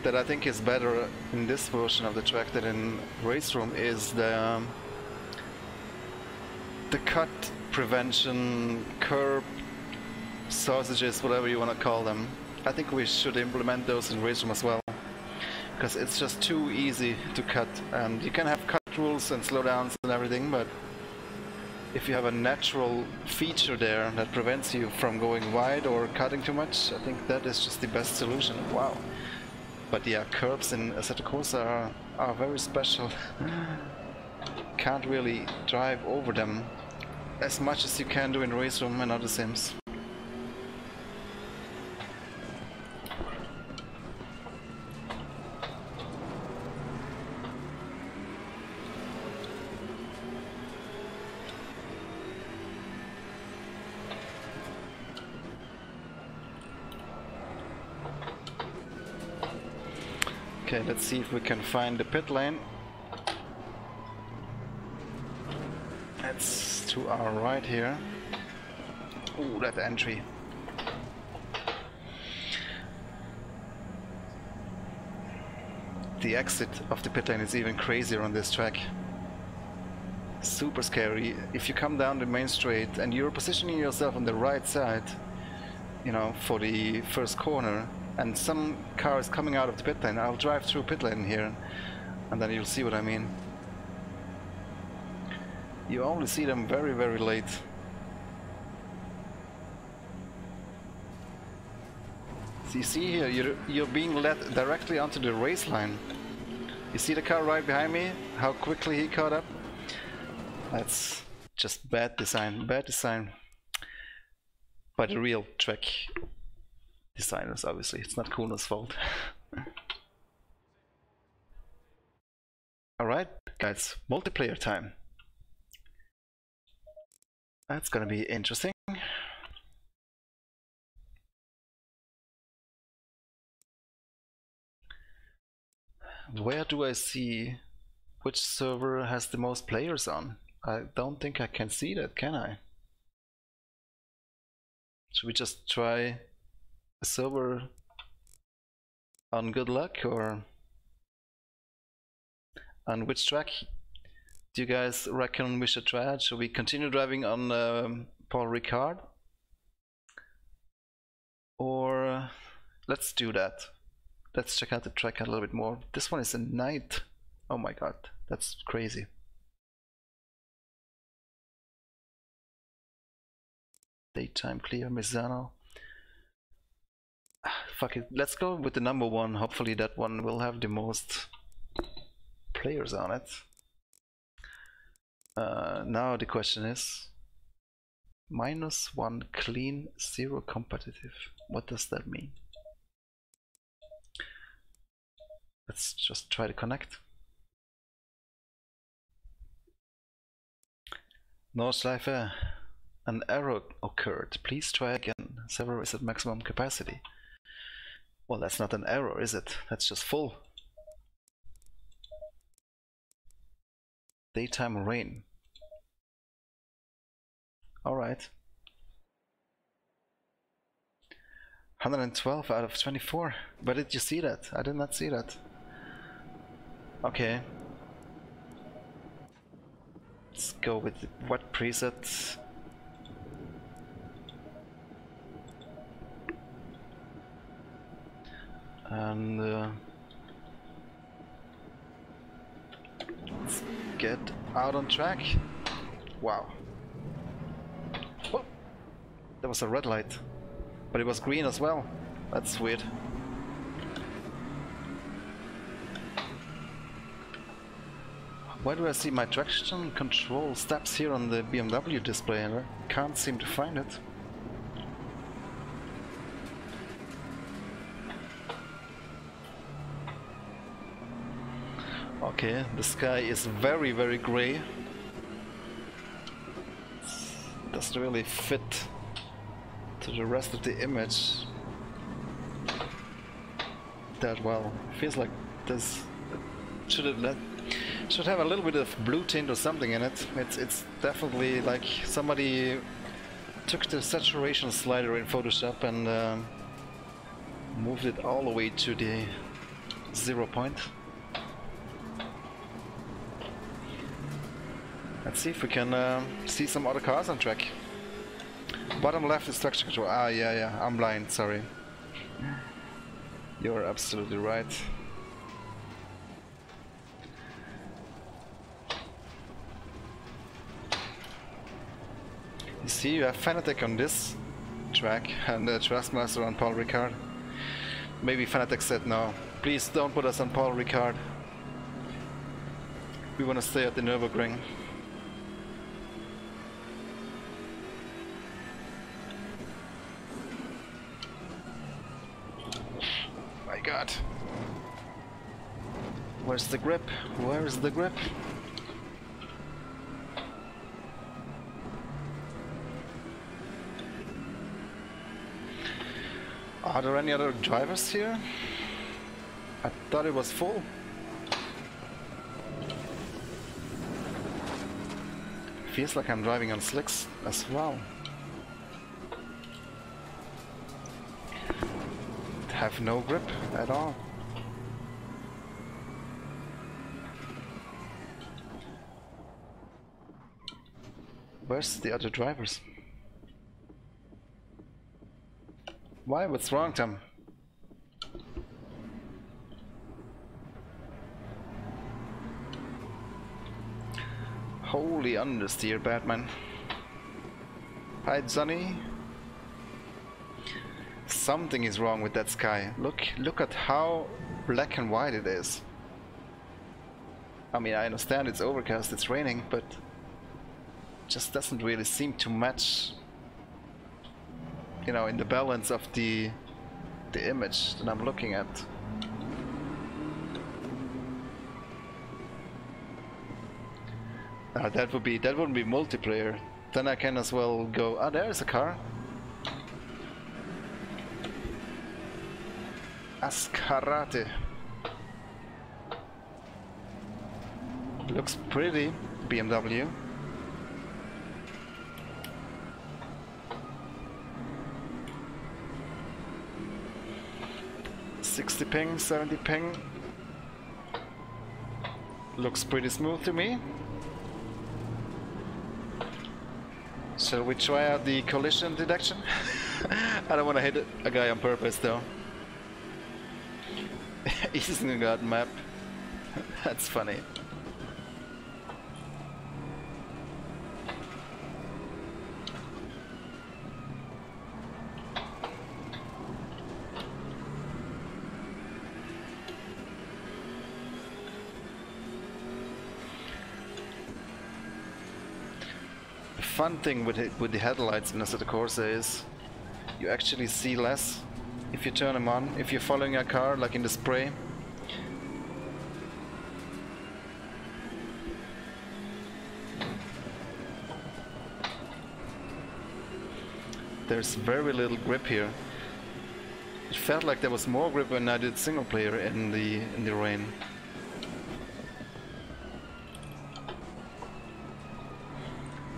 that I think is better in this version of the track than in Race Room is the cut prevention, curb, sausages, whatever you want to call them. I think we should implement those in Race Room as well, because it's just too easy to cut, and you can have cut rules and slowdowns and everything, but if you have a natural feature there that prevents you from going wide or cutting too much, I think that is just the best solution. Wow. But yeah, curbs in Assetto Corsa are very special. Can't really drive over them as much as you can do in Race Room and other sims. Okay, let's see if we can find the pit lane. It's to our right here. Ooh, that entry. The exit of the pit lane is even crazier on this track. Super scary. If you come down the main straight and you're positioning yourself on the right side, you know, for the first corner, and some car is coming out of the pit lane, I'll drive through pit lane here, and then you'll see what I mean. You only see them very, very late. So you see here, you're being led directly onto the race line. You see the car right behind me, how quickly he caught up? That's just bad design by the real track designers, obviously. It's not Kuno's fault. Alright, guys, multiplayer time. That's gonna be interesting. Where do I see which server has the most players on? I don't think I can see that, can I? Should we just try a server on good luck, or on which track do you guys reckon we should try it? Should we continue driving on Paul Ricard, or let's do that. Let's check out the track a little bit more. This one is a night. Oh my god, that's crazy. Daytime clear, Misano. Fuck it, let's go with the number one. Hopefully that one will have the most players on it. Now the question is -1 clean, 0 competitive. What does that mean? Let's just try to connect. Nordschleife, an error occurred. Please try again. Server is at maximum capacity. Well, that's not an error, is it? That's just full. Daytime rain. Alright. 112 out of 24. Where did you see that? I did not see that. Okay. Let's go with what preset? And let's get out on track. Wow. Oh, there was a red light, but it was green as well. That's weird. Why do I see my traction control steps here on the BMW display and I can't seem to find it? Okay, the sky is very, very gray. Doesn't really fit to the rest of the image that well. Feels like this should have a little bit of blue tint or something in it. It's definitely like somebody took the saturation slider in Photoshop and moved it all the way to the 0 point. Let's see if we can see some other cars on track. Bottom left is traction control. Ah, yeah, I'm blind, sorry. You're absolutely right. You see, you have Fanatec on this track and the Thrustmaster on Paul Ricard. Maybe Fanatec said no. Please don't put us on Paul Ricard. We want to stay at the Nurburgring. My God. Where's the grip? Where is the grip? Are there any other drivers here? I thought it was full. Feels like I'm driving on slicks as well. Have no grip at all. Where's the other drivers? Why? What's wrong, Tom? Holy understeer, Batman. Hi, Johnny. Something is wrong with that sky. Look at how black and white it is. I mean, I understand it's overcast, it's raining, but it just doesn't really seem to match, you know, in the balance of the image that I'm looking at. That wouldn't be multiplayer. Then I can as well go. Ah, there's a car. Ascarate. Looks pretty, BMW. $60 ping, $70 ping. Looks pretty smooth to me. Shall we try out the collision detection? I don't want to hit a guy on purpose though. Isengard map. That's funny. fun thing with the headlights in Assetto Corsa is you actually see less if you turn them on, if you're following a car like in the spray. There's very little grip here. It felt like there was more grip when I did single player in the rain.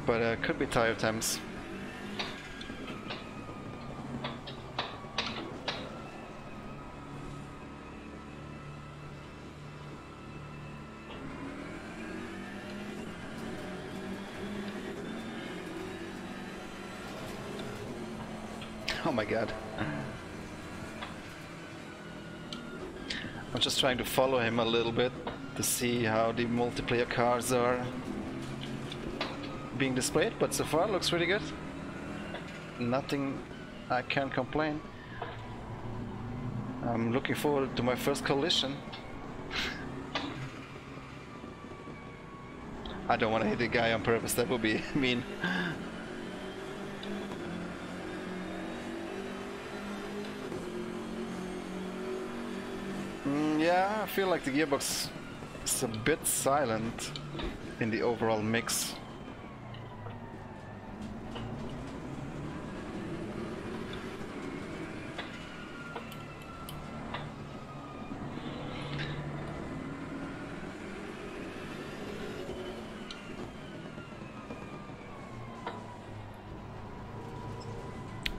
But could be tire temps. Oh my god. I'm just trying to follow him a little bit to see how the multiplayer cars are being displayed, but so far looks really good. Nothing I can complain. I'm looking forward to my first collision. I don't want to hit the guy on purpose, that would be mean. Yeah, I feel like the gearbox is a bit silent in the overall mix.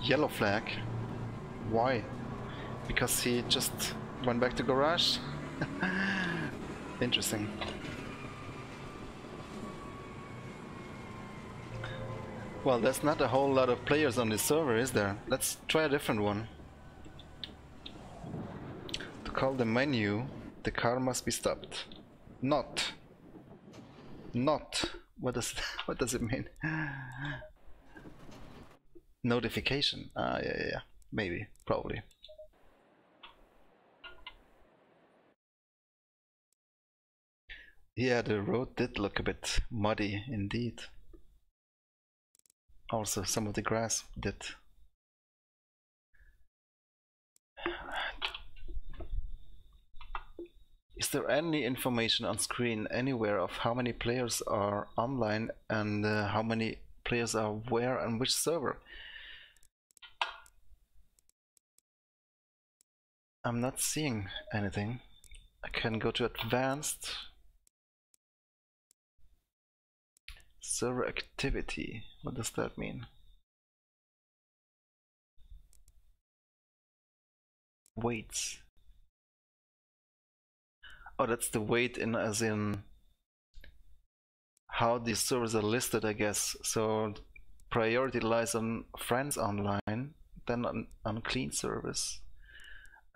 Yellow flag. Why? Because he just went back to garage? Interesting. Well, there's not a whole lot of players on this server, is there? Let's try a different one. To call the menu, the car must be stopped. Not. What does it mean? Notification. Ah, yeah. Maybe, probably. Yeah, the road did look a bit muddy indeed. Also, some of the grass did. Is there any information on screen anywhere of how many players are online and how many players are where and which server? I'm not seeing anything. I can go to advanced. Server activity. What does that mean? Weights. Oh, that's the weight in as in how these servers are listed, I guess. So priority lies on friends online, then on clean service,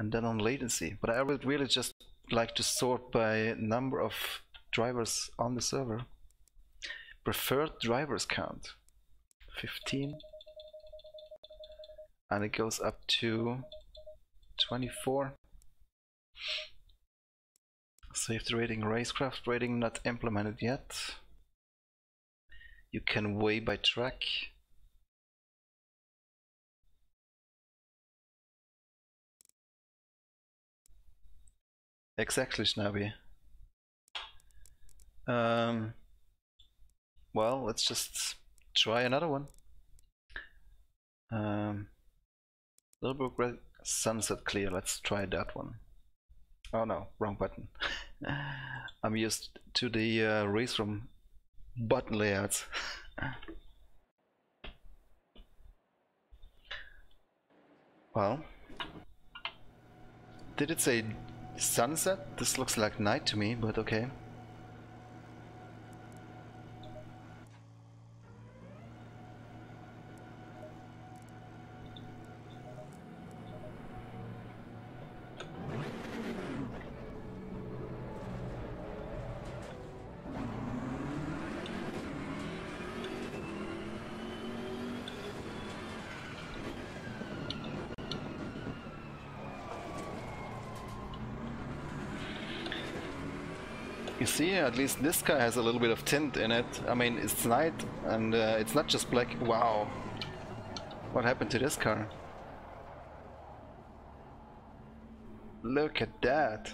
and then on latency. But I would really just like to sort by number of drivers on the server. Preferred drivers count 15, and it goes up to 24. Safety rating, racecraft rating not implemented yet. You can weigh by track. Exactly, Schnabby. Well, let's just try another one. Nurburgring sunset clear. Let's try that one. Oh no, wrong button. I'm used to the race room button layouts. Well, did it say sunset? This looks like night to me, but okay. You see, at least this car has a little bit of tint in it. I mean, it's night and it's not just black. Wow. What happened to this car? Look at that.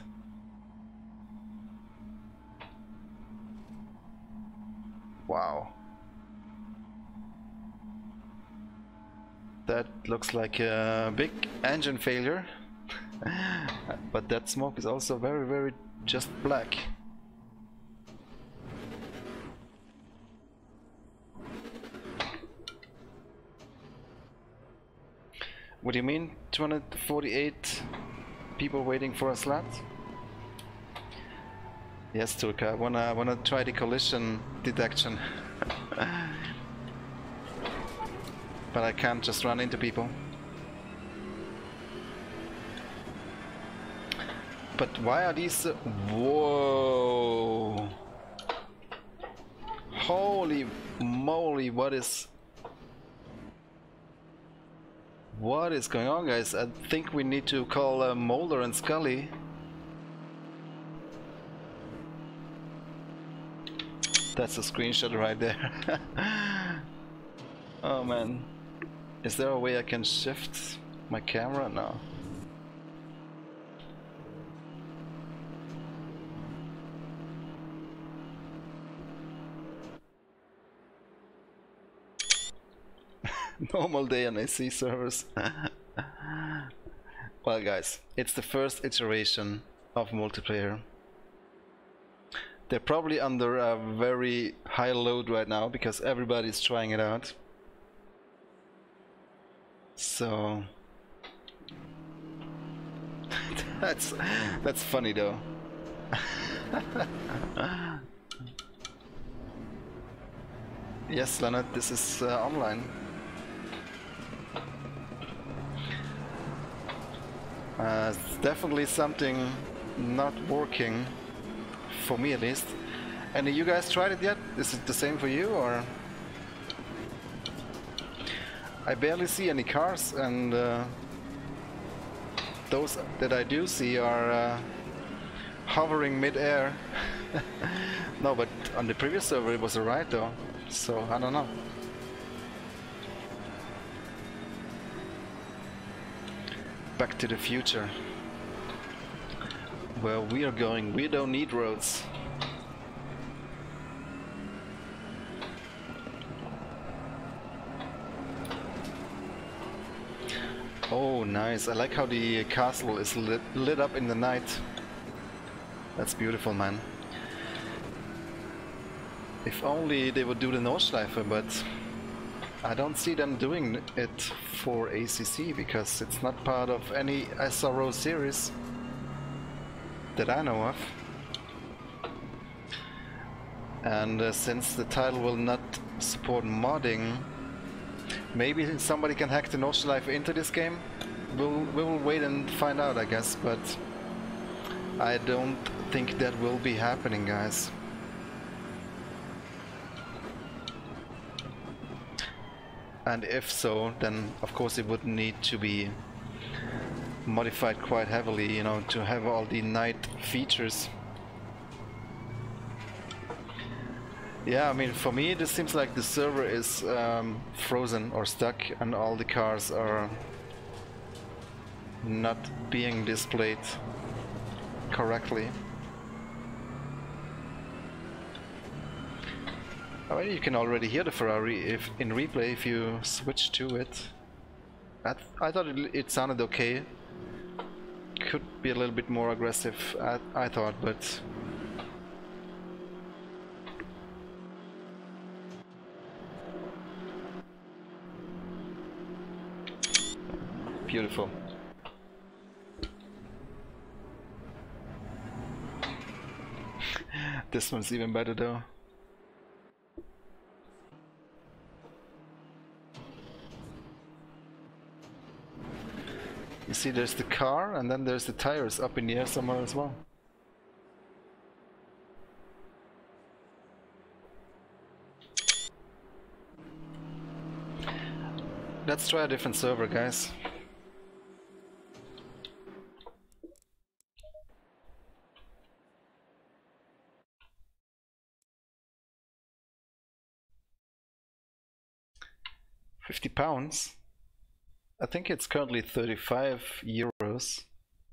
Wow. That looks like a big engine failure. But that smoke is also very, very just black. What do you mean 248 people waiting for a slot? Yes, Turka, I wanna try the collision detection. But I can't just run into people. But why are these whoa! Holy moly, what is going on, guys? I think we need to call Mulder and Scully. That's a screenshot right there. Oh man. Is there a way I can shift my camera? No. Normal day on AC servers. Well guys, it's the first iteration of multiplayer. They're probably under a very high load right now because everybody's trying it out. So that's funny though. Yes, Leonard, this is online. It's definitely something not working, for me at least. And you guys tried it yet? Is it the same for you, or? I barely see any cars, and those that I do see are hovering mid-air. No, but on the previous server it was alright though, so I don't know. Back to the future. Where we are going, we don't need roads. Oh, nice. I like how the castle is lit up in the night. That's beautiful, man. If only they would do the Nordschleife, but I don't see them doing it for ACC because it's not part of any SRO series that I know of. And since the title will not support modding, maybe somebody can hack the Nordschleife into this game. We will wait and find out, I guess, but I don't think that will be happening, guys. And if so, then of course it would need to be modified quite heavily, you know, to have all the night features. Yeah, I mean, for me this seems like the server is frozen or stuck and all the cars are not being displayed correctly. I mean, you can already hear the Ferrari if in replay if you switch to it. I thought it sounded okay. Could be a little bit more aggressive, I thought, but beautiful. This one's even better though. You see, there's the car, and then there's the tires up in the air somewhere as well. Let's try a different server, guys. £50. I think it's currently €35.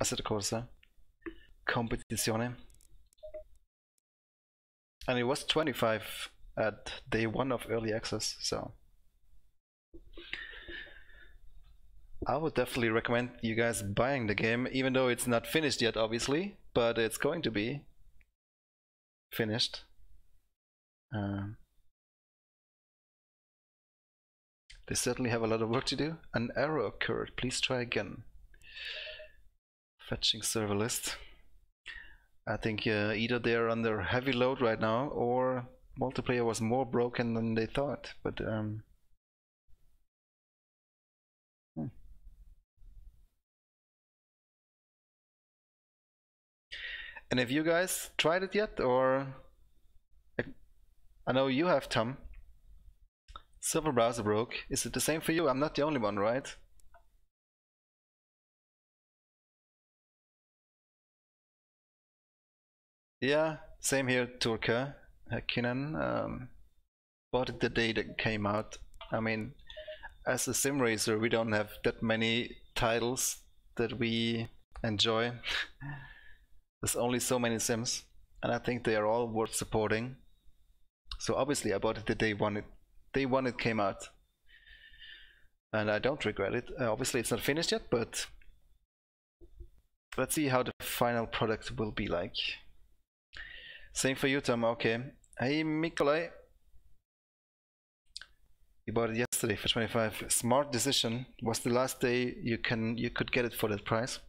Assetto Corsa. Competizione. And it was 25 at day 1 of early access, so I would definitely recommend you guys buying the game, even though it's not finished yet, obviously, but it's going to be finished. They certainly have a lot of work to do. An error occurred. Please try again. Fetching server list. I think either they're under heavy load right now, or multiplayer was more broken than they thought. But And have you guys tried it yet, or I know you have, Tom. Server browser broke. Is it the same for you? I'm not the only one, right? Yeah, same here, Turka. Hakkinen. Bought it the day that came out. I mean, as a sim racer, we don't have that many titles that we enjoy. There's only so many sims, and I think they are all worth supporting. So obviously I bought it the day one it came out, and I don't regret it. Obviously it's not finished yet, but let's see how the final product will be like. Same for you, Tom. Okay. Hey, Mikolai. You bought it yesterday for 25. Smart decision. Was the last day you could get it for that price.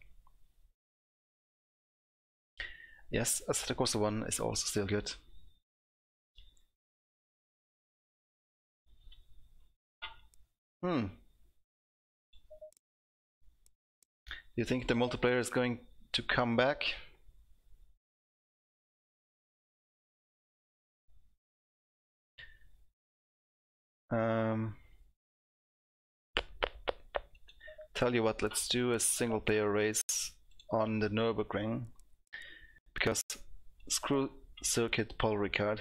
Yes, Assetto Corsa 1 is also still good. Do you think the multiplayer is going to come back? Tell you what, let's do a single player race on the Nurburgring, because screw circuit Paul Ricard.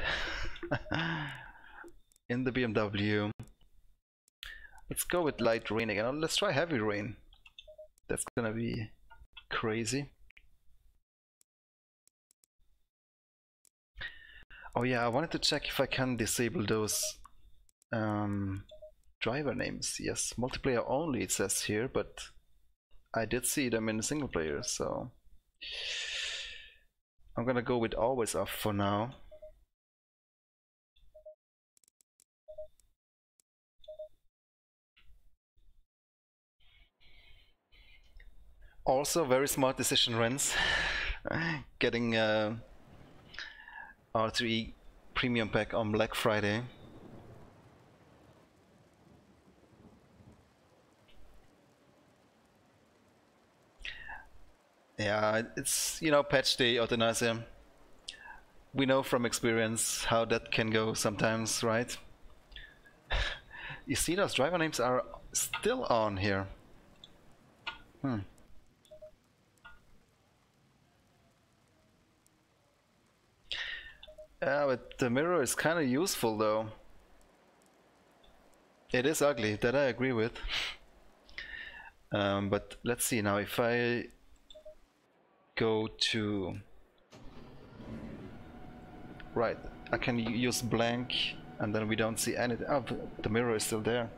In the BMW. Let's go with light rain again. Let's try heavy rain. That's gonna be crazy. Oh yeah, I wanted to check if I can disable those driver names. Yes, multiplayer only it says here, but I did see them in single player, so I'm gonna go with always off for now. Also very smart decision, Renz. Getting R3 premium pack on Black Friday. Yeah, it's, you know, patch day euthanasia. We know from experience how that can go sometimes, right? You see, those driver names are still on here. Yeah, but the mirror is kind of useful though. It is ugly, that I agree with. But let's see now, if I go to... Right, I can use blank and then we don't see anything. Oh, the mirror is still there.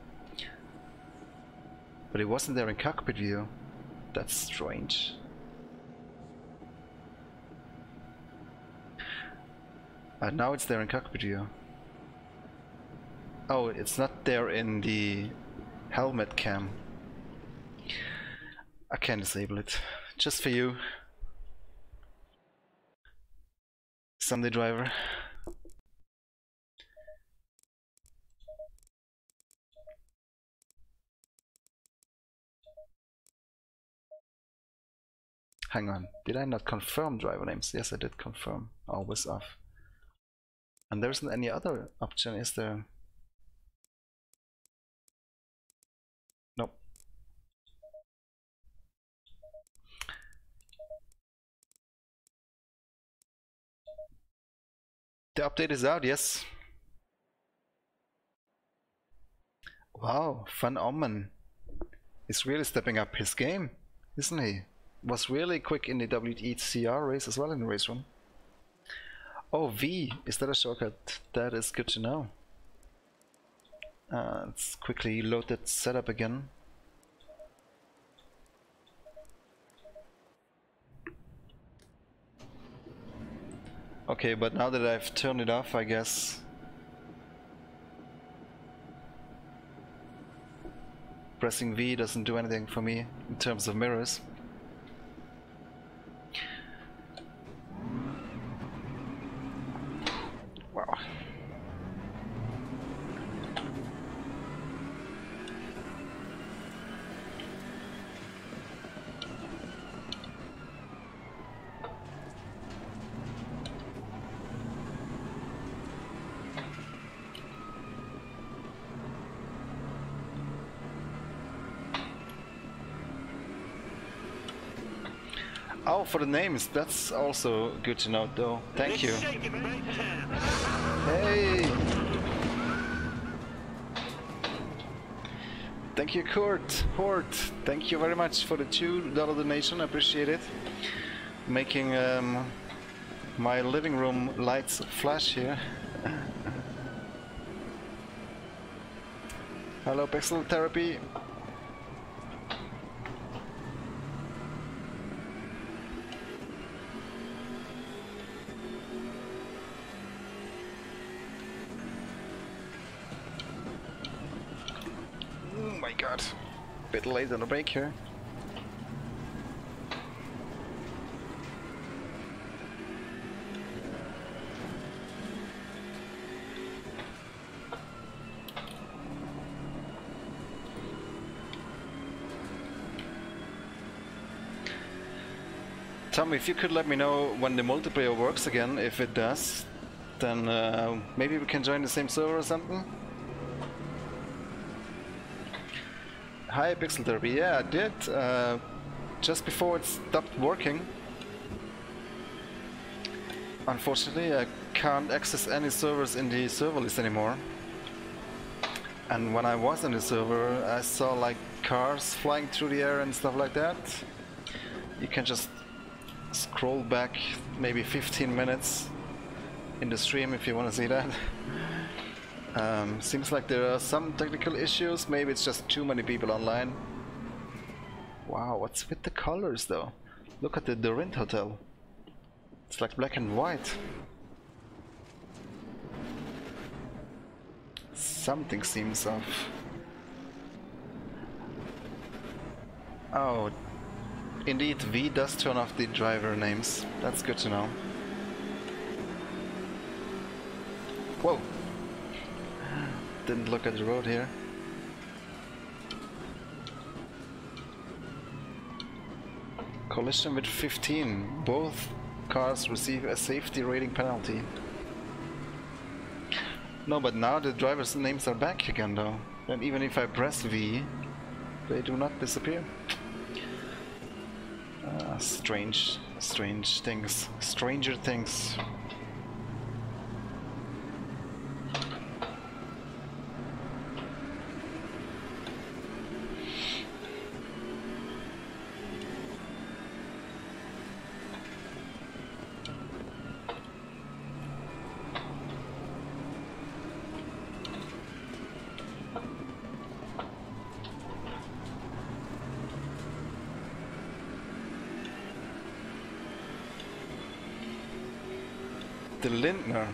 But it wasn't there in cockpit view. That's strange. Now it's there in cockpit view. Oh, it's not there in the helmet cam. I can disable it. Just for you, Sunday driver. Hang on, did I not confirm driver names? Yes, I did confirm. Always off. And there isn't any other option, is there? Nope. The update is out, yes. Wow, Van Ommen is really stepping up his game, isn't he? Was really quick in the WECR race as well in the race room. Oh, V, is that a shortcut? That is good to know. Let's quickly load that setup again. Okay, but now that I've turned it off, I guess pressing V doesn't do anything for me in terms of mirrors. Wow. Oh, for the names, that's also good to know though. Thank you. Hey! Thank you, Hort. Thank you very much for the $2 donation, I appreciate it. Making my living room lights flash here. Hello, Pixel Therapy. God, a bit late on the break here. Tom, if you could let me know when the multiplayer works again, if it does, then maybe we can join the same server or something? Hi, Pixel Therapy. Yeah, I did. Just before it stopped working. Unfortunately, I can't access any servers in the server list anymore. And when I was in the server, I saw like cars flying through the air and stuff like that. You can just scroll back maybe 15 minutes in the stream if you want to see that. Seems like there are some technical issues, maybe it's just too many people online. Wow, what's with the colors though? Look at the Dorint Hotel. It's like black and white. Something seems off. Oh, indeed, V does turn off the driver names. That's good to know. Whoa! Didn't look at the road here. Collision with 15. Both cars receive a safety rating penalty. No, but now the drivers' names are back again though. And even if I press V, they do not disappear. Strange things. Stranger things. The Lindner,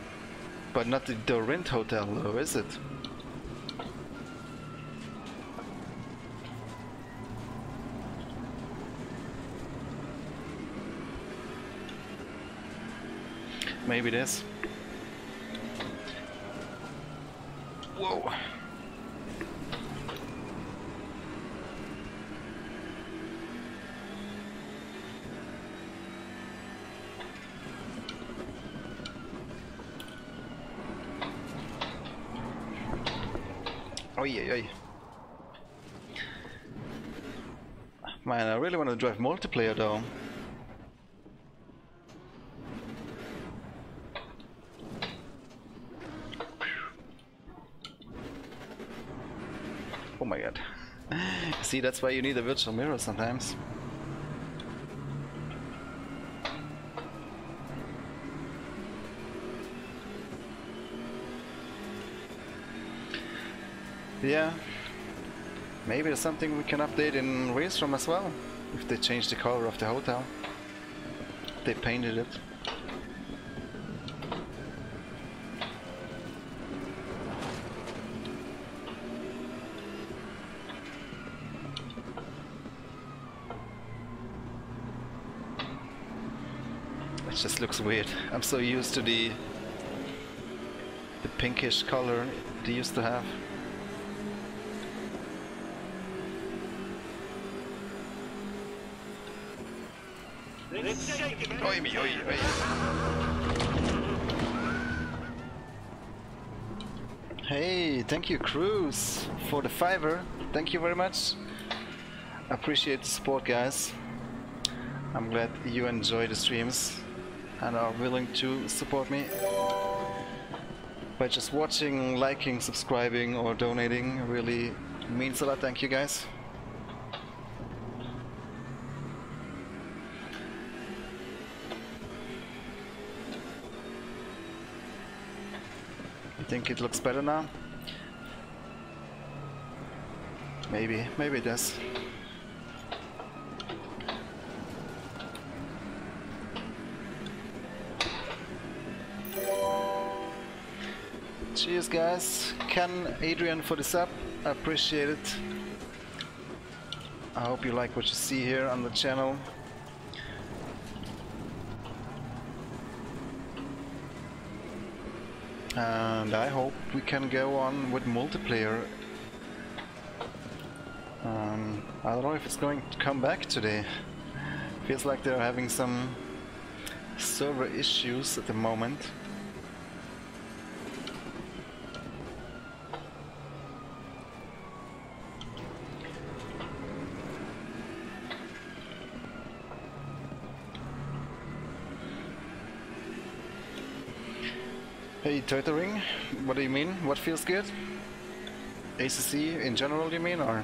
but not the Dorint Hotel though, is it? Maybe it is. Whoa. Oi. Man, I really want to drive multiplayer though. Oh my god. See, that's why you need a virtual mirror sometimes. Yeah. Maybe there's something we can update in Race Room as well. If they change the color of the hotel. They painted it. It just looks weird. I'm so used to the pinkish color they used to have. Oi, me, oi, oi. Hey, thank you, Cruz, for the $5. Thank you very much. Appreciate the support, guys. I'm glad you enjoy the streams and are willing to support me by just watching, liking, subscribing, or donating. It really means a lot. Thank you, guys. You think it looks better now? Maybe it does. Cheers, guys. Ken, Adrian for the sub. I appreciate it. I hope you like what you see here on the channel. And I hope we can go on with multiplayer. I don't know if it's going to come back today. Feels like they're having some server issues at the moment. Hey, Twittering, what do you mean? What feels good? ACC in general, you mean, or?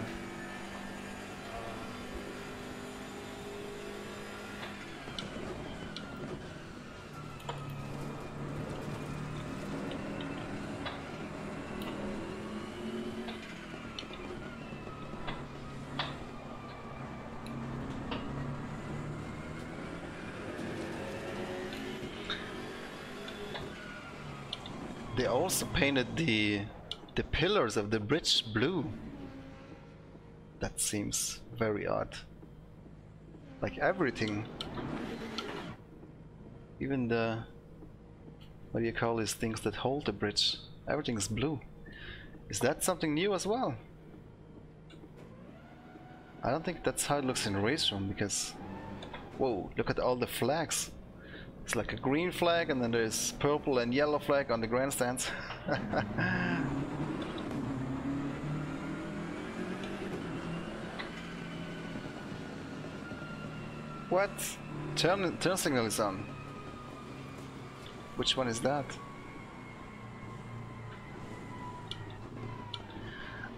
They also painted the pillars of the bridge blue. That seems very odd. Like everything. Even the, what do you call these things that hold the bridge? Everything is blue. Is that something new as well? I don't think that's how it looks in Race Room, because whoa, look at all the flags. It's like a green flag, and then there's purple and yellow flag on the grandstands. What? Turn signal is on. Which one is that?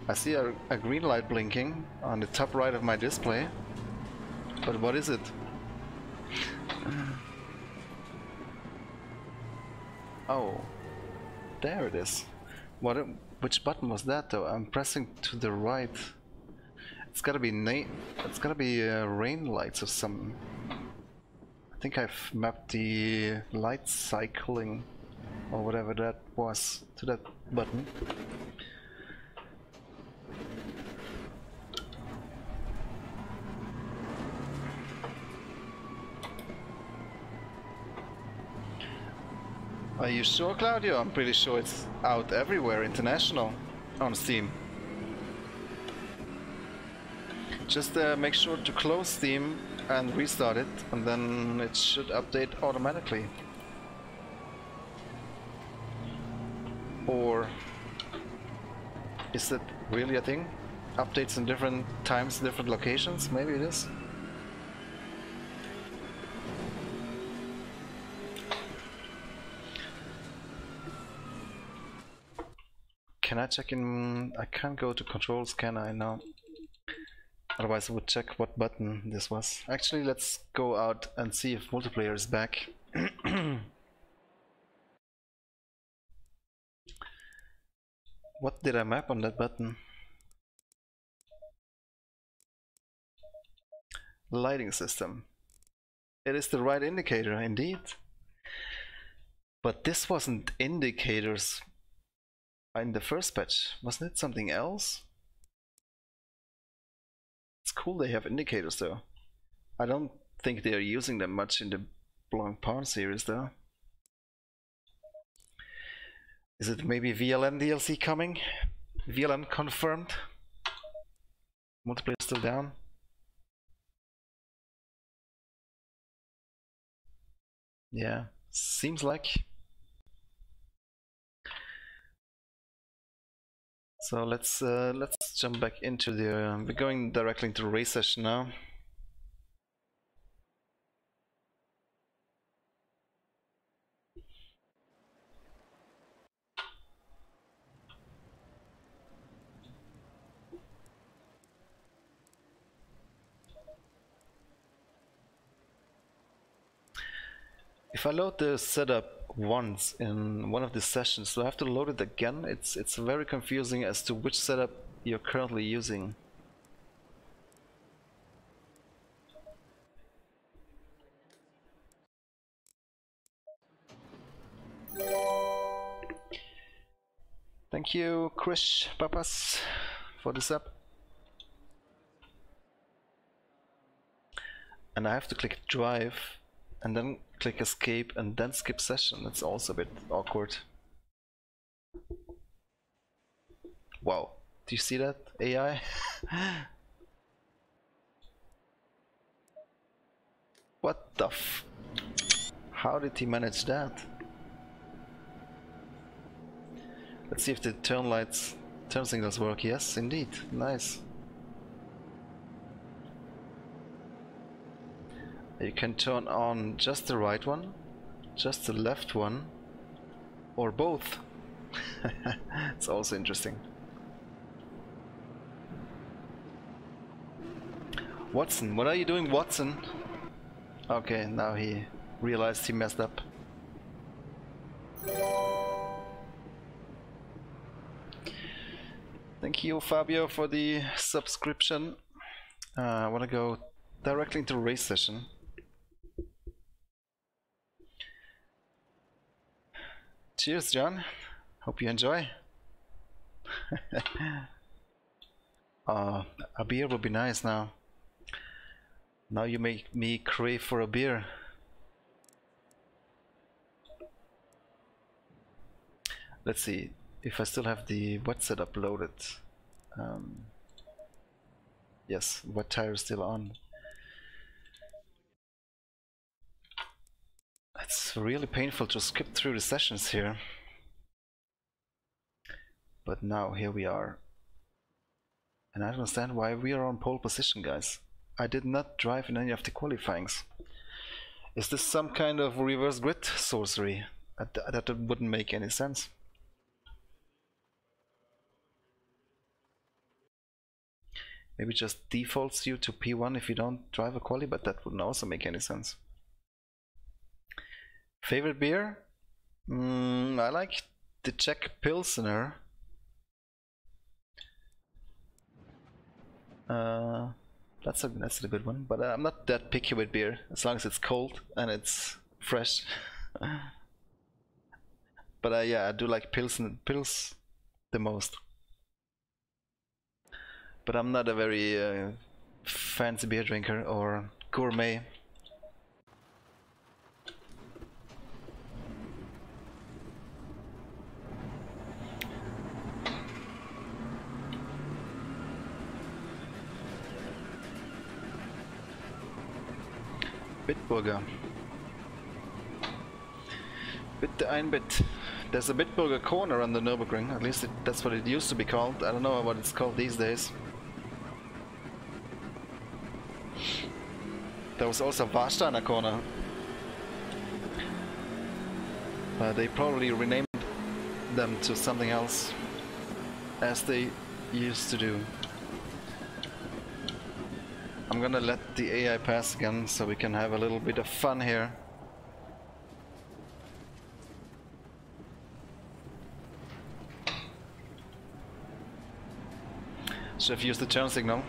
I see a green light blinking on the top right of my display. But what is it? Oh, there it is. Which button was that though? I'm pressing to the right. It's gotta be rain lights or something. I think I've mapped the light cycling or whatever that was to that button. Are you sure, Claudio? I'm pretty sure it's out everywhere international on Steam. Just make sure to close Steam and restart it, and then it should update automatically. Or is it really a thing? Updates in different times, different locations? Maybe it is. can I check in? I can't go to controls, can I? No. Otherwise I would check what button this was. Actually, let's go out and see if multiplayer is back. What did I map on that button? Lighting system. It is the right indicator, indeed. But this wasn't indicators in the first patch. Wasn't it something else? It's cool they have indicators though. I don't think they are using them much in the Blanc Pawn series though. Is it maybe VLN DLC coming? VLN confirmed? Multiplayer still down? Yeah, seems like. So let's jump back into the. We're going directly into the race session now. If I load the setup once in one of the sessions, do I have to load it again? It's very confusing as to which setup you're currently using. Thank you, Krish Papas, for the sub. And I have to click drive and then click escape and then skip session. That's also a bit awkward. Wow, do you see that, AI? What the f... How did he manage that? Let's see if the turn signals work. Yes, indeed. Nice. You can turn on just the right one, just the left one, or both. It's also interesting. Watson, what are you doing, Watson? Okay, now he realized he messed up. Thank you, Fabio, for the subscription. I want to go directly into race session. Cheers, John. Hope you enjoy. A beer would be nice now. Now you make me crave for a beer. Let's see if I still have the wet setup loaded. Yes, wet tire is still on. It's really painful to skip through the sessions here. But now here we are. And I don't understand why we are on pole position, guys. I did not drive in any of the qualifyings. Is this some kind of reverse grid sorcery? That wouldn't make any sense. Maybe just defaults you to P1 if you don't drive a quali, but that wouldn't also make any sense. Favorite beer? I like the Czech Pilsner. That's a good one, but I'm not that picky with beer, as long as it's cold and it's fresh. But yeah, I do like pils the most. But I'm not a very fancy beer drinker or gourmet. Bitburger. Bitte ein Bit. There's a Bitburger corner on the Nurburgring, at least that's what it used to be called. I don't know what it's called these days. There was also Warsteiner corner. They probably renamed them to something else. as they used to do. I'm gonna let the AI pass again so we can have a little bit of fun here. Should have used the turn signal.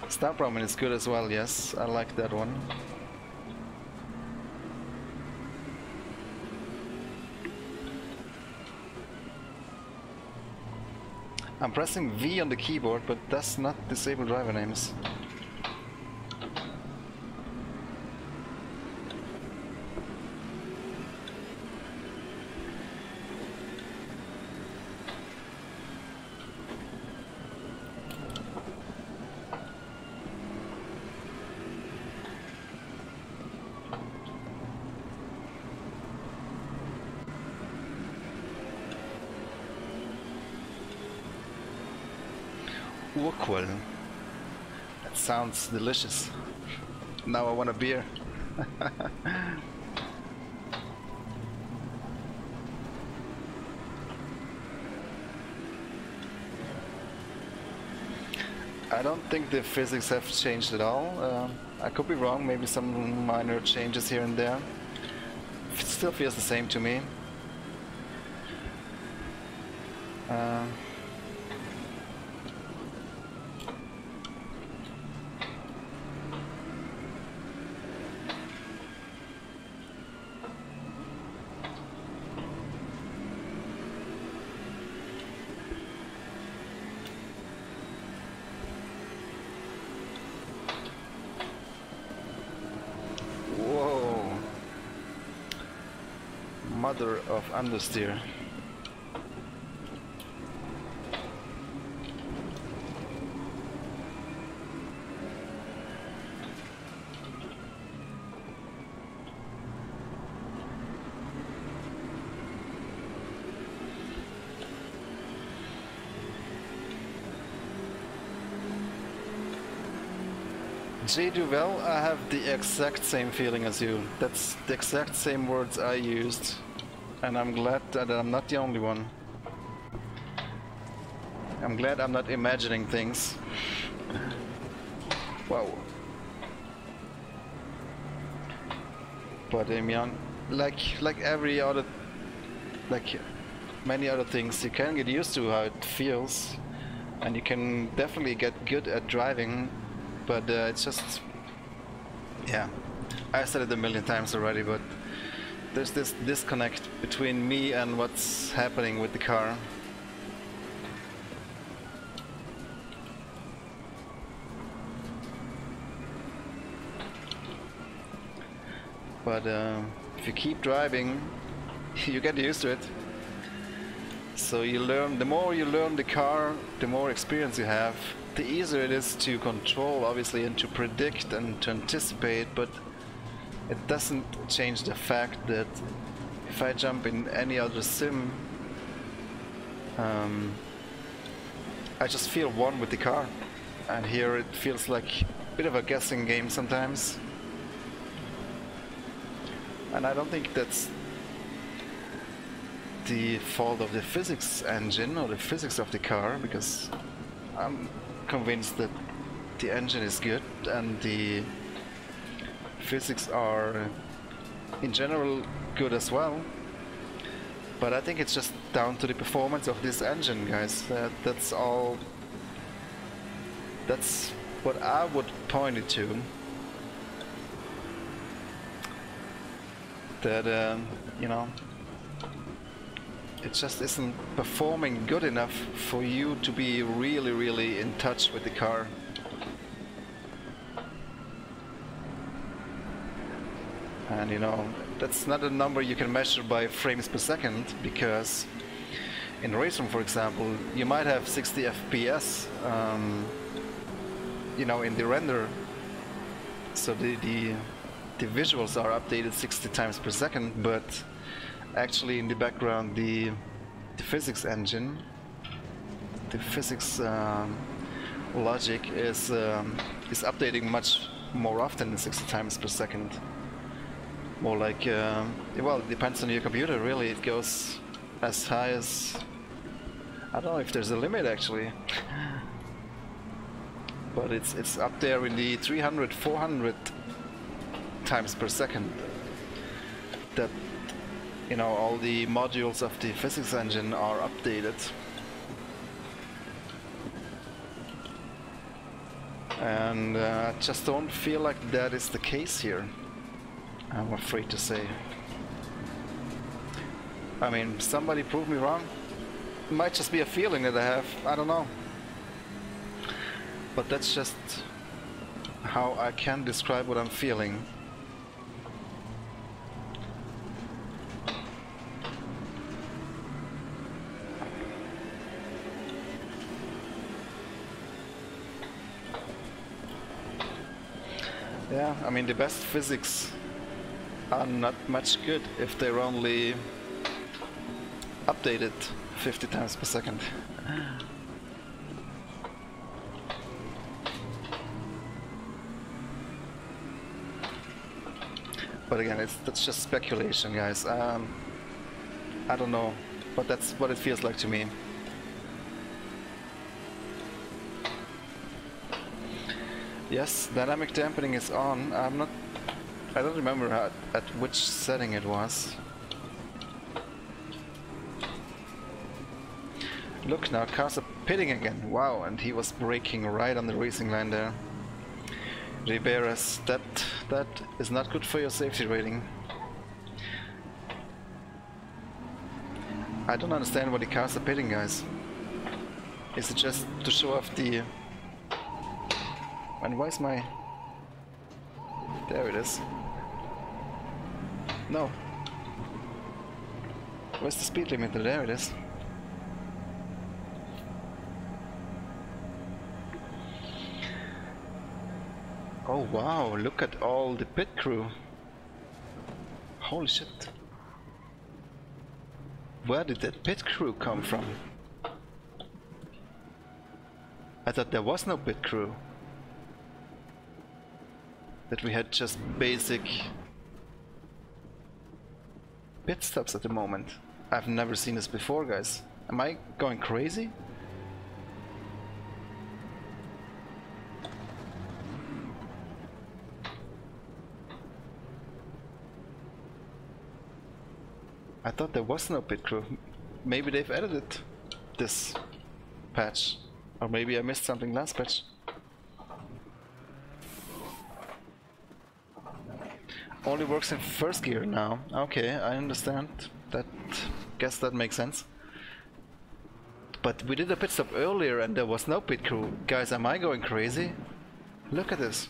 Stop roaming is good as well, yes, I like that one. I'm pressing V on the keyboard, but does not disable driver names. Urquell. That sounds delicious. Now I want a beer. I don't think the physics have changed at all. I could be wrong, maybe some minor changes here and there. It still feels the same to me. Mother of understeer. J. Duvel, I have the exact same feeling as you. That's the exact same words I used. And I'm glad that I'm not the only one. I'm glad I'm not imagining things. Wow. But like every other, like many other things, you can get used to how it feels, and you can definitely get good at driving. But it's just, yeah. I said it a million times already, but there's this disconnect between me and what's happening with the car. But if you keep driving, you get used to it. So you learn, the more you learn the car, the more experience you have, the easier it is to control, obviously, and to predict and to anticipate, but it doesn't change the fact that if I jump in any other sim, I just feel one with the car, and here it feels like a bit of a guessing game sometimes. And I don't think that's the fault of the physics engine or the physics of the car, because I'm convinced that the engine is good and the physics are in general good as well. But I think it's just down to the performance of this engine, guys. That's all. That's what I would point it to. That you know, it just isn't performing good enough for you to be really, really in touch with the car. And you know, that's not a number you can measure by frames per second, because in Racer, for example, you might have 60 FPS, you know, in the render. So the visuals are updated 60 times per second, but actually in the background the physics engine, the physics logic is updating much more often than 60 times per second. More like, well, it depends on your computer, really. It goes as high as I don't know if there's a limit actually. But it's up there in the 300, 400 times per second that, you know, all the modules of the physics engine are updated. And I just don't feel like that is the case here, I'm afraid to say. I mean, somebody prove me wrong. It might just be a feeling that I have, I don't know. But that's just how I can describe what I'm feeling. Yeah, I mean, the best physics are not much good if they're only updated 50 times per second. But again, that's just speculation, guys. I don't know, but that's what it feels like to me. Yes, dynamic dampening is on. I don't remember at which setting it was. Look, now cars are pitting again. Wow, and he was braking right on the racing line there. Riberas, that is not good for your safety rating. I don't understand why the cars are pitting, guys. Is it just to show off the... And why is my... There it is. No. Where's the speed limiter? There it is. Oh wow, look at all the pit crew. Holy shit. Where did that pit crew come from? I thought there was no pit crew. That we had just basic pit stops at the moment. I've never seen this before, guys. Am I going crazy? I thought there was no pit crew. Maybe they've edited this patch. Or maybe I missed something last patch. Only works in first gear now. Okay, I understand. Guess that makes sense. But we did a pit stop earlier and there was no pit crew. Guys, am I going crazy? Look at this.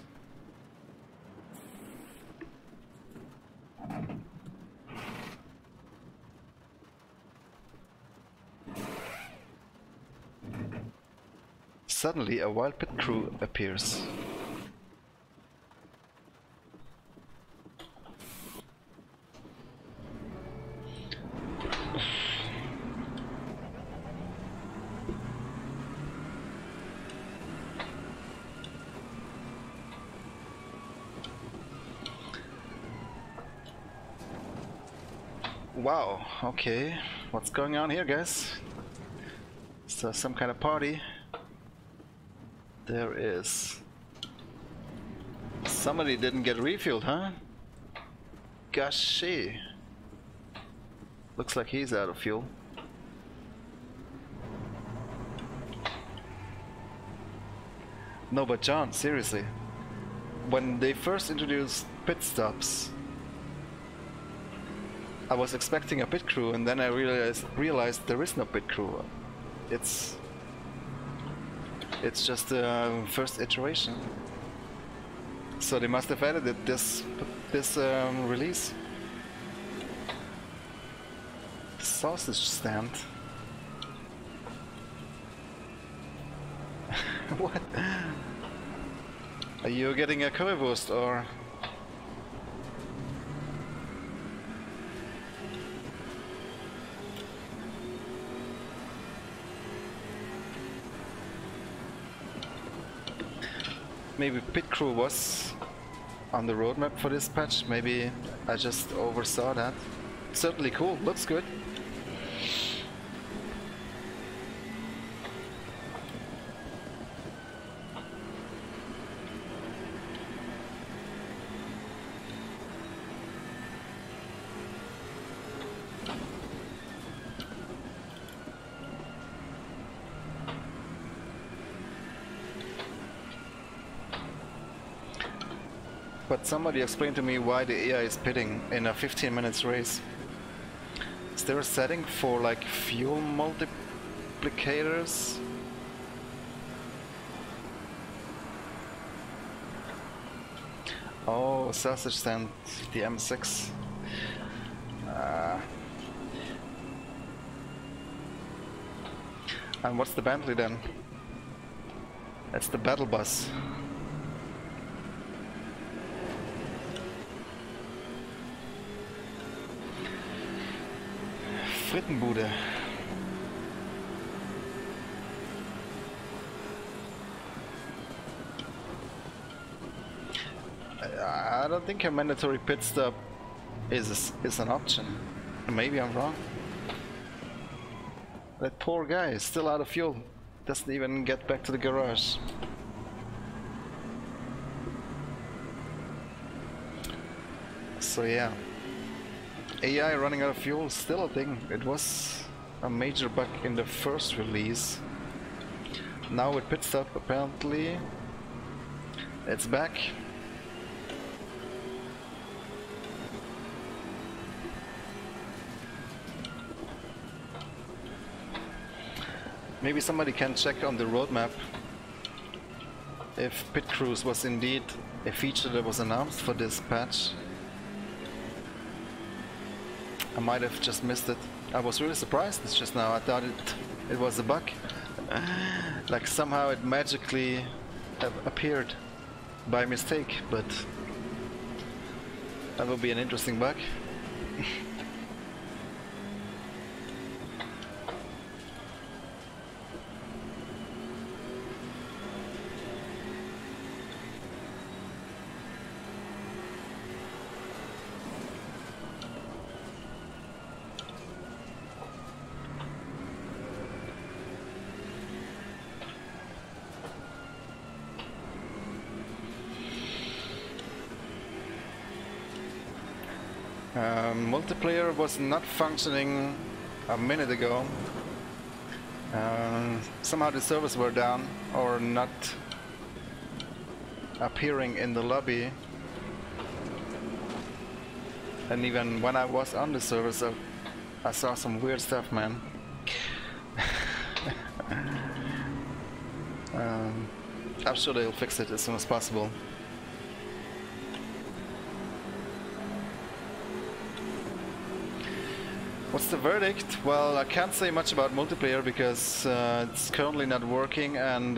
Suddenly a wild pit crew appears. Wow, okay, what's going on here, guys? So some kind of party. There is. Somebody didn't get refueled, huh? Goshy. Looks like he's out of fuel. No, but John, seriously. When they first introduced pit stops, I was expecting a pit crew, and then I realized there is no pit crew. It's just the first iteration. So they must have edited this release. Sausage stand. What? Are you getting a currywurst or? Maybe pit crew was on the roadmap for this patch. Maybe I just oversaw that. Certainly cool. Looks good. But somebody explained to me why the AI is pitting in a 15 minutes race. Is there a setting for like fuel multiplicators? Oh, sausage stand, the M6. And what's the Bentley then? That's the battle bus. Frittenbude. I don't think a mandatory pit stop is an option. Maybe I'm wrong. That poor guy is still out of fuel. Doesn't even get back to the garage. So yeah. AI running out of fuel is still a thing. It was a major bug in the first release. Now with pit stop apparently it's back. Maybe somebody can check on the roadmap if pit crews was indeed a feature that was announced for this patch. I might have just missed it. I was really surprised just now. I thought it was a bug. Like somehow it magically appeared by mistake, but that would be an interesting bug. Multiplayer was not functioning a minute ago. Somehow the servers were down or not appearing in the lobby. And even when I was on the servers, I saw some weird stuff, man. I'm sure they'll fix it as soon as possible. What's the verdict? Well, I can't say much about multiplayer because it's currently not working, and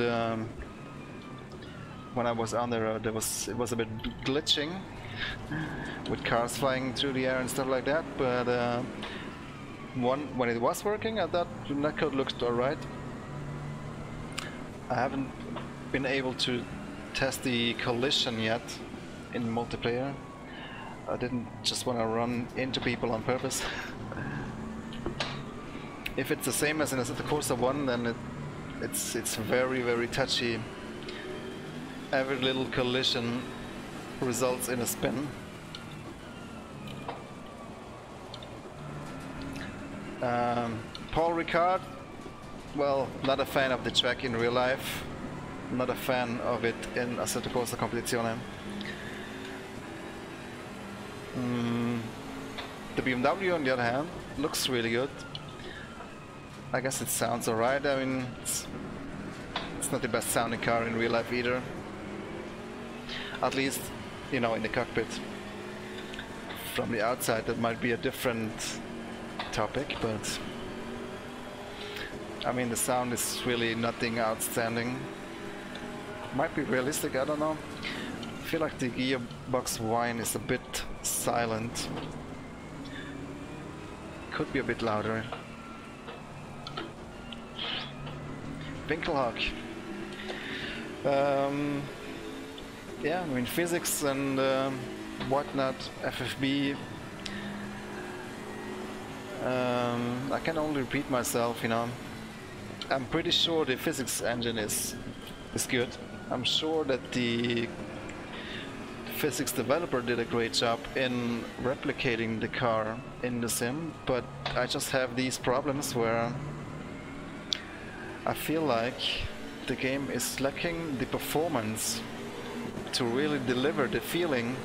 when I was on there, it was a bit glitching with cars flying through the air and stuff like that. But when it was working, I thought the netcode looked alright. I haven't been able to test the collision yet in multiplayer. I didn't just want to run into people on purpose. If it's the same as in Assetto Corsa 1, then it's very, very touchy. Every little collision results in a spin. Paul Ricard, well, not a fan of the track in real life, not a fan of it in Assetto Corsa Competizione. The BMW, on the other hand, looks really good. I guess it sounds alright. I mean, it's not the best sounding car in real life either. At least, you know, in the cockpit. From the outside, that might be a different topic, but I mean, the sound is really nothing outstanding. Might be realistic, I don't know. I feel like the gearbox whine is a bit silent. Could be a bit louder. Winkelhawk. Yeah, I mean, physics and whatnot, FFB. I can only repeat myself, you know. I'm pretty sure the physics engine is good. I'm sure that the physics developer did a great job in replicating the car in the sim, but I just have these problems where I feel like the game is lacking the performance to really deliver the feeling,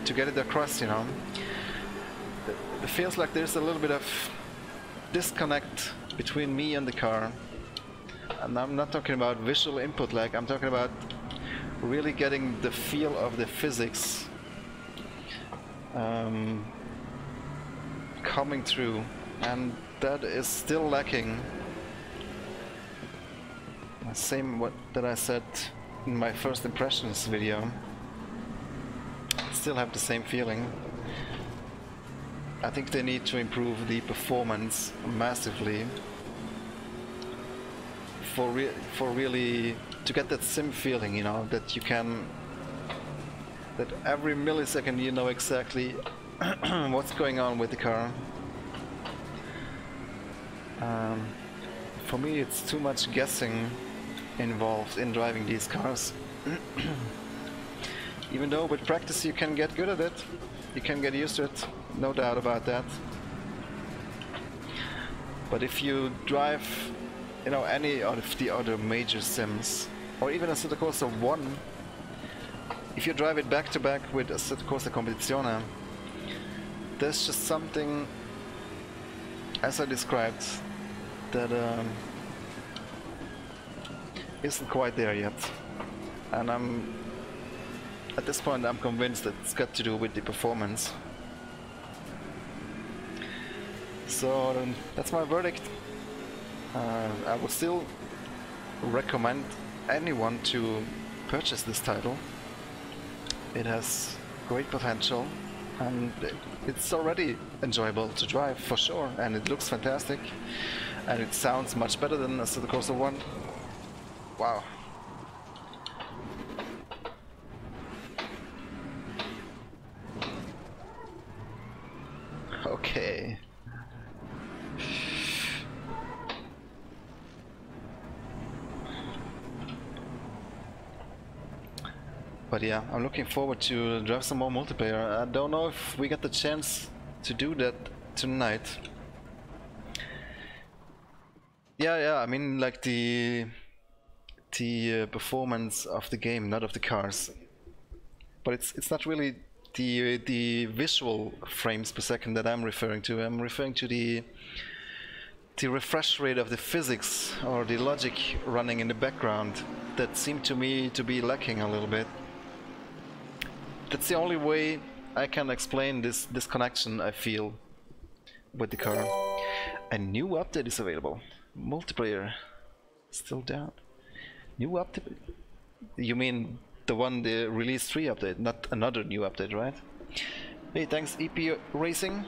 to get it across, you know. It feels like there's a little bit of disconnect between me and the car. And I'm not talking about visual input lag, I'm talking about really getting the feel of the physics coming through, and that is still lacking. Same that I said in my first impressions video. Still have the same feeling. I think they need to improve the performance massively for really to get that sim feeling, you know, that you can, that every millisecond you know exactly what's going on with the car. For me, it's too much guessing involved in driving these cars. Even though with practice you can get good at it, you can get used to it, no doubt about that. But if you drive, you know, any of the other major sims, or even Assetto Corsa 1, if you drive it back to back with Assetto Corsa Competizione, there's just something, as I described, that isn't quite there yet. And at this point I'm convinced that it's got to do with the performance. So that's my verdict. I would still recommend anyone to purchase this title. It has great potential and it's already enjoyable to drive for sure, and it looks fantastic and it sounds much better than Assetto Corsa 1. Wow. Okay. But yeah, I'm looking forward to drive some more multiplayer. I don't know if we get the chance to do that tonight. Yeah, I mean like the performance of the game, not of the cars. But it's not really the visual frames per second that I'm referring to. I'm referring to the refresh rate of the physics or the logic running in the background that seemed to me to be lacking a little bit. That's the only way I can explain this disconnection I feel with the car. A new update is available. Multiplayer still down. New update? You mean the one, the release 3 update, not another new update, right? Hey, thanks EP Racing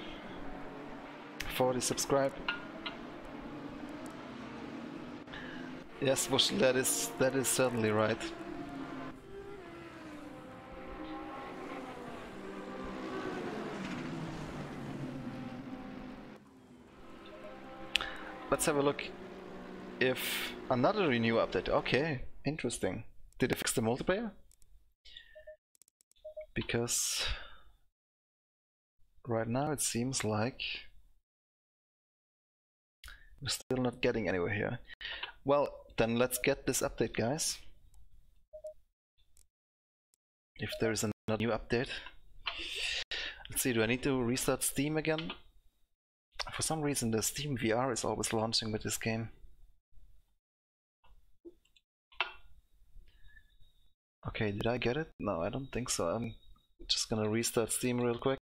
for the subscribe. Yes, Bush, that is certainly right. Let's have a look if another new update. Okay, interesting. Did they fix the multiplayer? Because right now it seems like we're still not getting anywhere here. Well, then let's get this update, guys. If there is another new update. Let's see, do I need to restart Steam again? For some reason the Steam VR is always launching with this game. Okay, did I get it? No, I don't think so. I'm just gonna restart Steam real quick.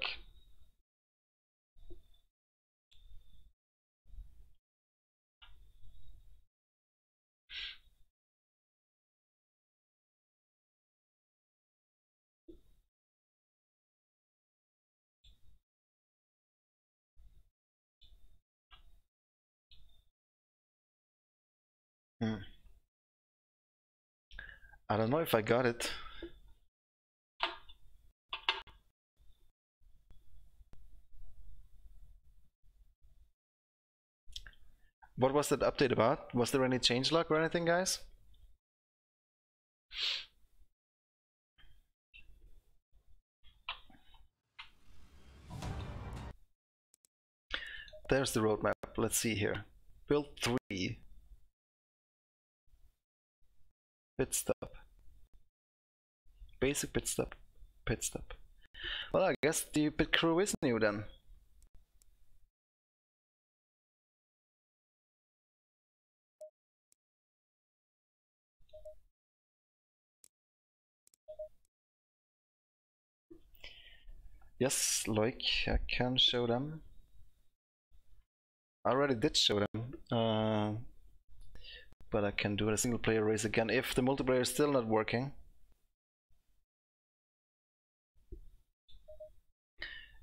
I don't know if I got it. What was that update about? Was there any changelog or anything, guys? There's the roadmap. Let's see here. Build 3. Pit stop. Basic pit stop. Pit stop. Well, I guess the pit crew is new then. Yes, Loic, I can show them. I already did show them, but I can do a single player race again if the multiplayer is still not working.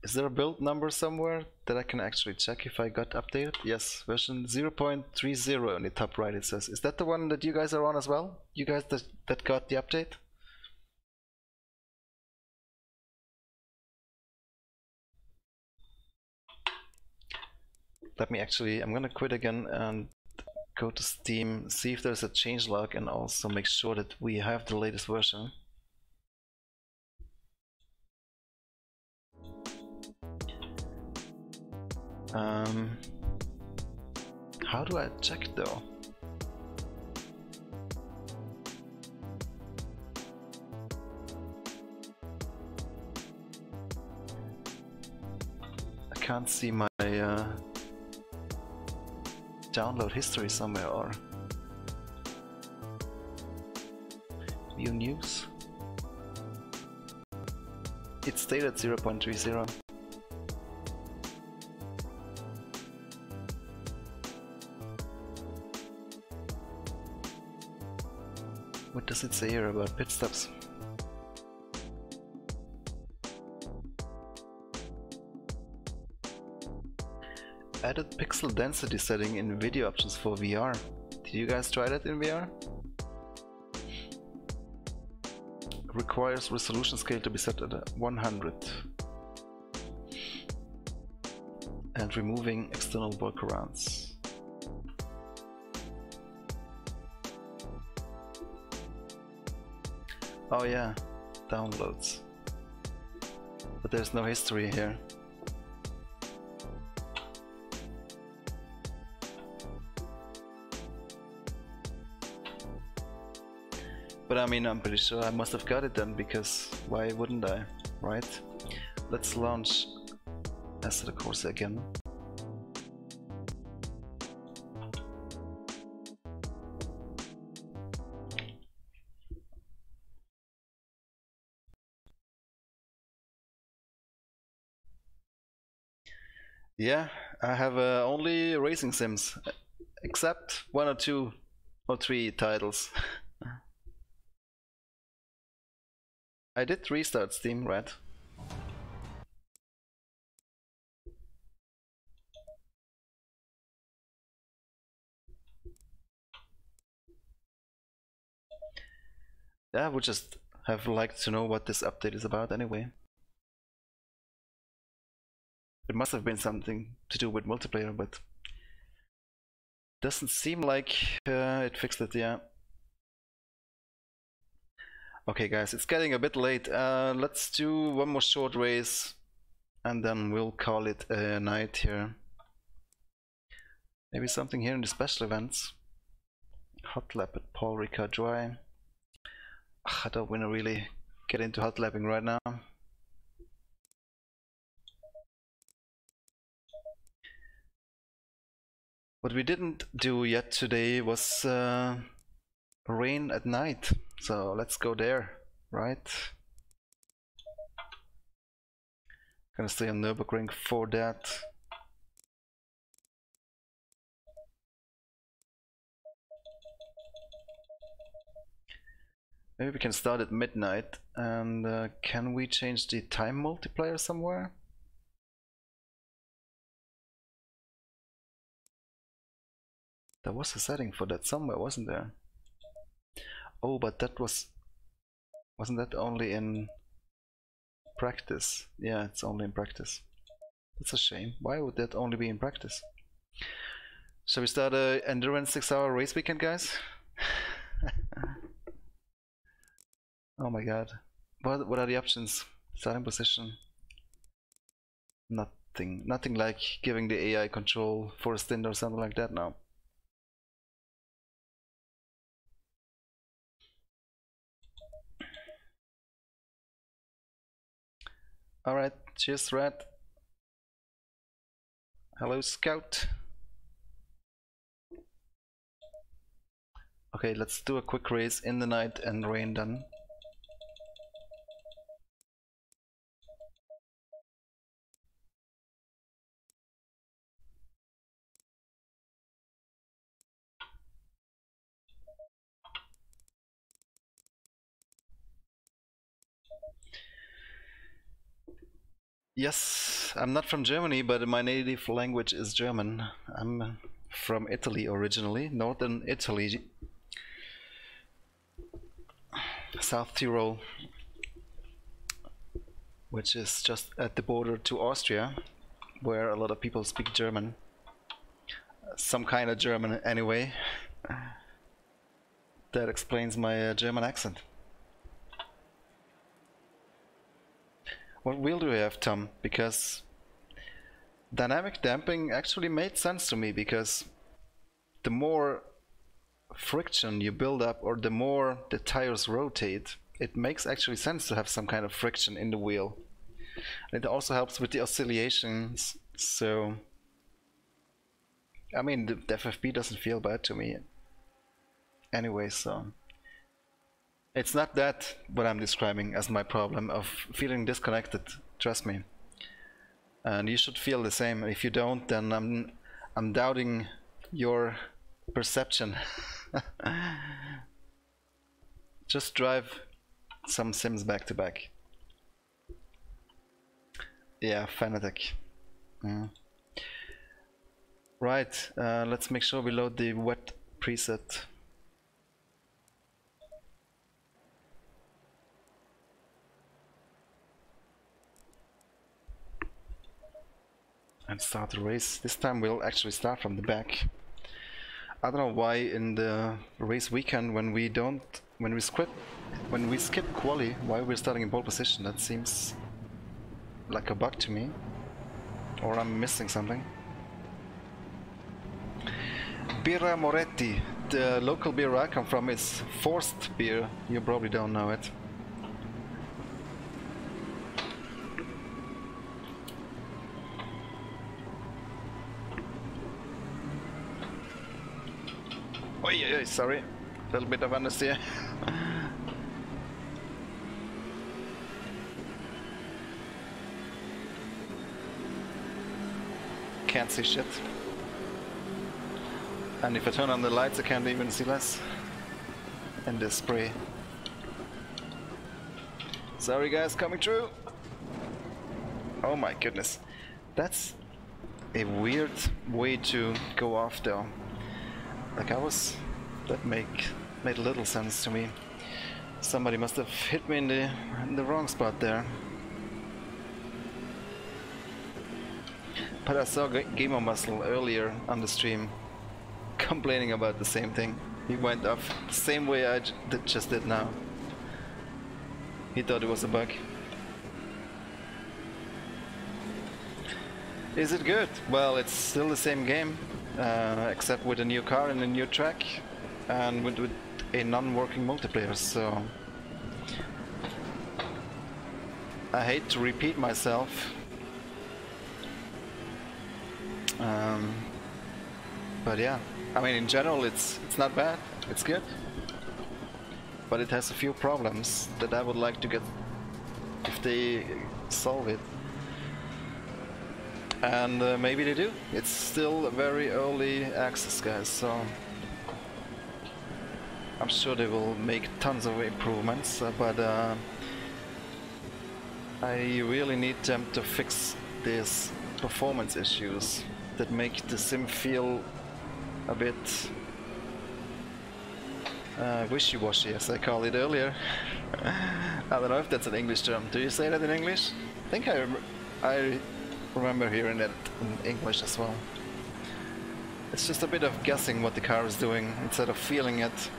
Is there a build number somewhere that I can actually check if I got updated? Yes, version 0.30 on the top right it says. Is that the one that you guys are on as well? You guys that got the update? Let me actually, I'm gonna quit again and go to Steam, see if there's a changelog, and also make sure that we have the latest version. How do I check it though? I can't see my download history somewhere, or view news. It stayed at 0.30. What does it say here about pit stops? Added pixel density setting in video options for VR. Did you guys try that in VR? Requires resolution scale to be set at 100. And removing external workarounds. Oh yeah, downloads. But there's no history here. But I mean, I'm pretty sure I must have got it then, because why wouldn't I, right? Let's launch Assetto Corsa again. Yeah, I have only racing sims, except 1 or 2 or 3 titles. I did restart Steam, right? Yeah, I would just have liked to know what this update is about anyway. It must have been something to do with multiplayer, but doesn't seem like it fixed it, yeah. Okay guys, it's getting a bit late. Let's do one more short race and then we'll call it a night here. Maybe something here in the special events. Hot lap at Paul Ricard Dry. I don't want to really get into hot lapping right now. What we didn't do yet today was rain at night, so let's go there, right? Gonna stay on Nurburgring for that. Maybe we can start at midnight, and can we change the time multiplier somewhere? There was a setting for that somewhere, wasn't there? Oh, but that wasn't that only in practice? Yeah, it's only in practice. That's a shame. Why would that only be in practice? Shall we start a endurance 6-hour race weekend, guys? Oh my god. What are the options? Starting position. Nothing like giving the AI control for a stint or something like that now. Alright, cheers, Red. Hello, Scout. Okay, let's do a quick race in the night and rain then. Yes, I'm not from Germany, but my native language is German. I'm from Italy originally, northern Italy, South Tyrol, which is just at the border to Austria, where a lot of people speak German. Some kind of German anyway. That explains my German accent. What wheel do we have, Tom? Because dynamic damping actually made sense to me, because the more friction you build up, or the more the tires rotate, it makes actually sense to have some kind of friction in the wheel. And it also helps with the oscillations, so I mean the FFB doesn't feel bad to me anyway, so it's not that what I'm describing as my problem of feeling disconnected, trust me. And you should feel the same. If you don't, then I'm doubting your perception. Just drive some sims back to back. Yeah, fanatic. Right, let's make sure we load the wet preset. And start the race. This time we'll actually start from the back. I don't know why in the race weekend when we skip quali, why we're starting in pole position. That seems like a bug to me, or I'm missing something. Birra Moretti, the local beer I come from, is forced beer. You probably don't know it. Oi, sorry, a little bit of understeer. Can't see shit. And if I turn on the lights I can't even see less. And the spray. Sorry guys, coming through. Oh my goodness. That's a weird way to go off though. Like that made little sense to me. Somebody must have hit me in the wrong spot there. But I saw Gamer Muscle earlier on the stream complaining about the same thing. He went off the same way I just did now. He thought it was a bug. Is it good? Well, it's still the same game. Except with a new car and a new track, and with a non-working multiplayer, so I hate to repeat myself, but yeah, I mean in general it's not bad, it's good, but it has a few problems that I would like to get if they solve it. And maybe they do. It's still very early access, guys, so I'm sure they will make tons of improvements, but I really need them to fix these performance issues that make the sim feel a bit wishy-washy, as I called it earlier. I don't know if that's an English term. Do you say that in English? I think I remember hearing that in English as well. It's just a bit of guessing what the car is doing instead of feeling it.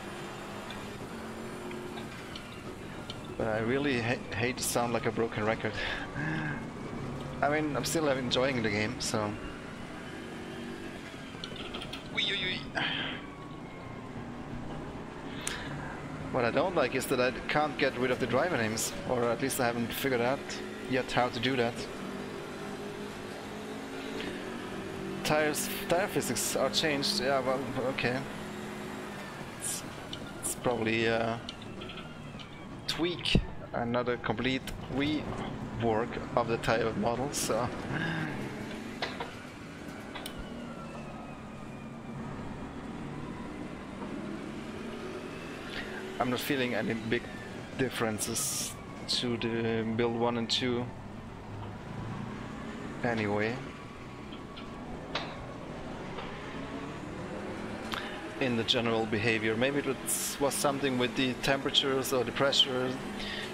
But I really hate to sound like a broken record. I mean, I'm still enjoying the game, so... What I don't like is that I can't get rid of the driver names, or at least I haven't figured out yet how to do that. Tire physics are changed. Yeah, well, okay. It's probably a tweak and not a complete rework of the tire model. So. I'm not feeling any big differences to the build 1 and 2 anyway. In the general behavior, maybe it was something with the temperatures or the pressure,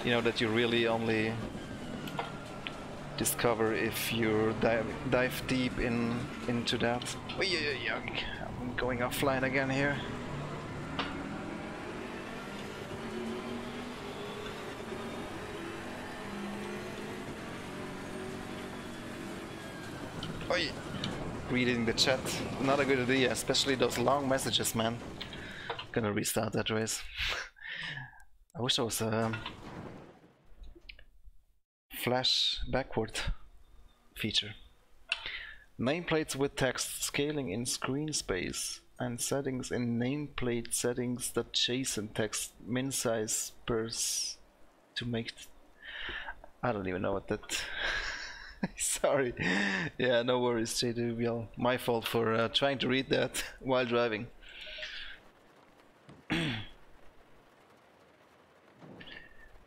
you know, that you really only discover if you dive deep into that. Oh, yeah, I'm going offline again here. Oi. Reading the chat, not a good idea, especially those long messages, man. Gonna restart that race. I wish there was a flash backward feature. Nameplates with text, scaling in screen space, and settings in nameplate settings that JSON text min size pers to make. I don't even know what that. Sorry. Yeah, no worries, JWL. My fault for trying to read that while driving.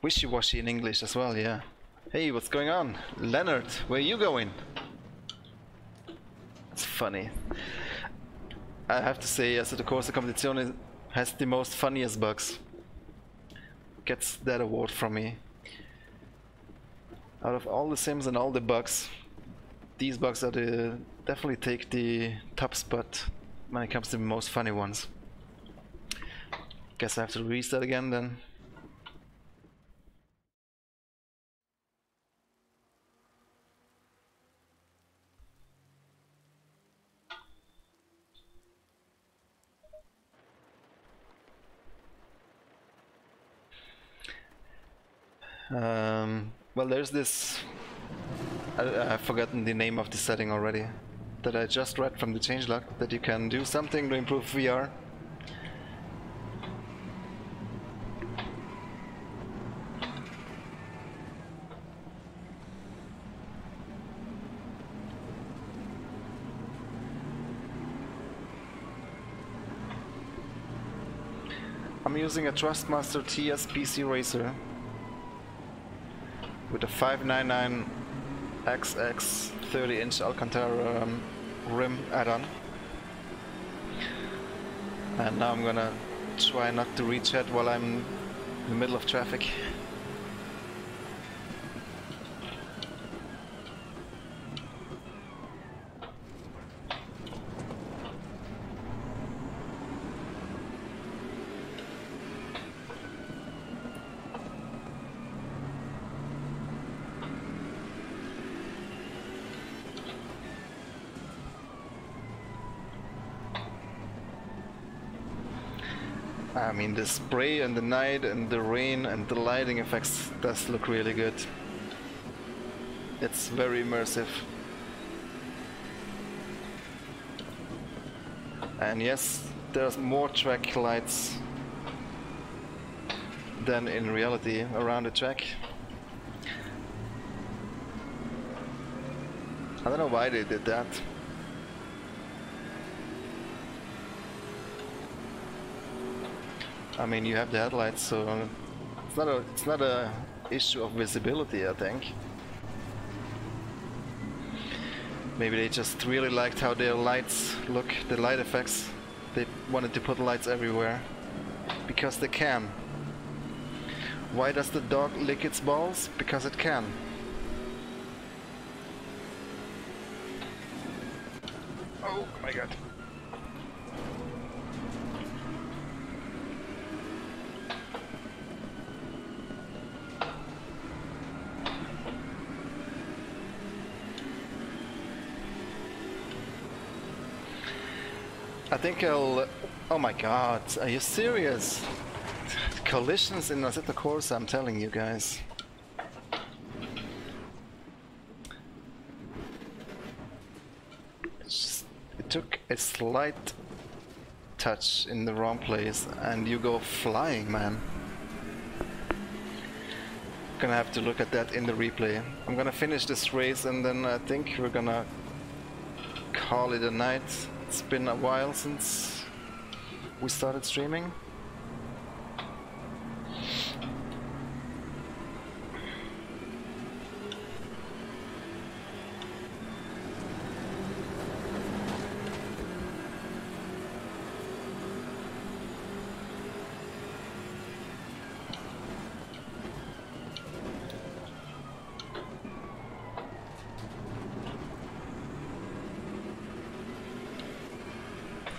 Wishy-washy in English as well, yeah. Hey, what's going on? Leonard, where are you going? It's funny. I have to say, Assetto Corsa Competizione has the most funniest bugs. Gets that award from me. Out of all the sims and all the bugs, these bugs are definitely take the top spot when it comes to the most funny ones. Guess I have to restart again then. Well, there's this, I've forgotten the name of the setting already, that I just read from the changelog, that you can do something to improve VR. I'm using a Thrustmaster TS-PC Racer with a 599 XX 30-inch Alcantara rim add-on, and now I'm gonna try not to rechat while I'm in the middle of traffic. I mean, the spray and the night and the rain and the lighting effects does look really good. It's very immersive. And yes, there's more track lights than in reality around the track. I don't know why they did that. I mean, you have the headlights, so it's not a issue of visibility, I think. Maybe they just really liked how their lights look, the light effects. They wanted to put lights everywhere because they can. Why does the dog lick its balls? Because it can. Oh my god. I think I'll... Oh my god, are you serious? Collisions in Assetto Corsa, I'm telling you guys. took a slight touch in the wrong place and you go flying, man. Gonna have to look at that in the replay. I'm gonna finish this race and then I think we're gonna call it a night. It's been a while since we started streaming.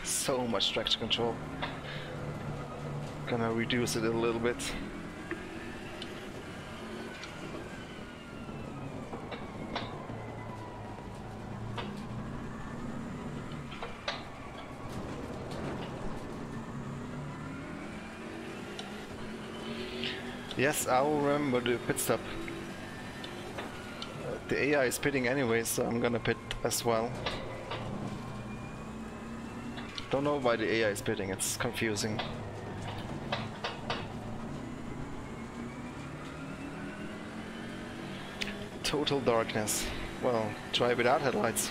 So much traction control. Gonna reduce it a little bit. Yes, I'll remember the pit stop. The AI is pitting anyway, so I'm gonna pit as well. Don't know why the AI is pitting, it's confusing. Total darkness. Well, try without headlights.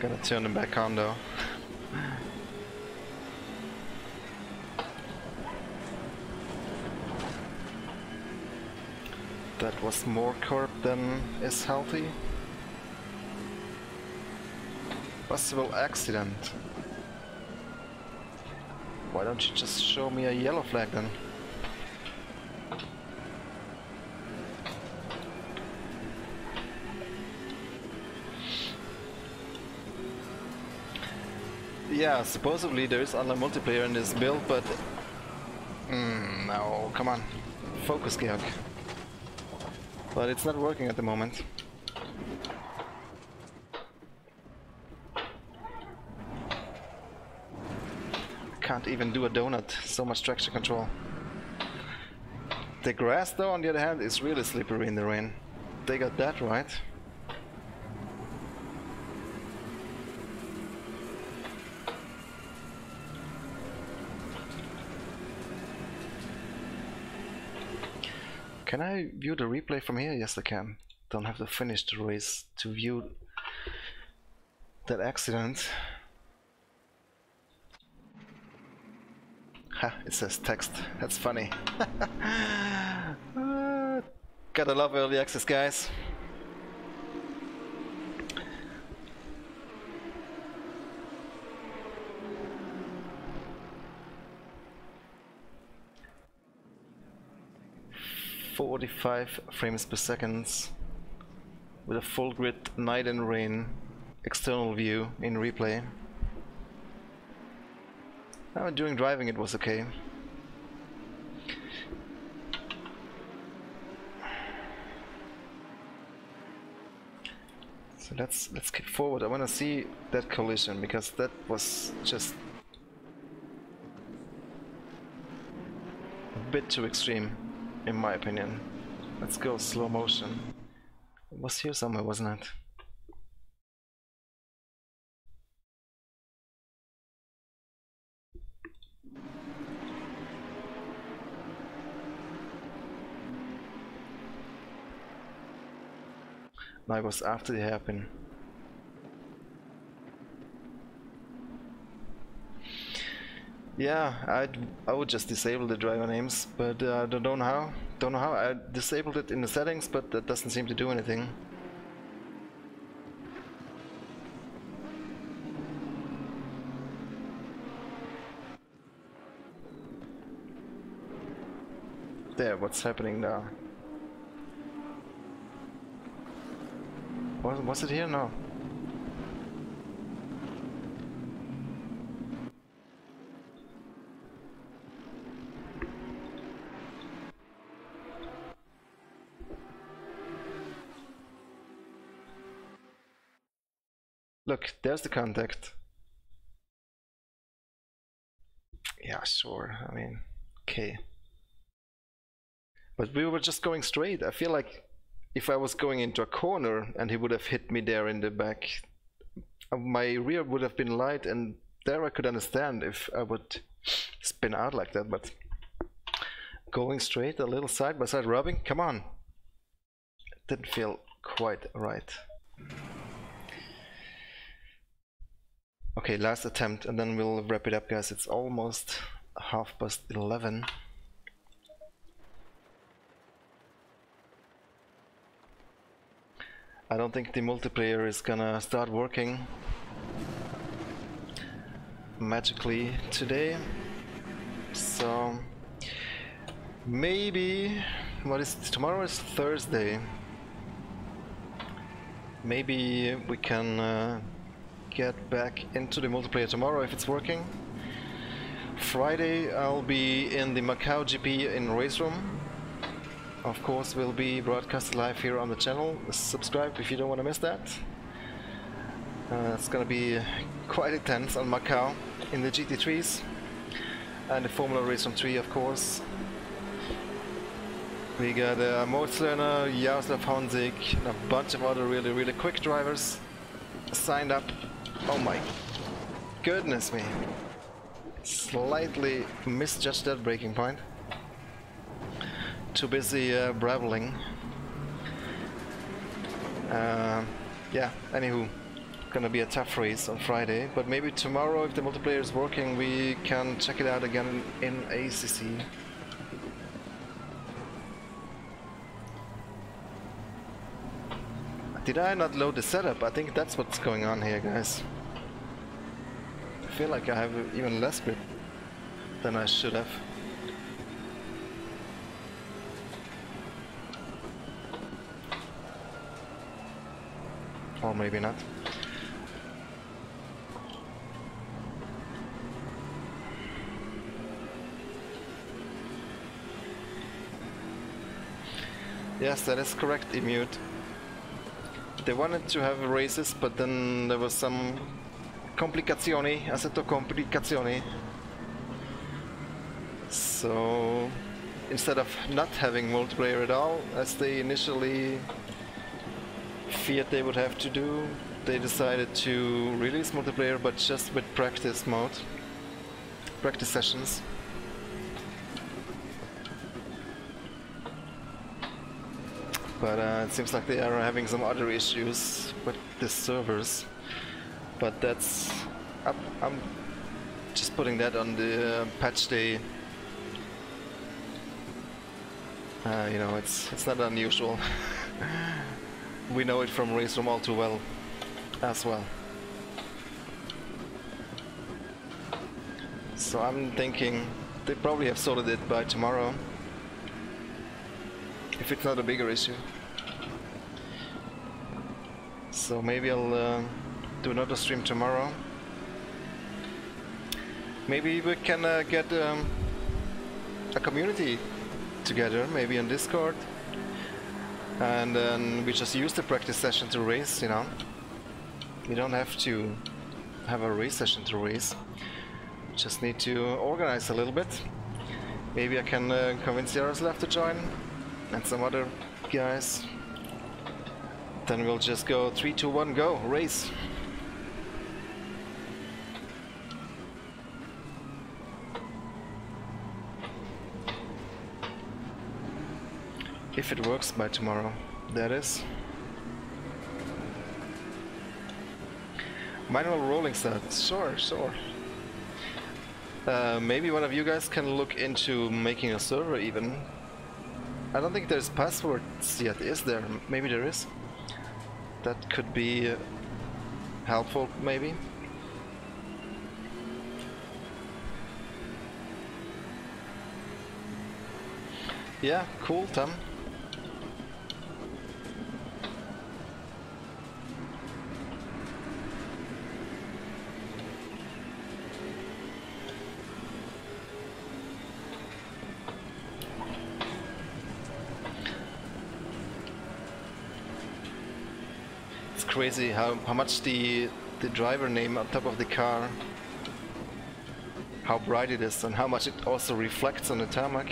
Gonna turn them back on though. That was more curb than is healthy. Possible accident. Why don't you just show me a yellow flag then? Yeah, supposedly there is online multiplayer in this build, but no, come on, focus, Georg. But it's not working at the moment. Can't even do a donut, so much traction control. The grass though, on the other hand, is really slippery in the rain. They got that right. Can I view the replay from here? Yes, I can. Don't have to finish the race to view that accident. Ha, it says text. That's funny. Gotta love early access, guys. .45 frames per second with a full grid night and rain external view in replay. During driving it was okay. So let's keep forward. I want to see that collision because that was just a bit too extreme. In my opinion. Let's go slow motion. It was here somewhere, wasn't it? No, it was after the hairpin. Yeah, I would just disable the driver names, but I don't know how. Don't know how. I disabled it in the settings, but that doesn't seem to do anything. There, what's happening now? Was it here? No. Look, there's the contact. Yeah, sure. I mean, okay. But we were just going straight. I feel like if I was going into a corner and he would have hit me there in the back, my rear would have been light, and there I could understand if I would spin out like that, but going straight, a little side by side rubbing, come on. It didn't feel quite right. Okay, last attempt and then we'll wrap it up, guys. It's almost 11:30. I don't think the multiplayer is gonna start working magically today, so maybe tomorrow is Thursday. Maybe we can get back into the multiplayer tomorrow if it's working. Friday I'll be in the Macau GP in Race Room. Of course, will be broadcasted live here on the channel. Subscribe if you don't want to miss that. It's gonna be quite intense on Macau in the GT3s and the Formula Race 3, of course. We got Moritz Lerner, Jaroslav Honzik, and a bunch of other really quick drivers signed up. Oh my goodness me! Slightly misjudged that braking point. Too busy brabbling. Yeah, anywho, gonna be a tough race on Friday, but maybe tomorrow, if the multiplayer is working, we can check it out again in ACC. Did I not load the setup? I think that's what's going on here, guys. I feel like I have even less grip than I should have. Or maybe not. Yes, that is correct, Emute. They wanted to have races, but then there was some Competizione, Assetto Competizione. So instead of not having multiplayer at all, as they initially feared they would have to do, they decided to release multiplayer, but just with practice mode, practice sessions. But it seems like they are having some other issues with the servers. But that's I'm just putting that on the patch day. You know, it's not unusual. We know it from Race Room all too well as well. So I'm thinking they probably have sorted it by tomorrow, if it's not a bigger issue. So maybe I'll do another stream tomorrow. Maybe we can get a community together, maybe on Discord, and then we just use the practice session to race, you know. You don't have to have a race session to race. Just need to organize a little bit. Maybe I can convince Jaroslav to join, and some other guys. Then we'll just go 3, 2, 1, go, race. If it works by tomorrow, that is. Manual rolling start, sure. Maybe one of you guys can look into making a server even. I don't think there's passwords yet, is there? Maybe there is. That could be helpful, maybe. Yeah, cool, Tom. Crazy how much the driver name on top of the car, how bright it is, and how much it also reflects on the tarmac.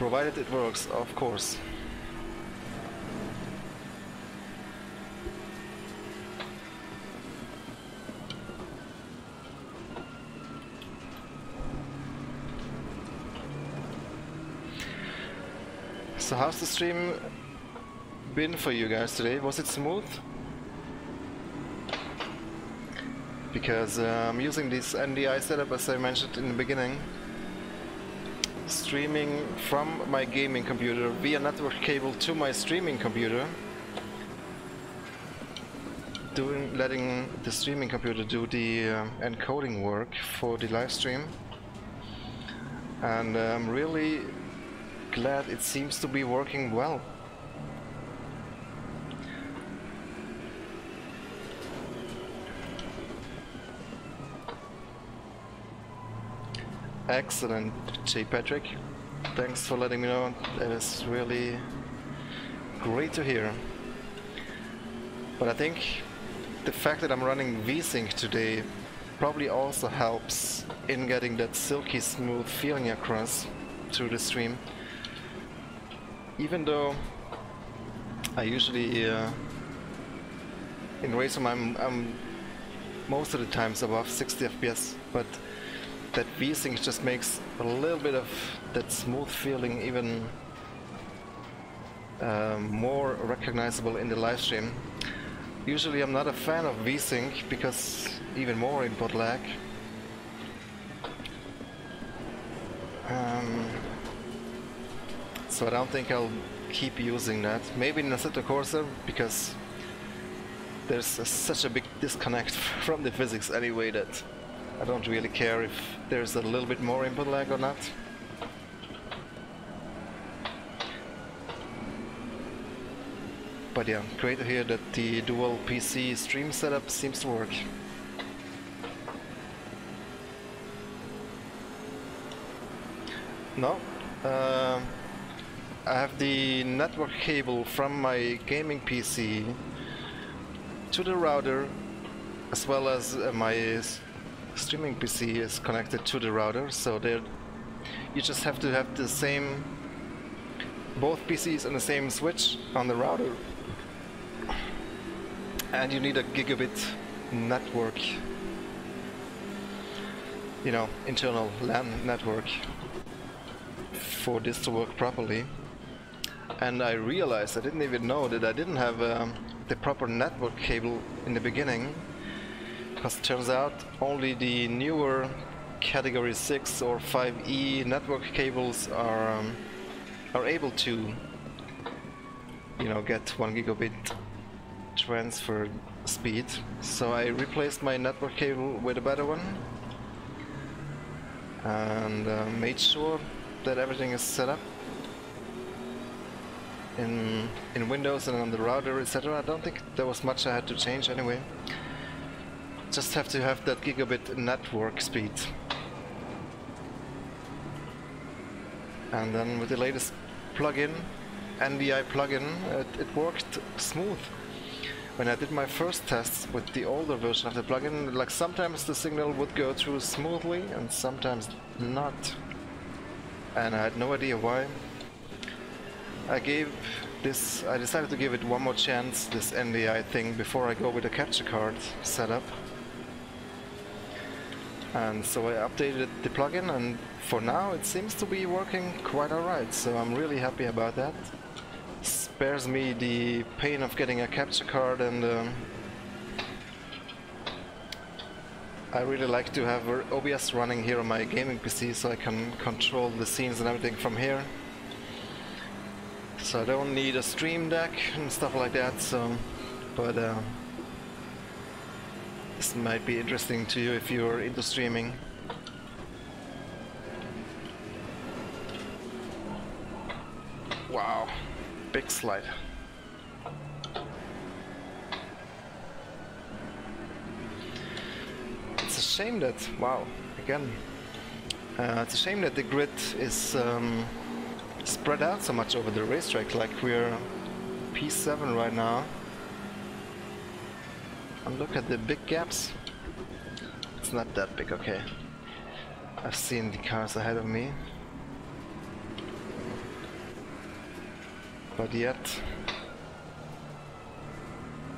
Provided it works, of course. So how's the stream been for you guys today? Was it smooth? Because I'm using this NDI setup as I mentioned in the beginning. Streaming from my gaming computer via network cable to my streaming computer. Letting the streaming computer do the encoding work for the live stream. And I'm really glad it seems to be working well. Excellent, J. Patrick. Thanks for letting me know. That is really great to hear. But I think the fact that I'm running VSync today probably also helps in getting that silky smooth feeling across through the stream. Even though I usually in racer I'm most of the times above 60 FPS, but that VSync just makes a little bit of that smooth feeling even more recognizable in the live stream. Usually I'm not a fan of VSync because even more input lag. So I don't think I'll keep using that. Maybe in Assetto Corsa, because there's such a big disconnect from the physics anyway that I don't really care if there's a little bit more input lag or not. But yeah, great to hear that the dual PC stream setup seems to work. No, I have the network cable from my gaming PC to the router, as well as my streaming PC is connected to the router, so there you just have to have the same, both PCs on the same switch on the router, and you need a gigabit network, you know, internal LAN network for this to work properly. And I realized, I didn't even know that I didn't have the proper network cable in the beginning, because it turns out only the newer category 6 or 5E network cables are able to, you know, get 1 gigabit transfer speed. So I replaced my network cable with a better one and made sure that everything is set up in Windows and on the router, etc. I don't think there was much I had to change anyway. Just have to have that gigabit network speed. And then with the latest plugin, NDI plugin, it worked smooth. When I did my first tests with the older version of the plugin, like sometimes the signal would go through smoothly and sometimes not. And I had no idea why. I decided to give it one more chance, this NDI thing, before I go with a capture card setup. And so I updated the plugin, and for now it seems to be working quite alright, so I'm really happy about that. Spares me the pain of getting a capture card, and I really like to have OBS running here on my gaming PC so I can control the scenes and everything from here. So I don't need a stream deck and stuff like that, so, but this might be interesting to you if you're into streaming. Wow, big slide. It's a shame that, wow, again, it's a shame that the grid is spread out so much over the racetrack, like we're P7 right now. And look at the big gaps. It's not that big, okay. I've seen the cars ahead of me. but yet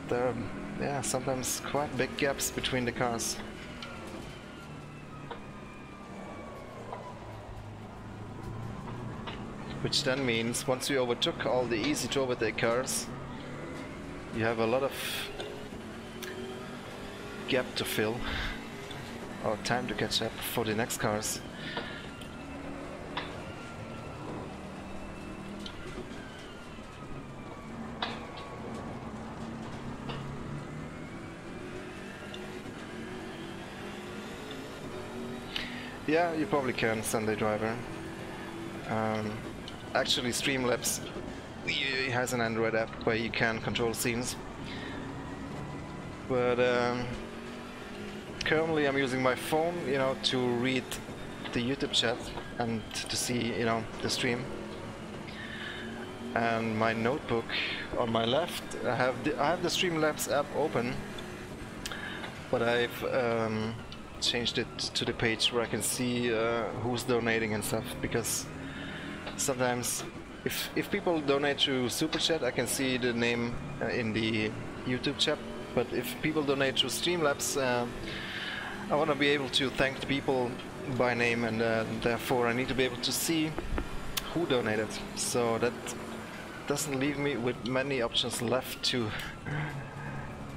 there are, yeah, sometimes quite big gaps between the cars. Which then means once you overtook all the easy to overtake cars, you have a lot of gap to fill, or time to catch up for the next cars. Yeah, you probably can, Sunday Driver. Actually, Streamlabs has an Android app where you can control scenes. But currently I'm using my phone, you know, to read the YouTube chat and to see, you know, the stream. And my notebook on my left, I have the Streamlabs app open, but I've changed it to the page where I can see who's donating and stuff, because sometimes if people donate through Super Chat, I can see the name in the YouTube chat, but if people donate through Streamlabs, I want to be able to thank the people by name, and therefore I need to be able to see who donated, so that doesn't leave me with many options left to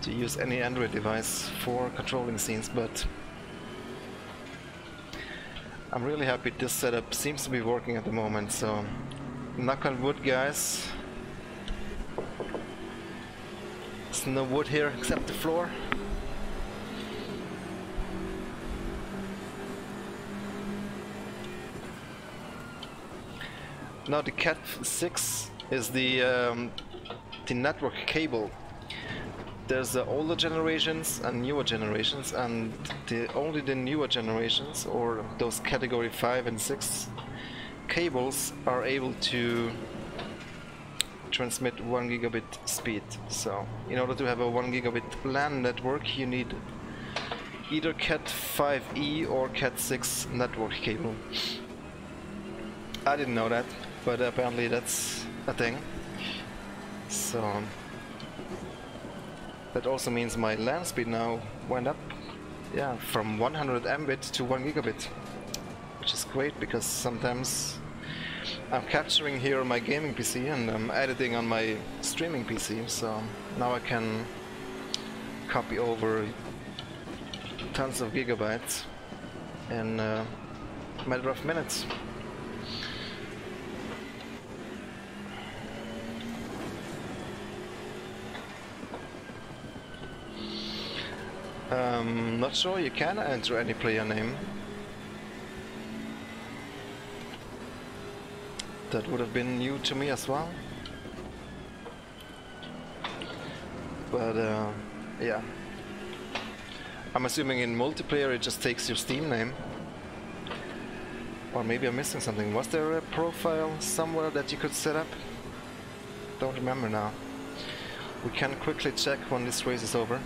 use any Android device for controlling scenes. But I'm really happy this setup seems to be working at the moment, so knock on wood, guys. There's no wood here except the floor. Now the Cat6 is the network cable. There's older generations and newer generations, and only the newer generations, or those category 5 and 6 cables, are able to transmit 1 gigabit speed. So in order to have a 1 gigabit LAN network, you need either Cat5e or Cat6 network cable. I didn't know that, but apparently that's a thing. So that also means my LAN speed now went up, yeah, from 100 Mbit to 1 gigabit, which is great because sometimes I'm capturing here on my gaming PC and I'm editing on my streaming PC, so now I can copy over tons of gigabytes in a matter of minutes. Not sure you can enter any player name. That would have been new to me as well. But yeah. I'm assuming in multiplayer it just takes your Steam name. Or maybe I'm missing something. Was there a profile somewhere that you could set up? Don't remember now. We can quickly check when this race is over.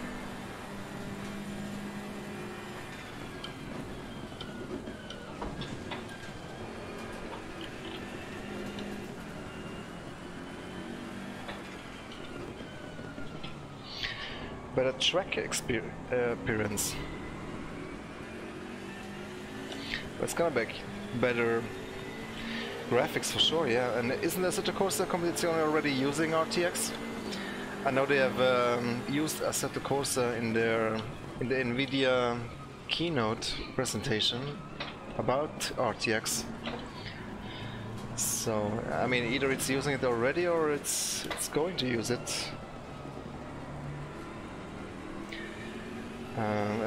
Better track appearance. It's gonna be better graphics for sure, yeah. And isn't Assetto Corsa Competizione already using RTX? I know they have used Assetto Corsa in the NVIDIA keynote presentation about RTX. So I mean, either it's using it already or it's going to use it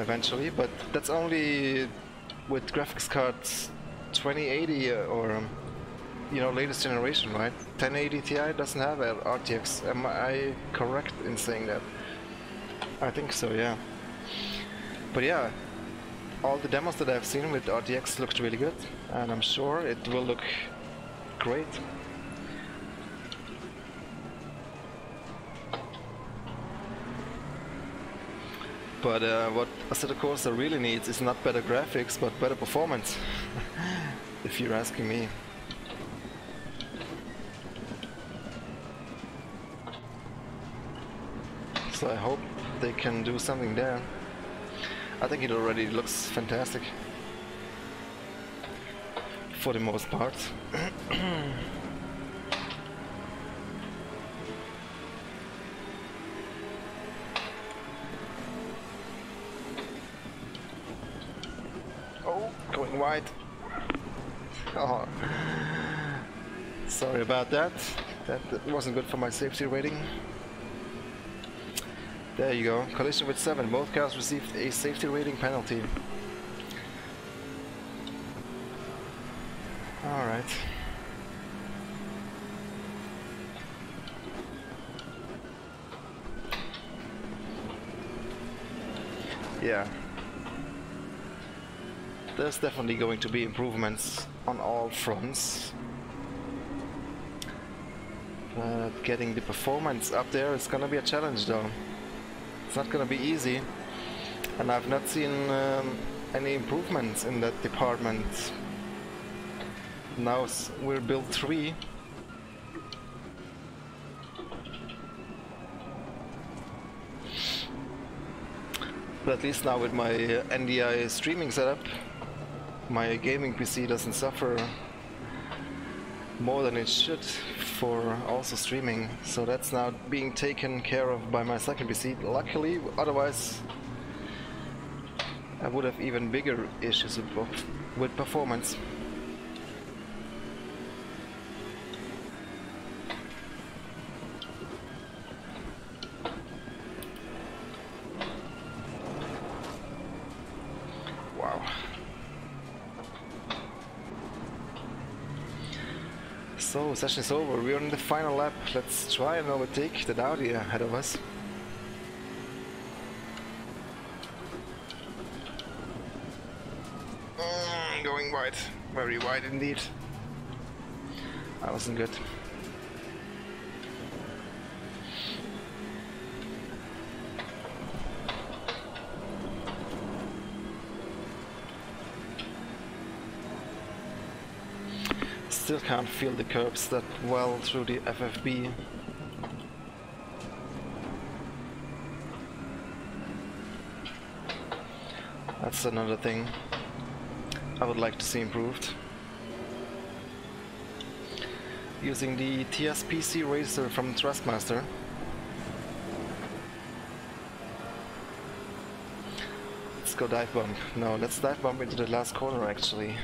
eventually, but that's only with graphics cards 2080 or you know, latest generation, right? 1080 Ti doesn't have RTX. Am I correct in saying that? I think so, yeah. But yeah, all the demos that I've seen with RTX looked really good, and I'm sure it will look great. But what Assetto Corsa really needs is not better graphics, but better performance, if you're asking me. So I hope they can do something there. I think it already looks fantastic for the most part. Oh, going wide. Oh, sorry about that. That wasn't good for my safety rating. There you go. Collision with 7. Both cars received a safety rating penalty. Alright. Yeah. There's definitely going to be improvements on all fronts. But getting the performance up there is gonna be a challenge though. It's not gonna be easy. And I've not seen any improvements in that department. Now we're build 3. But at least now with my NDI streaming setup, my gaming PC doesn't suffer more than it should for also streaming. So that's now being taken care of by my second PC. Luckily, otherwise I would have even bigger issues with performance. So, session is over, we're on the final lap. Let's try and overtake the Audi ahead of us. Going wide, very wide indeed. That wasn't good. Still can't feel the curbs that well through the FFB. That's another thing I would like to see improved. Using the TS-PC Racer from Thrustmaster. Let's go dive bomb. No, let's dive bomb into the last corner actually.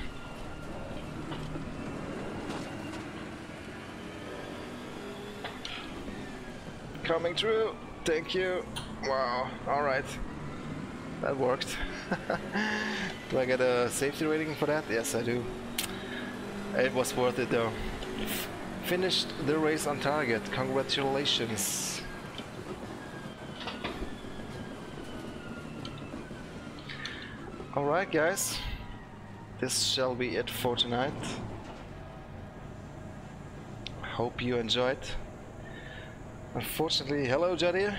Coming through, thank you. Wow, alright. That worked. Do I get a safety rating for that? Yes, I do. It was worth it though. Finished the race on target, congratulations. Alright guys, this shall be it for tonight. Hope you enjoyed. Unfortunately, hello Jadir.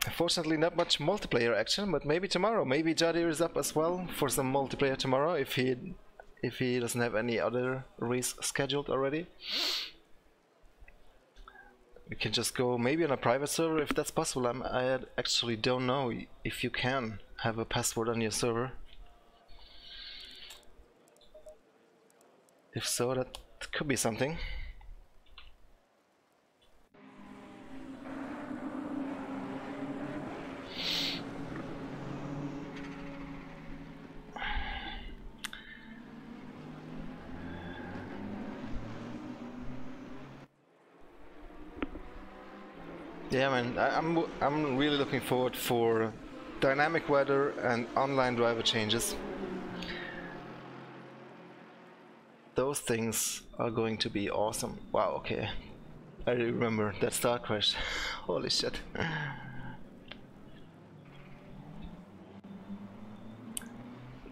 Unfortunately not much multiplayer action, but maybe tomorrow. Maybe Jadir is up as well for some multiplayer tomorrow if he doesn't have any other race scheduled already. We can just go maybe on a private server if that's possible. I actually don't know if you can have a password on your server. If so, that could be something. Yeah, man, I'm really looking forward for dynamic weather and online driver changes. Those things are going to be awesome. Wow, okay. I remember that start crash. Holy shit.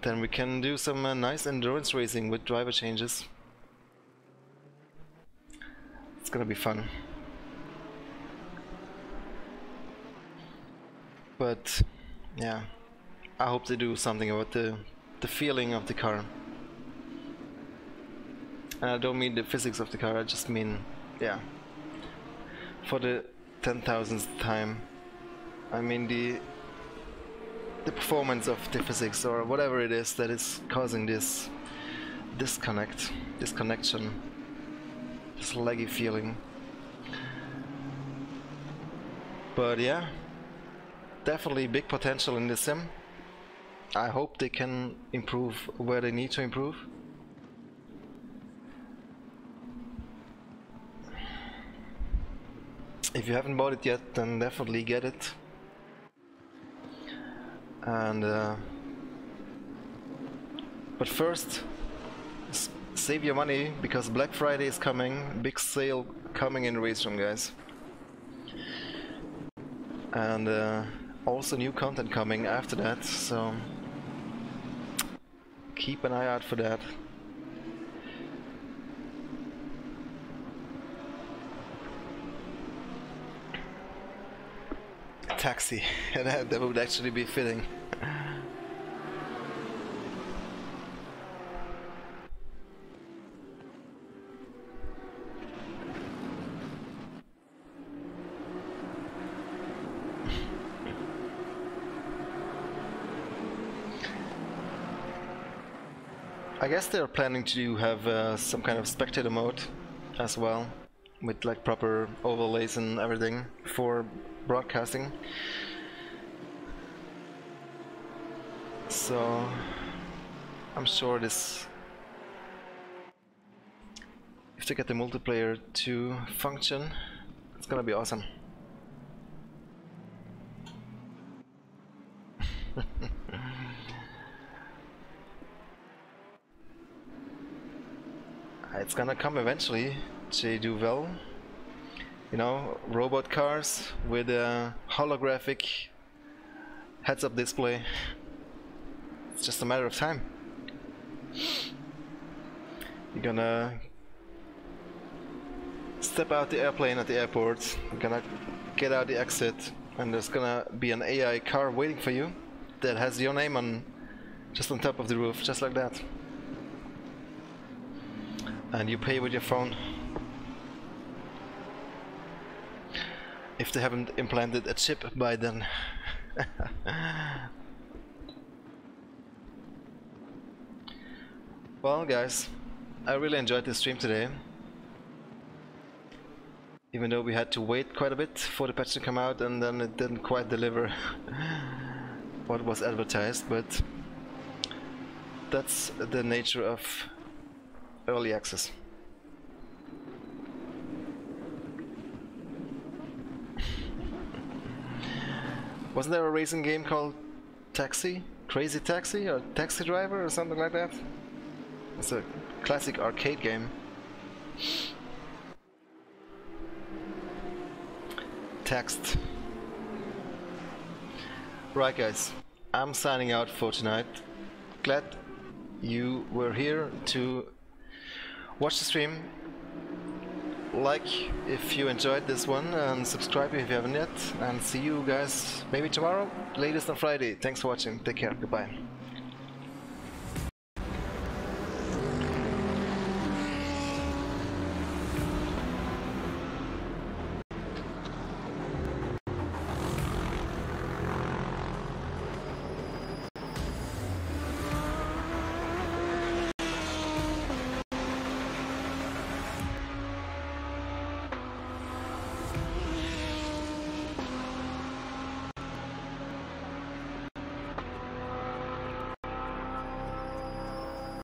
Then we can do some nice endurance racing with driver changes. It's gonna be fun. But yeah, I hope they do something about the feeling of the car. And I don't mean the physics of the car, I just mean, yeah, for the 10,000th time. I mean the performance of the physics or whatever it is that is causing this disconnection, this laggy feeling. But yeah, definitely big potential in the sim. I hope they can improve where they need to improve. If you haven't bought it yet, then definitely get it. And but first, save your money because Black Friday is coming. Big sale coming in Race Room, guys. And also new content coming after that, so keep an eye out for that. Taxi, that would actually be fitting. I guess they're planning to have some kind of spectator mode as well, with like proper overlays and everything for broadcasting. So I'm sure this, if they get the multiplayer to function, it's gonna be awesome. It's gonna come eventually. They do well. You know, robot cars with a holographic heads-up display. It's just a matter of time. You're gonna step out the airplane at the airport, you're gonna get out the exit, and there's gonna be an AI car waiting for you that has your name on, just on top of the roof, just like that. And you pay with your phone. If they haven't implanted a chip by then. Well guys, I really enjoyed this stream today. Even though we had to wait quite a bit for the patch to come out and then it didn't quite deliver what was advertised, but that's the nature of early access. Wasn't there a racing game called Taxi? Crazy Taxi or Taxi Driver or something like that? It's a classic arcade game. Text. Right guys, I'm signing out for tonight. Glad you were here to watch the stream. Like if you enjoyed this one and subscribe if you haven't yet, and see you guys maybe tomorrow, latest on Friday. Thanks for watching, take care, goodbye.